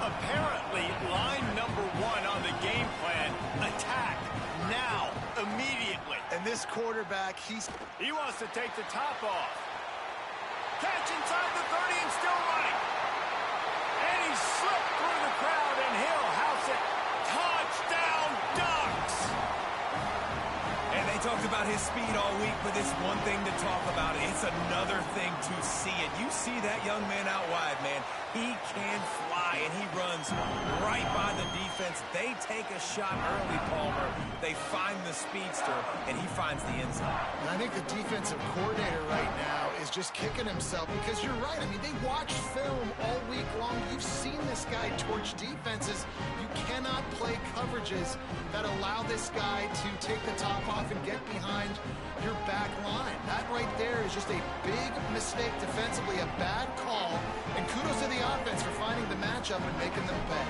Apparently, line number 1 on the game plan, attack, now, immediately. And this quarterback, he wants to take the top off. Catch inside the 30 and still running. And he slipped through the crowd, and he'll house it. Touchdown, Ducks! And they talked about his speed all week, but it's one thing to talk about. It's another thing to see it. You see that young man out wide, man. He can fly, and he runs right by the defense. They take a shot early, Palmer. They find the speedster, and he finds the end zone. And I think the defensive coordinator right now is just kicking himself because you're right. I mean, they watched film all week long. You've seen this guy torch defenses. You cannot play coverages that allow this guy to take the top off and get behind your back line. That right there is just a big mistake defensively, a bad call. And kudos to the offense for finding the matchup and making them pay.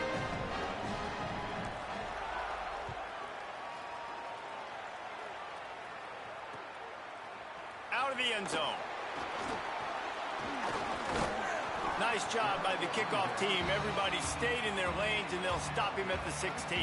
Out of the end zone. Nice job by the kickoff team. Everybody stayed in their lanes, and they'll stop him at the 16.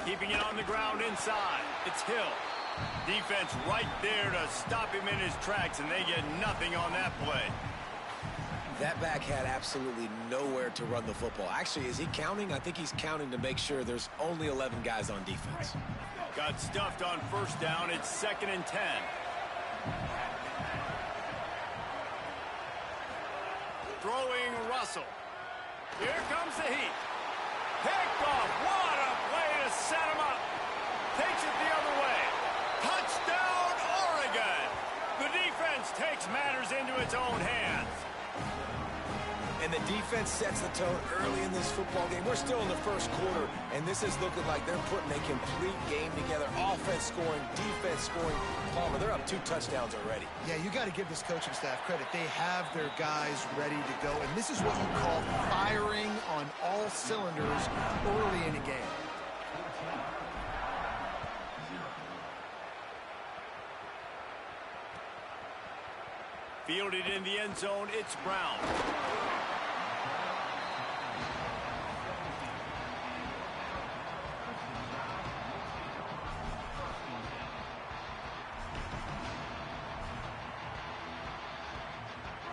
Keeping it on the ground inside. It's Hill. Defense right there to stop him in his tracks, and they get nothing on that play. That back had absolutely nowhere to run the football. Actually, is he counting? I think he's counting to make sure there's only 11 guys on defense. Got stuffed on 1st down. It's 2nd and 10. Throwing Russell. Here comes the heat. Picked off. What a play to set him up. Takes it the other way. Touchdown, Oregon. The defense takes matters into its own hands. And the defense sets the tone early in this football game. We're still in the first quarter, and this is looking like they're putting a complete game together. Offense scoring, defense scoring. Palmer, they're up 2 touchdowns already. Yeah, you got to give this coaching staff credit. They have their guys ready to go, and this is what you call firing on all cylinders early in a game. Fielded in the end zone, it's Brown.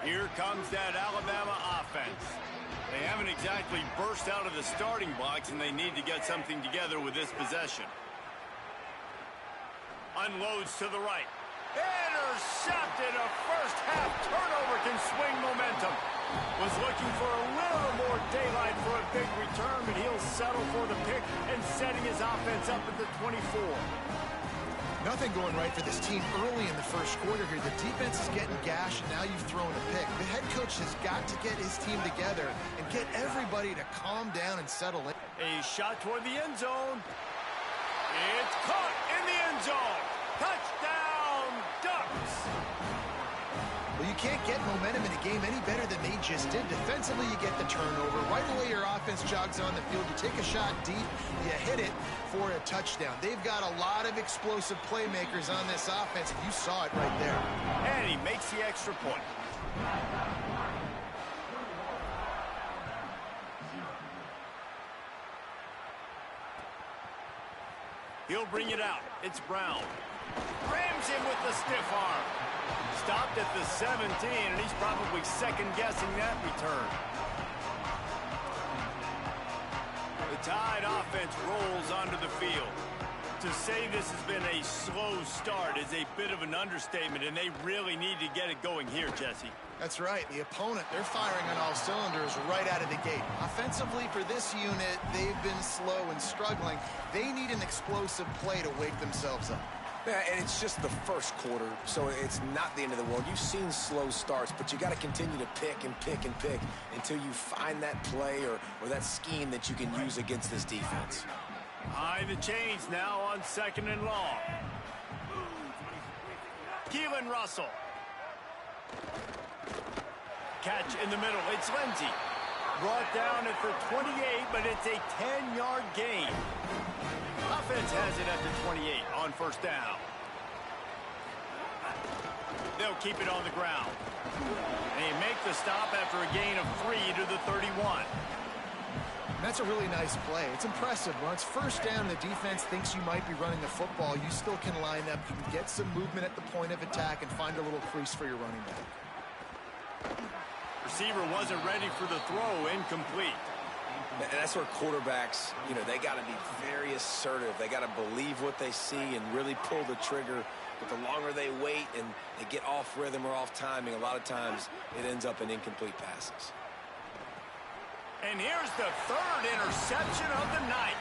Here comes that Alabama offense. They haven't exactly burst out of the starting blocks, and they need to get something together with this possession. Unloads to the right. Intercepted. A first-half turnover can swing momentum. Was looking for a little more daylight for a big return, but he'll settle for the pick and setting his offense up at the 24. Nothing going right for this team early in the first quarter here. The defense is getting gashed, and now you've thrown a pick. The head coach has got to get his team together and get everybody to calm down and settle in. A shot toward the end zone. It's caught in the end zone. Touchdown, Ducks. Well, you can't get momentum in a game any better than they just did. Defensively, you get the turnover. Right away, your offense jogs on the field. You take a shot deep, you hit it for a touchdown. They've got a lot of explosive playmakers on this offense, and you saw it right there. And he makes the extra point. He'll bring it out. It's Brown. Rams him with the stiff arm. Stopped at the 17, and he's probably second-guessing that return. The Tide offense rolls onto the field. To say this has been a slow start is a bit of an understatement, and they really need to get it going here, Jesse. That's right. The opponent, they're firing on all cylinders right out of the gate. Offensively, for this unit, they've been slow and struggling. They need an explosive play to wake themselves up. Yeah, and it's just the first quarter, so it's not the end of the world. You've seen slow starts, but you got to continue to pick and pick and pick until you find that play or that scheme that you can use against this defense. High the chains now on 2nd and long. Keelan Russell. Catch in the middle. It's Lindsey. Brought down at the 28, but it's a 10-yard gain. Offense has it at the 28 on first down. They'll keep it on the ground. They make the stop after a gain of 3 to the 31. That's a really nice play. It's impressive. When it's first down, the defense thinks you might be running the football. You still can line up. You can get some movement at the point of attack and find a little crease for your running back. Receiver wasn't ready for the throw. Incomplete. And that's where quarterbacks, they got to be very assertive. They got to believe what they see and really pull the trigger. But the longer they wait and they get off rhythm or off timing, a lot of times it ends up in incomplete passes. And here's the 3rd interception of the night.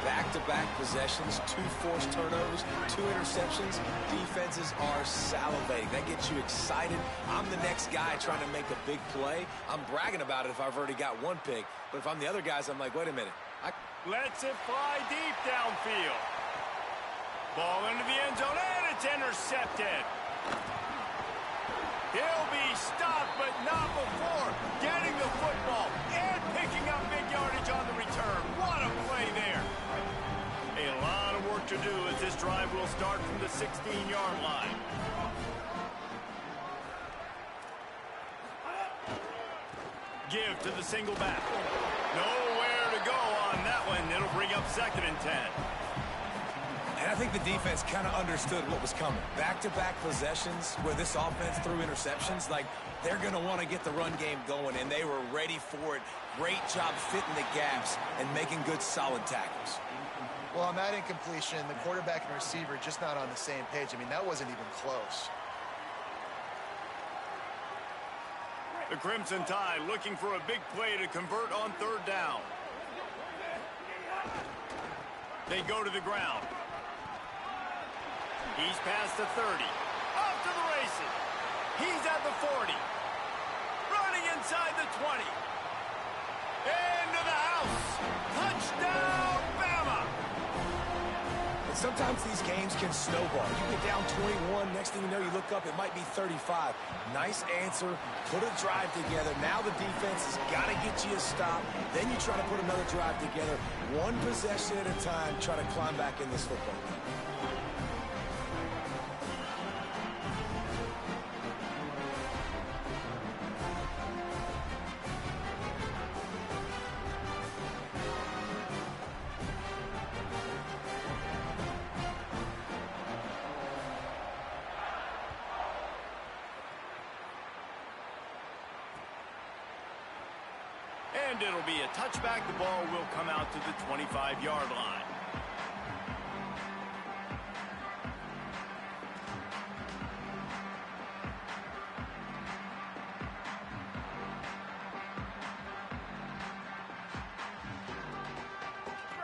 Back-to-back possessions, 2 forced turnovers, 2 interceptions. Defenses are salivating. That gets you excited. I'm the next guy trying to make a big play. I'm bragging about it if I've already got 1 pick. But if I'm the other guys, I'm like, wait a minute. Lets it fly deep downfield. Ball into the end zone, and it's intercepted. He'll be stopped, but not before getting the football and picking up big yardage on the return. What a play there. A lot of work to do as this drive will start from the 16-yard line. Give to the single back. Nowhere to go on that one. It'll bring up 2nd and 10. And I think the defense kind of understood what was coming. Back-to-back possessions where this offense threw interceptions, like they're going to want to get the run game going, and they were ready for it. Great job fitting the gaps and making good, solid tackles. Well, on that incompletion, the quarterback and receiver just not on the same page. I mean, that wasn't even close. The Crimson Tide looking for a big play to convert on 3rd down. They go to the ground. He's past the 30. Off to the the 40. Running inside the 20. Into the house. Touchdown, Bama. And sometimes these games can snowball. You get down 21, next thing you know, you look up, it might be 35. Nice answer, put a drive together. Now the defense has got to get you a stop. Then you try to put another drive together. One possession at a time, try to climb back in this football game. And it'll be a touchback. The ball will come out to the 25-yard line.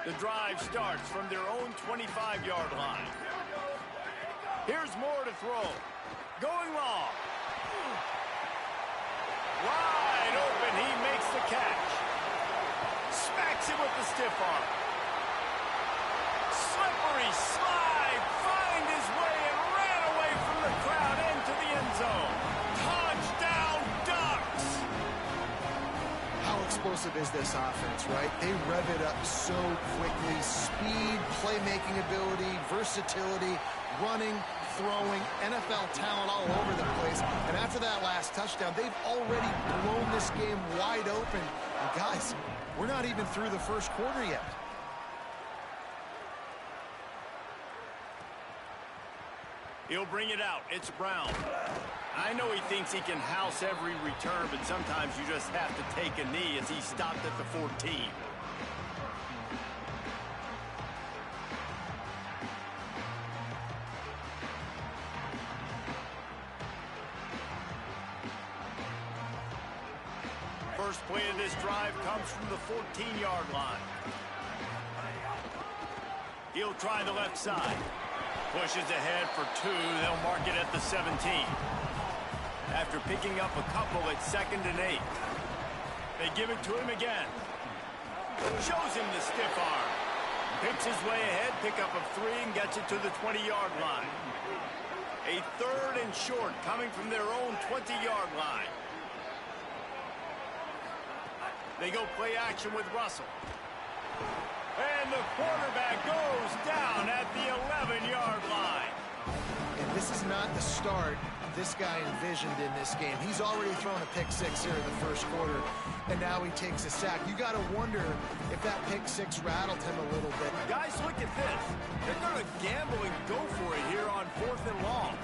The drive starts from their own 25-yard line. Here's Moore to throw. Going long. Wide open, he makes the catch. Smacks him with the stiff arm. Slippery slide, find his way and ran away from the crowd into the end zone. Touchdown, Ducks! How explosive is this offense, right? They rev it up so quickly. Speed, playmaking ability, versatility, running, throwing, NFL talent all over the place. And after that last touchdown, they've already blown this game wide open. And guys, we're not even through the first quarter yet. He'll bring it out. It's Brown. I know he thinks he can house every return, but sometimes you just have to take a knee as he stopped at the 14. First play of this drive comes from the 14-yard line. He'll try the left side. Pushes ahead for 2. They'll mark it at the 17. After picking up a couple, it's 2nd and 8. They give it to him again. Shows him the stiff arm. Picks his way ahead, pickup of 3, and gets it to the 20-yard line. A 3rd and short coming from their own 20-yard line. They go play action with Russell. And the quarterback goes down at the 11-yard line. And this is not the start this guy envisioned in this game. He's already thrown a pick-6 here in the first quarter, and now he takes a sack. You got to wonder if that pick-6 rattled him a little bit. Guys, look at this. They're going to gamble and go for it here on 4th and long.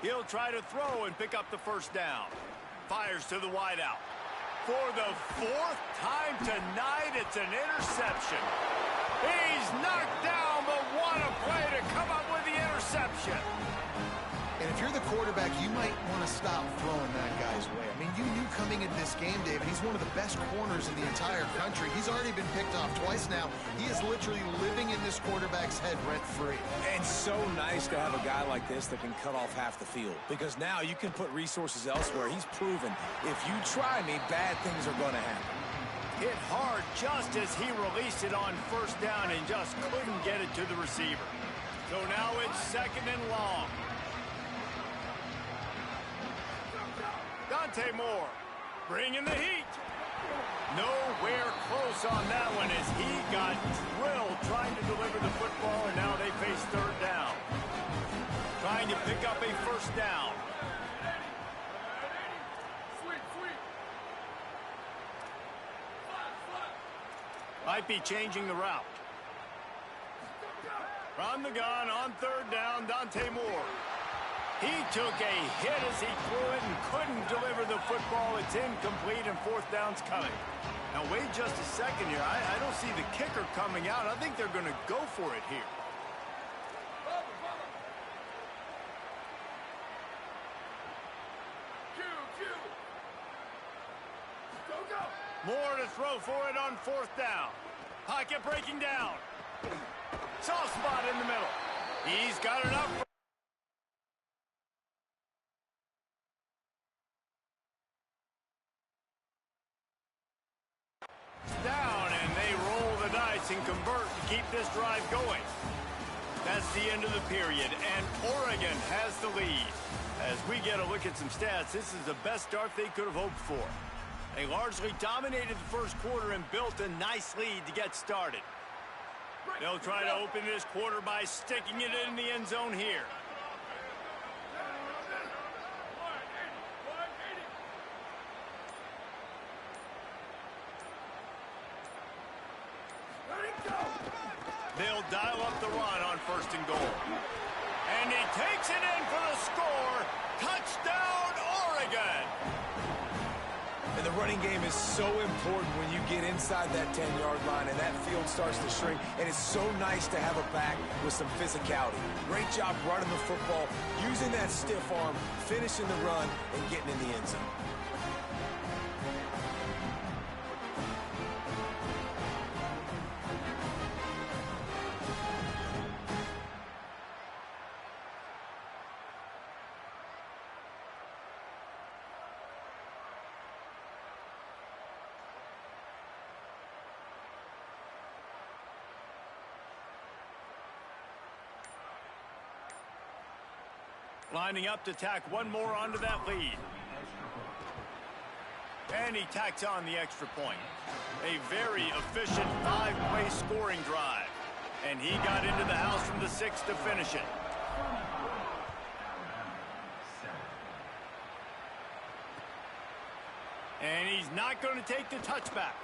He'll try to throw and pick up the first down. Fires to the wideout. For the 4th time tonight, it's an interception. He's knocked down, but what a play to come up with the interception. And if you're the quarterback, you might want to stop throwing that guy's way. I mean, you knew coming into this game, David, he's one of the best corners in the entire country. He's already been picked off twice now. He is literally living in this quarterback's head rent-free. And so nice to have a guy like this that can cut off half the field, because now you can put resources elsewhere. He's proven if you try me, bad things are going to happen. Hit hard just as he released it on first down and just couldn't get it to the receiver. So now it's 2nd and long. Dante Moore bringing the heat. Nowhere close on that one as he got drilled trying to deliver the football, and now they face 3rd down. Trying to pick up a first down. Might be changing the route. From the gun on 3rd down, Dante Moore. He took a hit as he threw it and couldn't deliver the football. It's incomplete and 4th down's coming. Now wait just a second here. I don't see the kicker coming out. I think they're going to go for it here. Moore to throw for it on 4th down. Pocket breaking down. Soft spot in the middle. He's got enough. pass and convert to keep this drive going. That's the end of the period, and Oregon has the lead. As we get a look at some stats, this is the best start they could have hoped for. They largely dominated the first quarter and built a nice lead to get started. They'll try to open this quarter by sticking it in the end zone here. They'll dial up the run on 1st and goal. And he takes it in for the score. Touchdown, Oregon! And the running game is so important when you get inside that 10-yard line and that field starts to shrink. And it's so nice to have a back with some physicality. Great job running the football, using that stiff arm, finishing the run, and getting in the end zone. Lining up to tack one more onto that lead. And he tacks on the extra point. A very efficient 5-play scoring drive. And he got into the house from the 6 to finish it. And he's not going to take the touchback.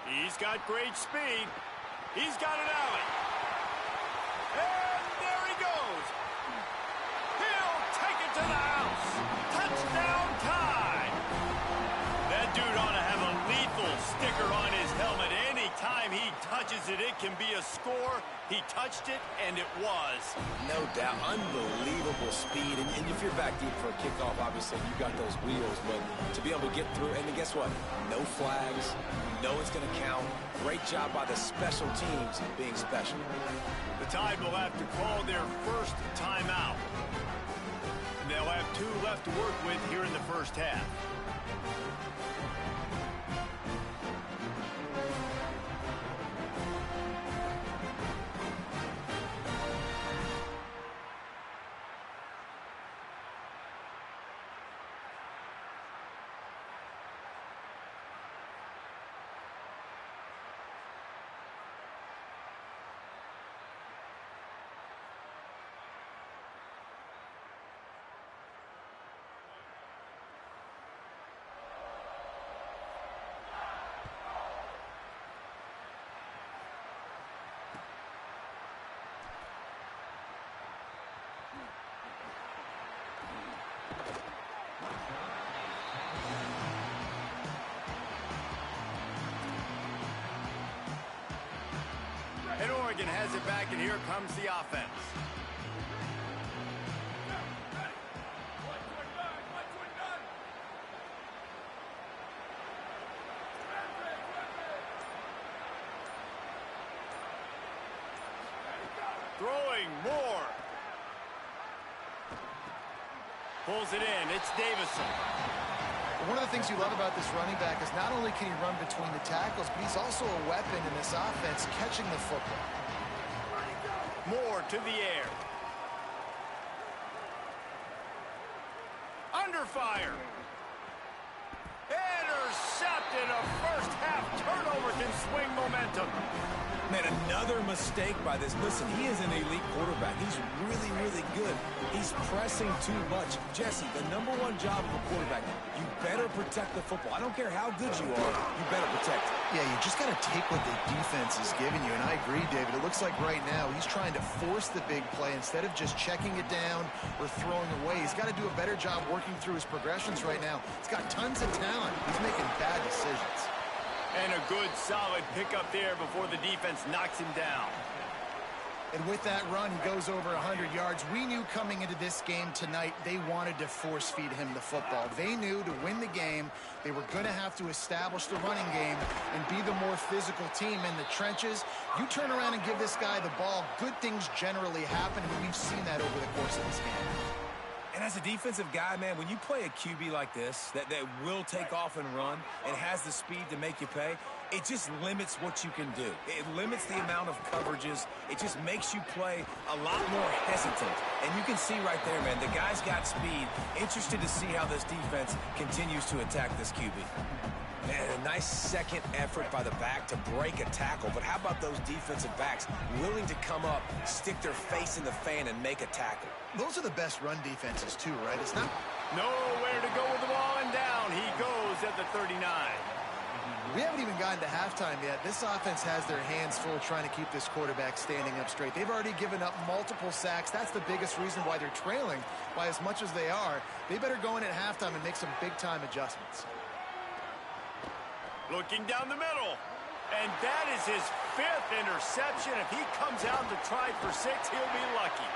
He's got great speed. He's got an alley. And there he goes. He'll take it to the house. Touchdown time. That dude ought to have a lethal sticker on his helmet. Anytime he touches it, it can be a score. He touched it, and it was. No doubt. Unbelievable speed. And if you're back deep for a kickoff, obviously, you got those wheels. But to be able to get through, and guess what? No flags. You know it's going to count. Great job by the special teams being special. The Tide will have to call their first timeout. And they'll have 2 left to work with here in the first half. And Oregon has it back, and here comes the offense. Throwing more. Pulls it in. It's Davison. One of the things you love about this running back is not only can he run between the tackles, but he's also a weapon in this offense, catching the football. More to the air. Under fire. Intercepted. A first half turnover can swing momentum. Man, another mistake by this. Listen, he is an elite quarterback. He's really, really good. He's pressing too much. Jesse, the #1 job of a quarterback, you better protect the football. I don't care how good you are, you better protect it. Yeah, you just got to take what the defense is giving you. And I agree, David. It looks like right now he's trying to force the big play instead of just checking it down or throwing away. He's got to do a better job working through his progressions right now. He's got tons of talent. He's making bad decisions. And a good, solid pickup there before the defense knocks him down. And with that run, he goes over 100 yards. We knew coming into this game tonight, they wanted to force-feed him the football. They knew to win the game, they were going to have to establish the running game and be the more physical team in the trenches. You turn around and give this guy the ball, good things generally happen, and we've seen that over the course of this game. And as a defensive guy, man, when you play a QB like this, that will take off and run and has the speed to make you pay, it just limits what you can do. It limits the amount of coverages. It just makes you play a lot more hesitant. And you can see right there, man, the guy's got speed. Interested to see how this defense continues to attack this QB. And a nice second effort by the back to break a tackle. But how about those defensive backs willing to come up, stick their face in the fan, and make a tackle? Those are the best run defenses, too, right? It's not... Nowhere to go with the ball, and down he goes at the 39. We haven't even gotten to halftime yet. This offense has their hands full trying to keep this quarterback standing up straight. They've already given up multiple sacks. That's the biggest reason why they're trailing by as much as they are. They better go in at halftime and make some big-time adjustments. Looking down the middle. And that is his 5th interception. If he comes out to try for 6, he'll be lucky.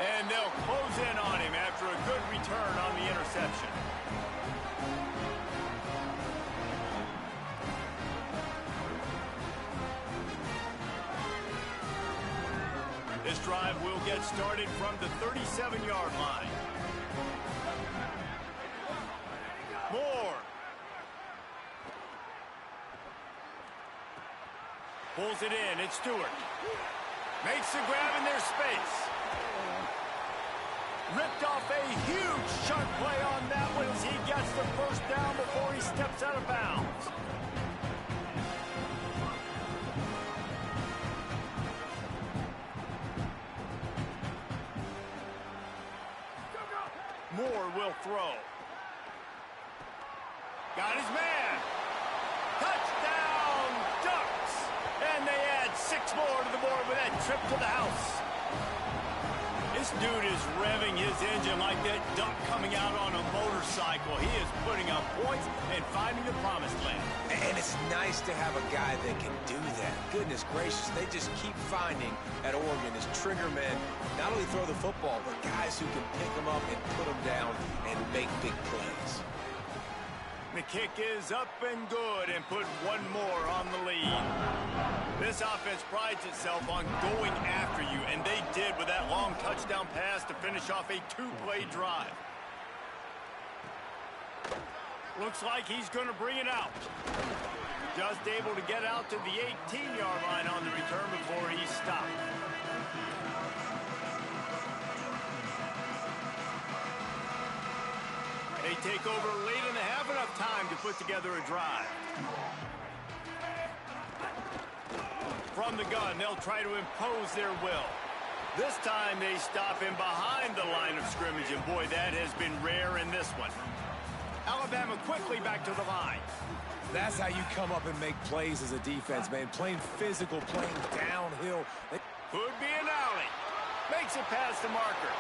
And they'll close in on him after a good return on the interception. This drive will get started from the 37-yard line. Moore. Pulls it in. It's Stewart. Makes the grab in their space. Ripped off a huge chunk play on that one as he gets the first down before he steps out of bounds. Moore will throw. Got his man. Touchdown, Ducks. And they add 6 more to the board with that trip to the house. This dude is revving his engine like that duck coming out on a motorcycle. He is putting up points and finding the promised land. And it's nice to have a guy that can do that. Goodness gracious, they just keep finding at Oregon as trigger men, not only throw the football, but guys who can pick them up and put them down and make big plays. The kick is up and good and put 1 more on the lead. This offense prides itself on going after you, and they did with that long touchdown pass to finish off a 2-play drive. Looks like he's going to bring it out. Just able to get out to the 18-yard line on the return before he stopped. They take over late in the half, enough time to put together a drive. From the gun, they'll try to impose their will. This time they stop him behind the line of scrimmage, and boy, that has been rare in this one. Alabama quickly back to the line. That's how you come up and make plays as a defense, man. Playing physical, playing downhill. Could be an alley. Makes it past the marker.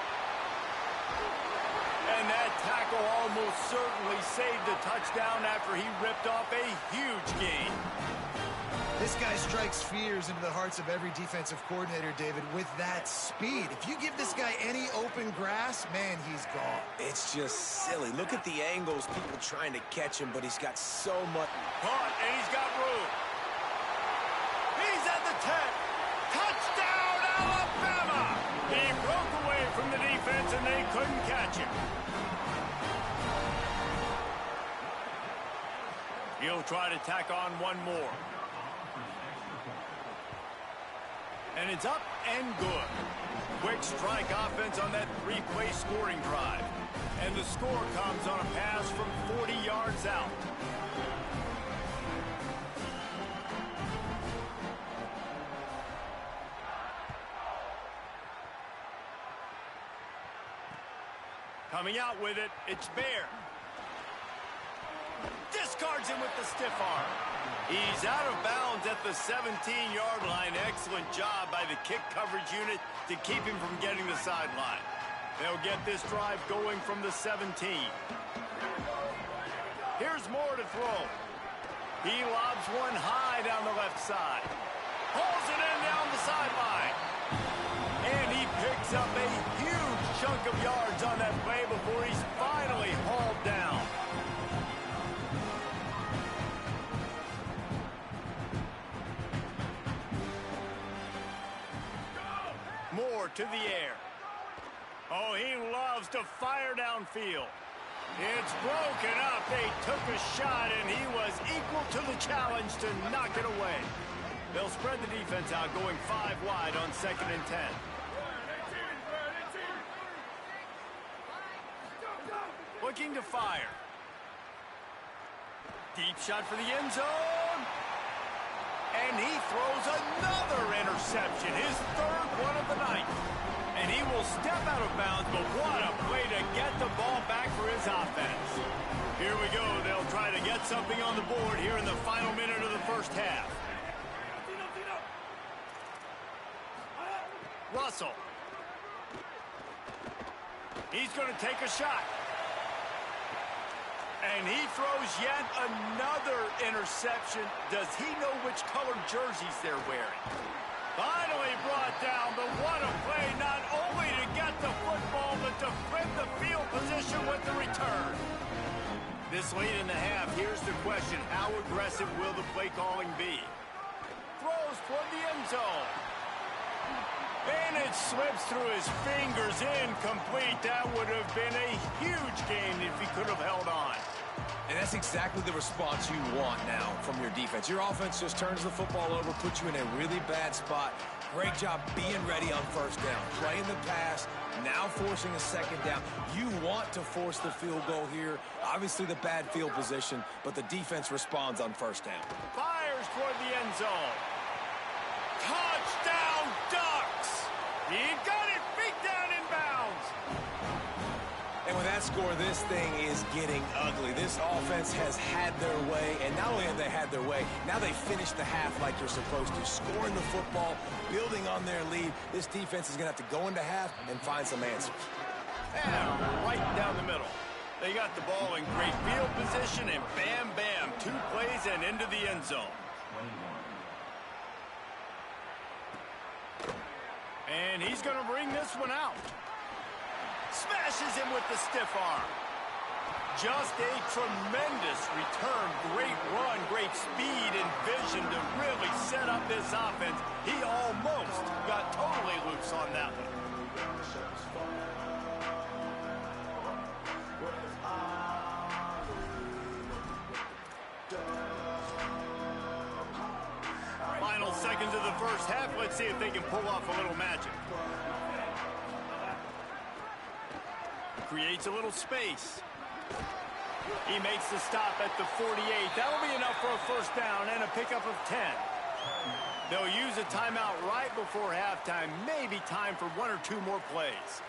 And that tackle almost certainly saved the touchdown after he ripped off a huge gain. This guy strikes fears into the hearts of every defensive coordinator, David, with that speed. If you give this guy any open grass, man, he's gone. It's just silly. Look at the angles, people trying to catch him, but he's got so much. Caught, and he's got room. He's at the 10. Touchdown, Alabama! He broke away from the defense, and they couldn't catch him. He'll try to tack on 1 more. And it's up and good. Quick strike offense on that 3-play scoring drive. And the score comes on a pass from 40 yards out. Coming out with it, it's Bear. Discards him with the stiff arm. He's out of bounds at the 17-yard line. Excellent job by the kick coverage unit to keep him from getting the sideline. They'll get this drive going from the 17. Here's Moore to throw. He lobs one high down the left side. Pulls it in down the sideline. And he picks up a huge chunk of yards on that play before he's finally hauled down. Moore to the air. Oh, he loves to fire downfield. It's broken up. They took a shot, and he was equal to the challenge to knock it away. They'll spread the defense out, going 5 wide on 2nd and 10. Looking to fire. Deep shot for the end zone. And he throws another interception, his 3rd one of the night. And he will step out of bounds, but what a play to get the ball back for his offense. Here we go. They'll try to get something on the board here in the final minute of the first half. Russell. He's going to take a shot. And he throws yet another interception. Does he know which color jerseys they're wearing? Finally brought down, but what a play, not only to get the football, but to flip the field position with the return. This late in the half, here's the question. How aggressive will the play calling be? Throws toward the end zone. And it slips through his fingers, incomplete. That would have been a huge gain if he could have held on. And that's exactly the response you want now from your defense. Your offense just turns the football over, puts you in a really bad spot. Great job being ready on 1st down. Playing the pass, now forcing a 2nd down. You want to force the field goal here. Obviously the bad field position, but the defense responds on 1st down. Fires toward the end zone. Touchdown, Ducks! He got it, feet down in bounds. And with that score, this thing is getting ugly. This offense has had their way, and not only have they had their way, now they finish the half like you're supposed to, scoring the football, building on their lead. This defense is going to have to go into half and find some answers. And right down the middle. They got the ball in great field position, and bam, bam, 2 plays and into the end zone. And he's going to bring this one out. Smashes him with the stiff arm. Just a tremendous return. Great run, great speed and vision to really set up this offense. He almost got totally loose on that one. Final seconds of the first half. Let's see if they can pull off a little magic. Creates a little space. He makes the stop at the 48. That'll be enough for a 1st down and a pickup of 10. They'll use a timeout right before halftime. Maybe time for 1 or 2 more plays.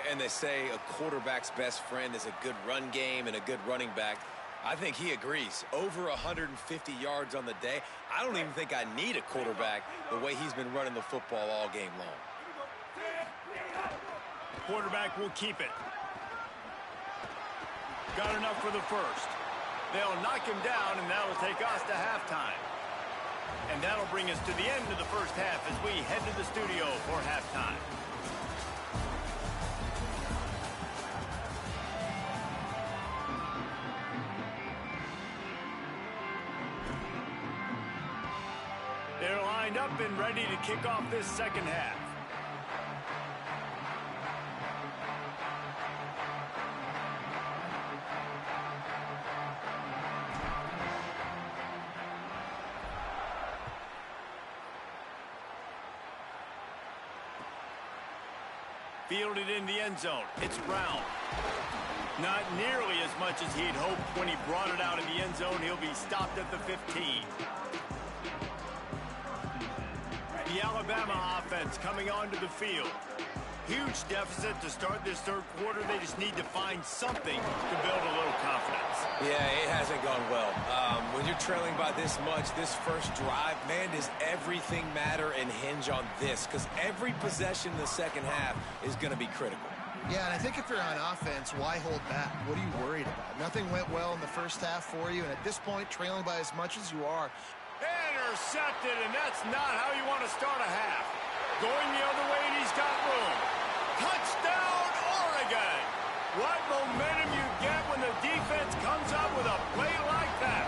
And they say a quarterback's best friend is a good run game and a good running back. I think he agrees. Over 150 yards on the day. I don't even think I need a quarterback the way he's been running the football all game long. Quarterback will keep it. Got enough for the 1st. They'll knock him down, and that'll take us to halftime. And that'll bring us to the end of the first half as we head to the studio for halftime. They're lined up and ready to kick off this 2nd half. Fielded in the end zone. It's Brown. Not nearly as much as he'd hoped when he brought it out of the end zone. He'll be stopped at the 15. The Alabama offense coming onto the field. Huge deficit to start this 3rd quarter. They just need to find something to build a little confidence. Yeah, it hasn't gone well. When you're trailing by this much, this first drive, man, does everything matter and hinge on this? Because every possession in the 2nd half is going to be critical. Yeah, and I think if you're on offense, why hold back? What are you worried about? Nothing went well in the first half for you, and at this point, trailing by as much as you are. Intercepted, and that's not how you want to start a half. Going the other way, and he's got room. Touchdown, Oregon! What momentum you get when the defense comes up with a play like that.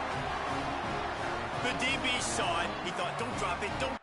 The DB saw it. He thought, don't drop it, don't